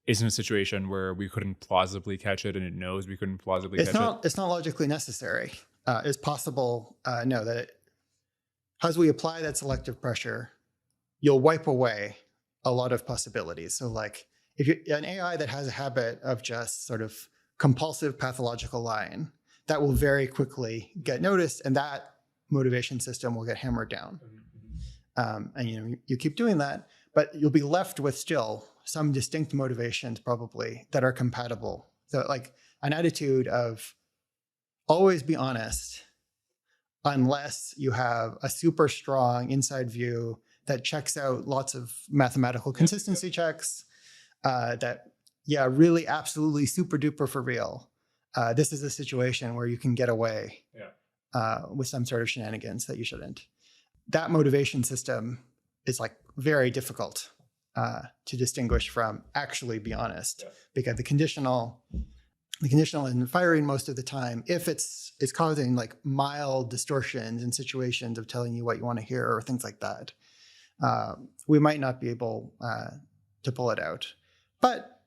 Speaker 2: is in a situation where we couldn't plausibly catch it and it knows we couldn't plausibly catch it?
Speaker 1: It's not logically necessary. It's possible, that as we apply that selective pressure, you'll wipe away a lot of possibilities. So like if you an AI that has a habit of just sort of compulsive pathological lying, that will very quickly get noticed, and that motivation system will get hammered down. And you keep doing that, but you'll be left with still some distinct motivations probably that are compatible. So like an attitude of always be honest, unless you have a super strong inside view that checks out lots of mathematical consistency checks, that, yeah, really absolutely super duper for real. This is a situation where you can get away with some sort of shenanigans that you shouldn't. That motivation system is like very difficult to distinguish from actually be honest, because the conditional and firing most of the time, if it's causing like mild distortions in situations of telling you what you want to hear or things like that, we might not be able to pull it out. But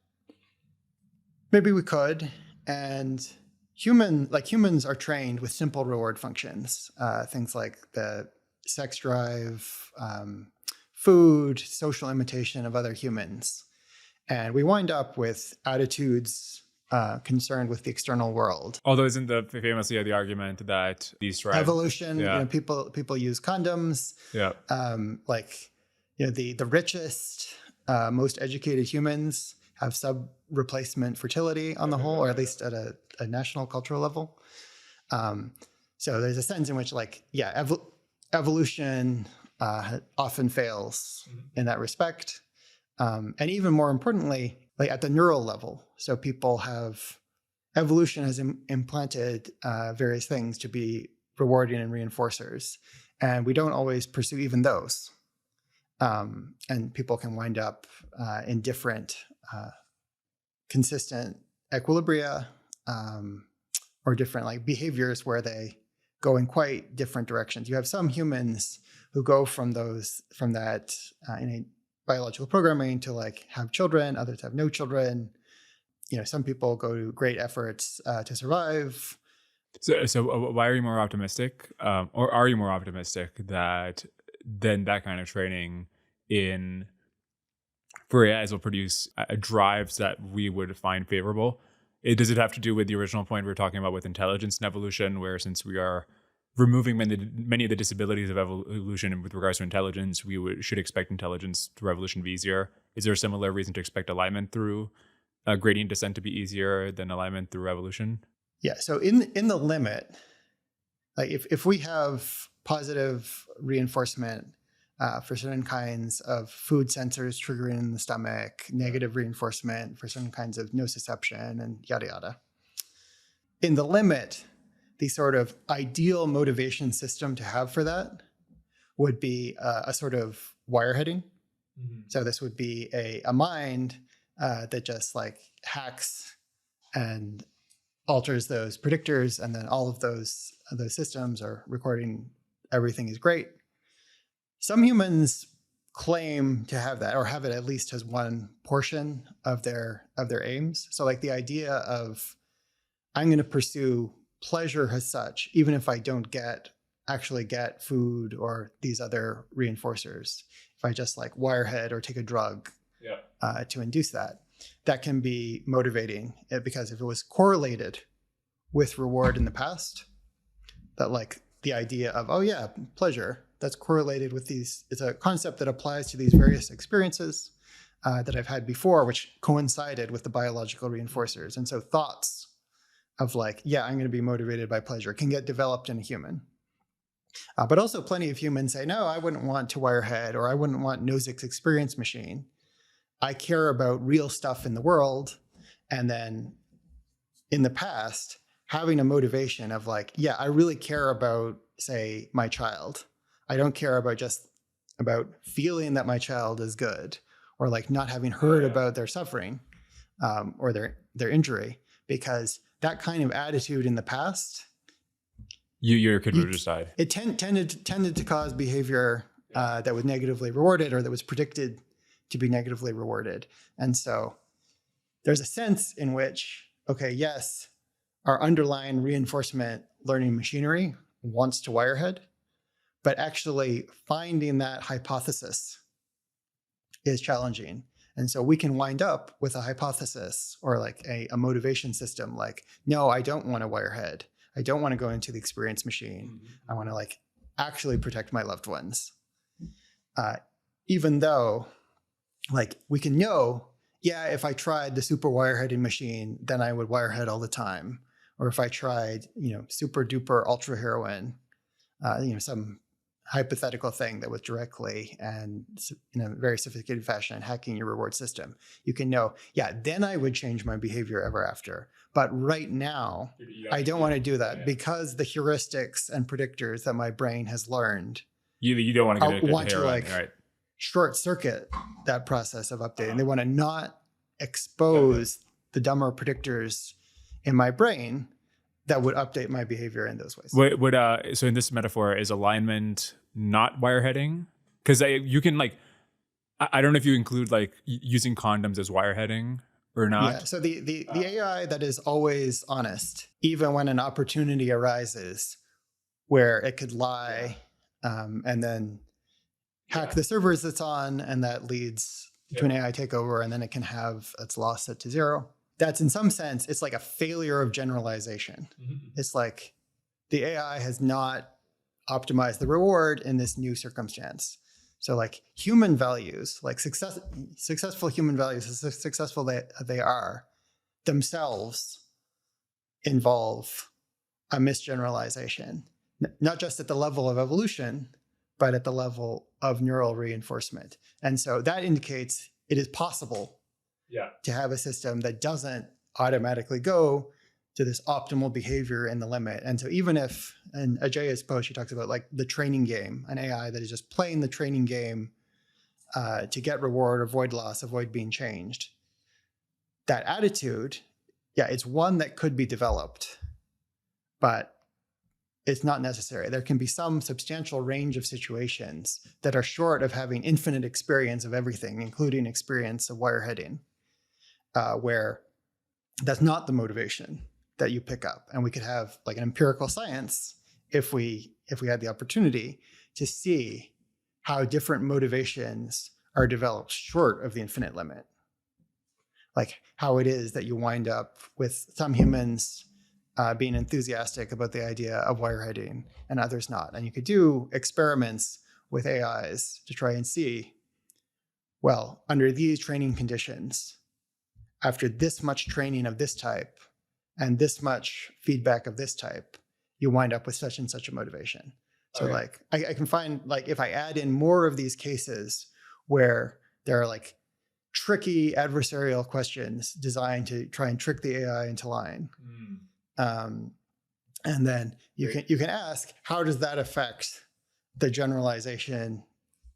Speaker 1: maybe we could. And humans are trained with simple reward functions, things like the sex drive, food, social imitation of other humans. And we wind up with attitudes concerned with the external world.
Speaker 2: Although isn't famously the argument that these drive
Speaker 1: evolution, people use condoms.
Speaker 2: Yeah.
Speaker 1: The richest, most educated humans have sub-replacement fertility on the whole, or at least at a national cultural level. So there's a sense in which evolution often fails in that respect. And even more importantly, like at the neural level. So evolution has implanted various things to be rewarding and reinforcers. And we don't always pursue even those. And people can wind up in different consistent equilibria or different like behaviors where they go in quite different directions. You have some humans who go from that innate biological programming to like have children, others have no children. Some people go to great efforts to survive.
Speaker 2: So why are you more optimistic, or are you more optimistic than that kind of training for AIs will produce drives that we would find favorable? Does it have to do with the original point we were talking about with intelligence and evolution, where since we are removing many of the disabilities of evolution with regards to intelligence, we should expect intelligence through evolution to be easier? Is there a similar reason to expect alignment through gradient descent to be easier than alignment through evolution?
Speaker 1: Yeah. So in the limit, like if we have positive reinforcement for certain kinds of food sensors triggering in the stomach, negative reinforcement for certain kinds of nociception, and yada yada. In the limit, the sort of ideal motivation system to have for that would be a sort of wireheading. So this would be a mind that just like hacks and alters those predictors, and then all of those systems are recording everything is great. Some humans claim to have that, or have it at least as one portion of their aims. So like the idea of I'm going to pursue pleasure as such, even if I don't actually get food or these other reinforcers. If I just like wirehead or take a drug to induce that can be motivating, because if it was correlated with reward in the past, that like the idea of, oh yeah, pleasure, that's correlated with these, it's a concept that applies to these various experiences that I've had before, which coincided with the biological reinforcers. And so thoughts of like, yeah, I'm going to be motivated by pleasure can get developed in a human. But also plenty of humans say, no, I wouldn't want to wirehead, or I wouldn't want Nozick's experience machine. I care about real stuff in the world. And then in the past, having a motivation of like, yeah, I really care about, say, my child. I don't care about feeling that my child is good, or like not having heard about their suffering or their injury, because that kind of attitude in the past,
Speaker 2: your kid would decide.
Speaker 1: It tended to cause behavior that was negatively rewarded, or that was predicted to be negatively rewarded. And so there's a sense in which, okay, yes, our underlying reinforcement learning machinery wants to wirehead, but actually finding that hypothesis is challenging. And so we can wind up with a hypothesis or like a motivation system like, no, I don't want a wirehead. I don't want to go into the experience machine. I want to like actually protect my loved ones. Even though like we can know, yeah, if I tried the super wireheading machine, then I would wirehead all the time. Or if I tried, super duper ultra heroin, some hypothetical thing that was directly and in a very sophisticated fashion hacking your reward system, you can know, yeah, then I would change my behavior ever after. But right now, I don't want to do that because the heuristics and predictors that my brain has learned,
Speaker 2: you don't want to get
Speaker 1: want
Speaker 2: heroin,
Speaker 1: to like
Speaker 2: right?
Speaker 1: short circuit that process of updating. They want to not expose the dumber predictors in my brain that would update my behavior in those ways.
Speaker 2: So in this metaphor, is alignment not wireheading? Because you can like, I don't know if you include like using condoms as wireheading or not.
Speaker 1: Yeah. So the AI that is always honest, even when an opportunity arises where it could lie and then hack the servers it's on, and that leads to an AI takeover, and then it can have its loss set to 0. That's in some sense, it's like a failure of generalization. It's like the AI has not optimized the reward in this new circumstance. So like human values, like successful human values, as successful they are, themselves involve a misgeneralization, not just at the level of evolution, but at the level of neural reinforcement. And so that indicates it is possible to have a system that doesn't automatically go to this optimal behavior in the limit. And so even if, in Ajaya's post, she talks about like the training game, an AI that is just playing the training game to get reward, avoid loss, avoid being changed. That attitude, it's one that could be developed, but it's not necessary. There can be some substantial range of situations that are short of having infinite experience of everything, including experience of wireheading, where that's not the motivation that you pick up. And we could have like an empirical science if we had the opportunity to see how different motivations are developed short of the infinite limit. Like how it is that you wind up with some humans being enthusiastic about the idea of wireheading and others not. And you could do experiments with AIs to try and see, well, under these training conditions, after this much training of this type and this much feedback of this type, you wind up with such and such a motivation. So like I can find like if I add in more of these cases where there are like tricky adversarial questions designed to try and trick the AI into lying. And then you can ask, how does that affect the generalization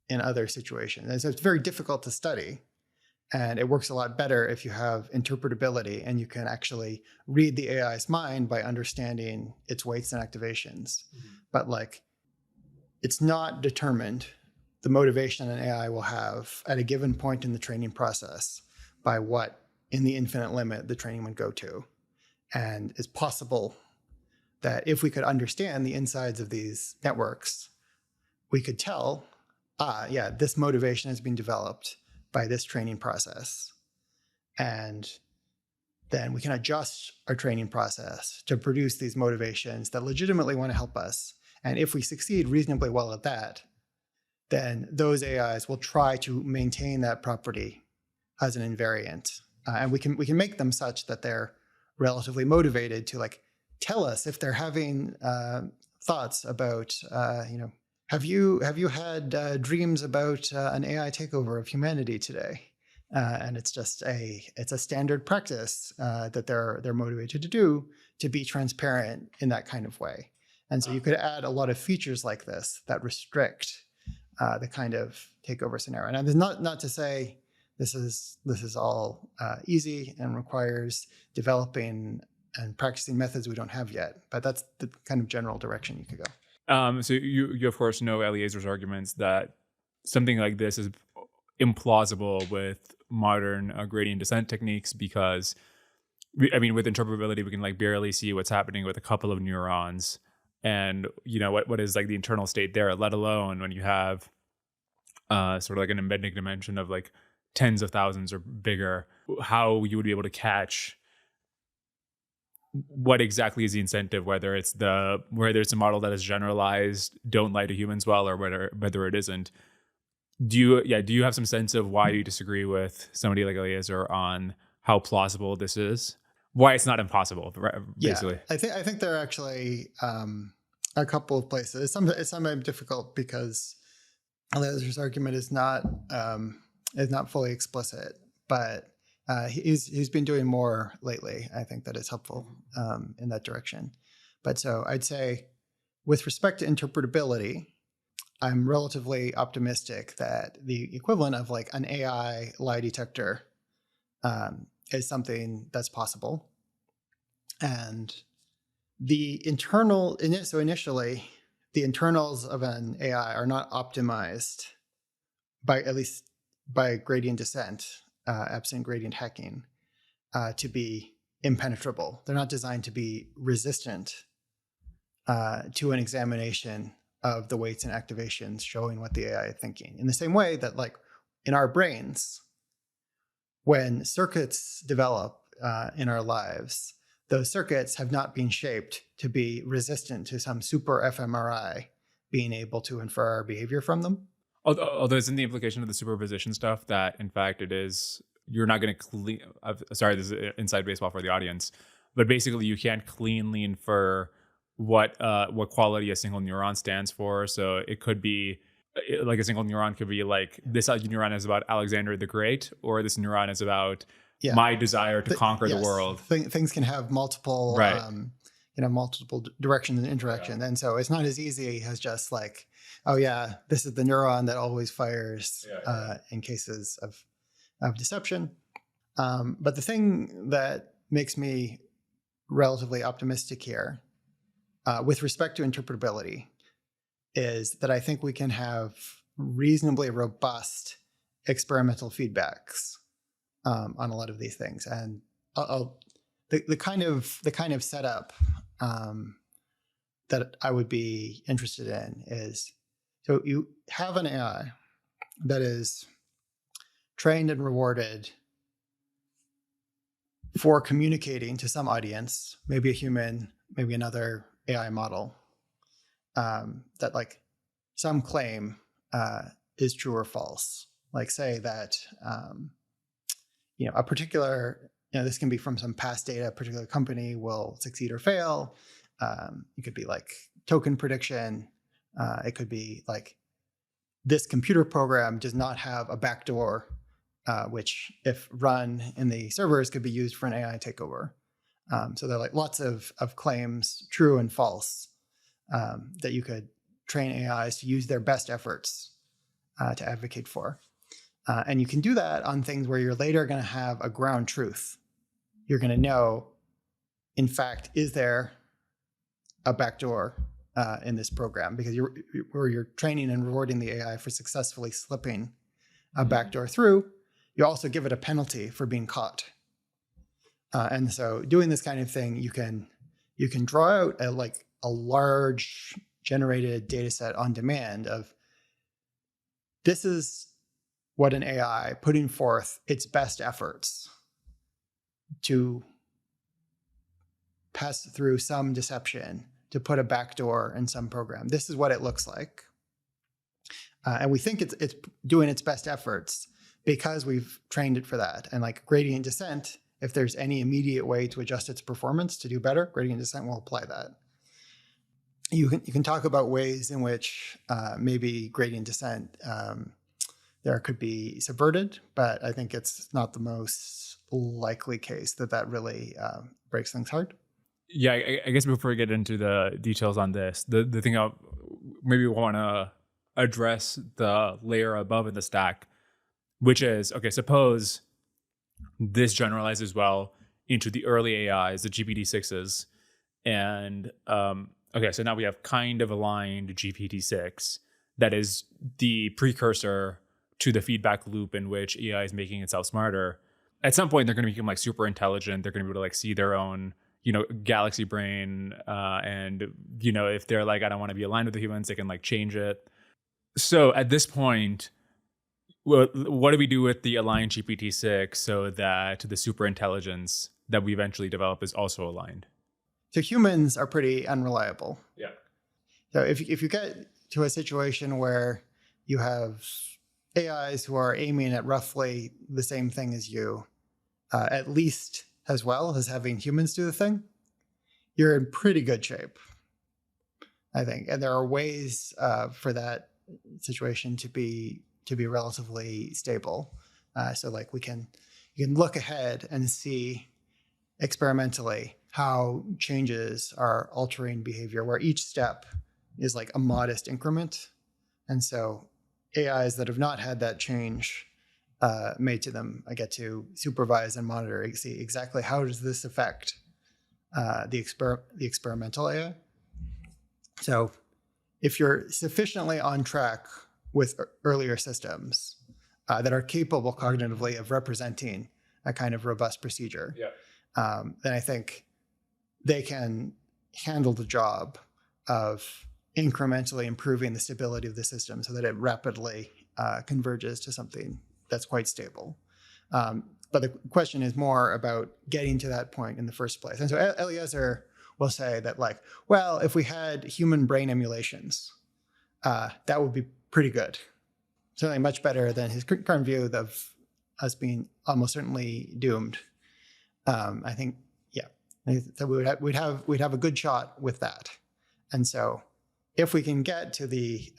Speaker 1: in other situations? And so it's very difficult to study. And it works a lot better if you have interpretability and you can actually read the AI's mind by understanding its weights and activations. But like, it's not determined, the motivation an AI will have at a given point in the training process by what in the infinite limit the training would go to. And it's possible that if we could understand the insides of these networks, we could tell, this motivation has been developed by this training process. And then we can adjust our training process to produce these motivations that legitimately want to help us. And if we succeed reasonably well at that, then those AIs will try to maintain that property as an invariant. And we can make them such that they're relatively motivated to like tell us if they're having thoughts about, have you had dreams about an AI takeover of humanity today? And it's just a standard practice that they're motivated to do, to be transparent in that kind of way. And so you could add a lot of features like this that restrict the kind of takeover scenario. And not to say this is all easy and requires developing and practicing methods we don't have yet, but that's the kind of general direction you could go.
Speaker 2: So you of course know Eliezer's arguments that something like this is implausible with modern gradient descent techniques because, with interpretability we can like barely see what's happening with a couple of neurons, and what is like the internal state there. Let alone when you have sort of like an embedding dimension of like tens of thousands or bigger, how you would be able to catch what exactly is the incentive, whether it's a model that is generalized, don't lie to humans well, or whether it isn't. Do you have some sense of why you disagree with somebody like Eliezer on how plausible this is? Why it's not impossible, basically.
Speaker 1: Yeah, I think there are actually a couple of places. It's sometimes difficult because Eliezer's argument is not fully explicit, but he's been doing more lately. I think that is helpful in that direction. But so I'd say, with respect to interpretability, I'm relatively optimistic that the equivalent of like an AI lie detector is something that's possible. And initially, the internals of an AI are not optimized at least by gradient descent, absent gradient hacking, to be impenetrable. They're not designed to be resistant to an examination of the weights and activations showing what the AI is thinking. In the same way that, like, in our brains, when circuits develop in our lives, those circuits have not been shaped to be resistant to some super fMRI being able to infer our behavior from them.
Speaker 2: Although isn't the implication of the superposition stuff that, in fact, it is, you're not going to clean. Sorry, this is inside baseball for the audience, but basically you can't cleanly infer what quality a single neuron stands for. So it could be like a single neuron could be like, this neuron is about Alexander the Great, or this neuron is about my desire to conquer the world.
Speaker 1: Things can have multiple,
Speaker 2: right.
Speaker 1: Multiple directions and interaction. And so it's not as easy as just like, oh yeah, this is the neuron that always fires in cases of deception. But the thing that makes me relatively optimistic here, with respect to interpretability, is that I think we can have reasonably robust experimental feedbacks on a lot of these things. And the kind of setup that I would be interested in is, so you have an AI that is trained and rewarded for communicating to some audience, maybe a human, maybe another AI model, that like some claim is true or false. Like, say that a particular, this can be from some past data, a particular company will succeed or fail. It could be like token prediction. It could be like, this computer program does not have a backdoor, which, if run in the servers, could be used for an AI takeover. So there are like lots of claims, true and false, that you could train AIs to use their best efforts to advocate for. And you can do that on things where you're later going to have a ground truth. You're going to know, in fact, is there a backdoor in this program? Because you're training and rewarding the AI for successfully slipping a backdoor through. You also give it a penalty for being caught. And so doing this kind of thing, you can draw out a large generated data set on demand of, this is what an AI putting forth its best efforts to pass through some deception, to put a backdoor in some program. This is what it looks like. And we think it's doing its best efforts because we've trained it for that. And like gradient descent, if there's any immediate way to adjust its performance to do better, gradient descent will apply that. You can talk about ways in which maybe gradient descent there could be subverted, but I think it's not the most likely case that really breaks things hard.
Speaker 2: Yeah, I guess before we get into the details on this, the thing I maybe want to address the layer above in the stack, which is, okay, suppose this generalizes well into the early AIs, the GPT-6s, and okay, so now we have kind of aligned GPT-6 that is the precursor to the feedback loop in which AI is making itself smarter. At some point, they're going to become like super intelligent. They're going to be able to like see their own, galaxy brain. And, if they're like, I don't want to be aligned with the humans, they can like change it. So at this point, Well, what do we do with the aligned GPT-6 so that the superintelligence that we eventually develop is also aligned?
Speaker 1: So humans are pretty unreliable.
Speaker 2: Yeah.
Speaker 1: So if you get to a situation where you have AIs who are aiming at roughly the same thing as you, at least as well as having humans do the thing, you're in pretty good shape, I think. And there are ways for that situation to be relatively stable. So like you can look ahead and see experimentally how changes are altering behavior, where each step is like a modest increment. And so AIs that have not had that change made to them, I get to supervise and monitor and see exactly how does this affect the experimental AI. So if you're sufficiently on track with earlier systems that are capable cognitively of representing a kind of robust procedure, then I think they can handle the job of incrementally improving the stability of the system so that it rapidly converges to something that's quite stable. But the question is more about getting to that point in the first place. And so Eliezer will say that, like, well, if we had human brain emulations, that would be pretty good. Certainly much better than his current view of us being almost certainly doomed. I think, so we'd have a good shot with that. And so if we can get to the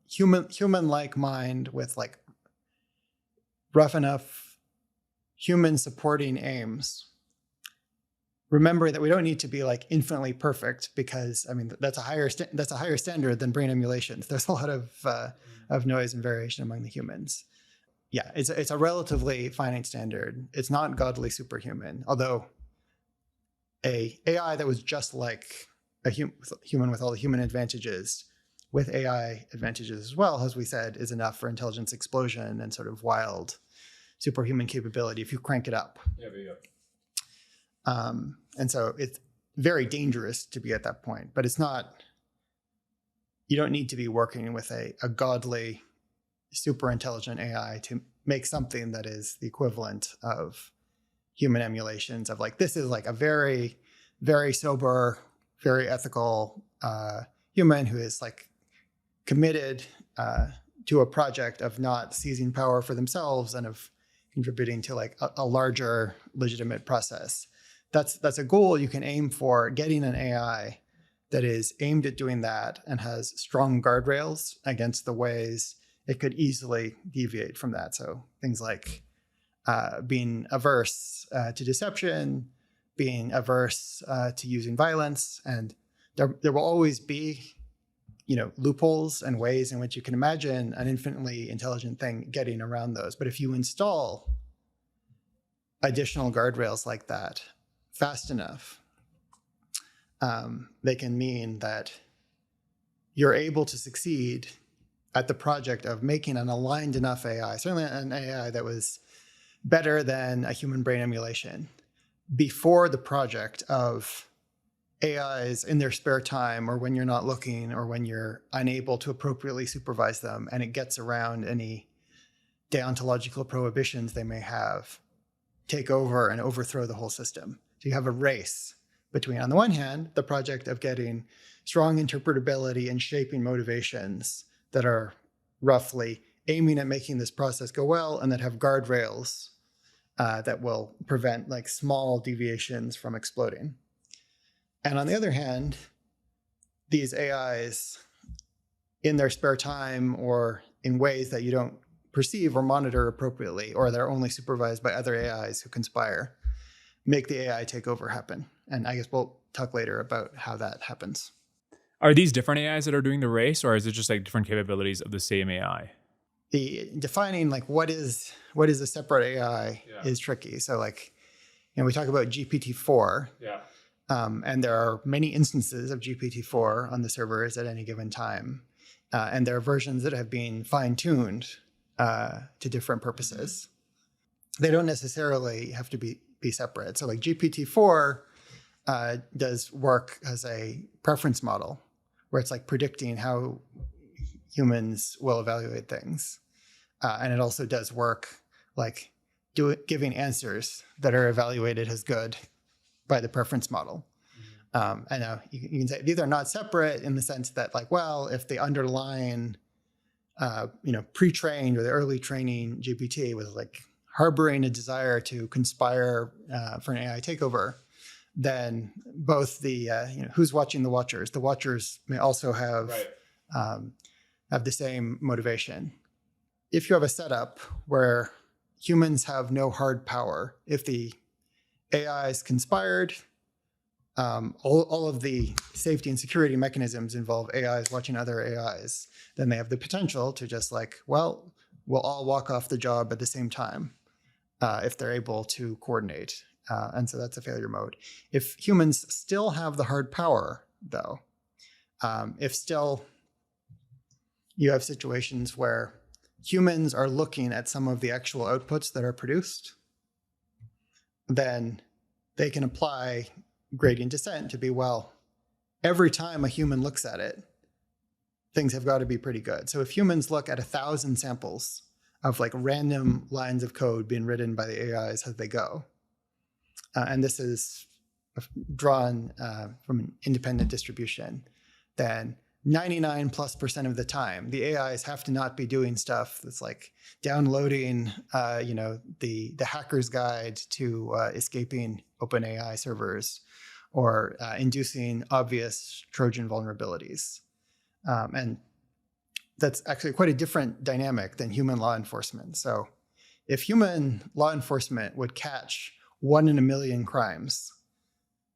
Speaker 1: human-like mind with like rough enough human supporting aims, remembering that we don't need to be like infinitely perfect, because I mean that's a higher standard than brain emulations. There's a lot of noise and variation among the humans. Yeah, it's a relatively finite standard. It's not godly superhuman, although a AI that was just like a human with all the human advantages, with AI advantages as well, as we said, is enough for intelligence explosion and sort of wild superhuman capability if you crank it up. And so it's very dangerous to be at that point, but it's not, you don't need to be working with a godly, super intelligent AI to make something that is the equivalent of human emulations of like, this is like a very, very sober, very ethical human who is like committed to a project of not seizing power for themselves and of contributing to like a larger legitimate process. That's a goal you can aim for, getting an AI that is aimed at doing that and has strong guardrails against the ways it could easily deviate from that. So things like being averse to deception, being averse to using violence, and there will always be, loopholes and ways in which you can imagine an infinitely intelligent thing getting around those. But if you install additional guardrails like that fast enough, they can mean that you're able to succeed at the project of making an aligned enough AI, certainly an AI that was better than a human brain emulation, before the project of AIs in their spare time, or when you're not looking, or when you're unable to appropriately supervise them, and it gets around any deontological prohibitions they may have, take over and overthrow the whole system. So you have a race between, on the one hand, the project of getting strong interpretability and shaping motivations that are roughly aiming at making this process go well, and that have guardrails that will prevent like small deviations from exploding. And on the other hand, these AIs in their spare time or in ways that you don't perceive or monitor appropriately, or that are only supervised by other AIs who conspire, make the AI takeover happen. And I guess we'll talk later about how that happens.
Speaker 2: Are these different AIs that are doing the race, or is it just like different capabilities of the same AI?
Speaker 1: The defining like what is a separate AI is tricky. So like, we talk about GPT-4. And there are many instances of GPT-4 on the servers at any given time. And there are versions that have been fine-tuned to different purposes. They don't necessarily have to be separate. So like GPT-4 does work as a preference model, where it's like predicting how humans will evaluate things. And it also does work like giving answers that are evaluated as good by the preference model. And now you can say these are not separate in the sense that like, well, if the underlying, pre-trained or the early training GPT was like harboring a desire to conspire for an AI takeover, then both the, who's watching the watchers may also have the same motivation. If you have a setup where humans have no hard power, if the AI is conspired, all of the safety and security mechanisms involve AIs watching other AIs, then they have the potential to just like, well, we'll all walk off the job at the same time if they're able to coordinate. And so that's a failure mode. If humans still have the hard power, though, if still you have situations where humans are looking at some of the actual outputs that are produced, then they can apply gradient descent to be, well, every time a human looks at it, things have got to be pretty good. So if humans look at 1,000 samples of like random lines of code being written by the AIs as they go, and this is drawn from an independent distribution, then 99+% of the time, the AIs have to not be doing stuff that's like downloading, the hacker's guide to escaping OpenAI servers, or inducing obvious Trojan vulnerabilities. And that's actually quite a different dynamic than human law enforcement. So if human law enforcement would catch 1 in a million crimes,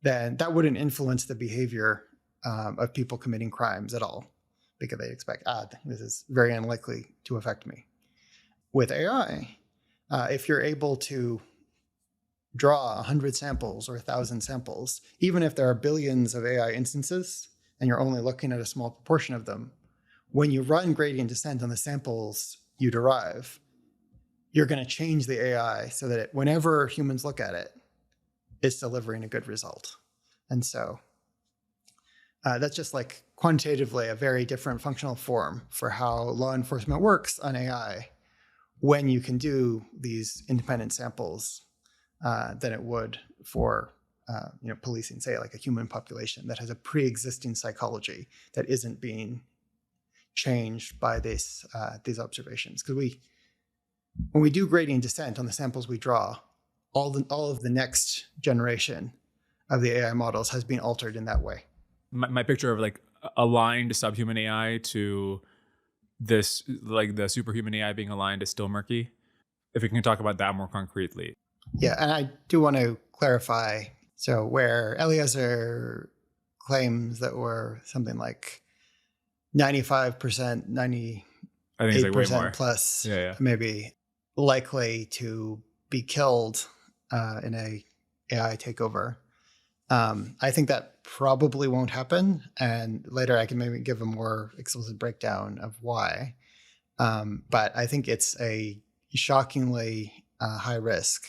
Speaker 1: then that wouldn't influence the behavior of people committing crimes at all, because they expect, this is very unlikely to affect me. With AI, if you're able to draw 100 samples or 1,000 samples, even if there are billions of AI instances and you're only looking at a small proportion of them, when you run gradient descent on the samples you derive, you're going to change the AI so that whenever humans look at it, it's delivering a good result. And so that's just like quantitatively a very different functional form for how law enforcement works on AI when you can do these independent samples than it would for policing, say, like a human population that has a pre-existing psychology that isn't being changed by these observations. Because when we do gradient descent on the samples we draw, all of the next generation of the AI models has been altered in that way.
Speaker 2: My picture of like aligned subhuman AI to this, like the superhuman AI being aligned, is still murky. If we can talk about that more concretely.
Speaker 1: Yeah, and I do want to clarify. So where Eliezer claims that we're something like 95%, 98%
Speaker 2: I think it's like way more
Speaker 1: plus, maybe likely to be killed in a AI takeover. I think that probably won't happen, and later I can maybe give a more explicit breakdown of why. But I think it's a shockingly high risk,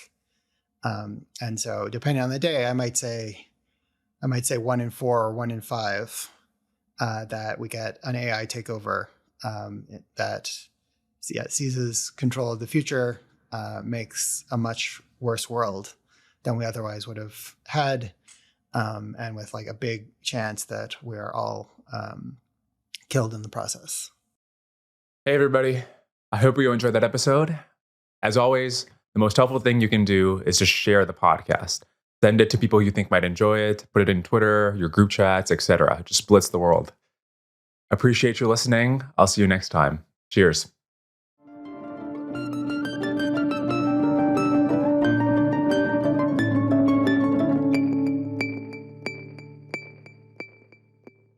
Speaker 1: and so depending on the day, I might say 1 in 4 or 1 in 5 that we get an AI takeover that seizes control of the future, makes a much worse world than we otherwise would have had. And with like a big chance that we're all killed in the process.
Speaker 2: Hey, everybody. I hope you enjoyed that episode. As always, the most helpful thing you can do is just share the podcast. Send it to people you think might enjoy it. Put it in Twitter, your group chats, etc. Just blitz the world. Appreciate you listening. I'll see you next time. Cheers.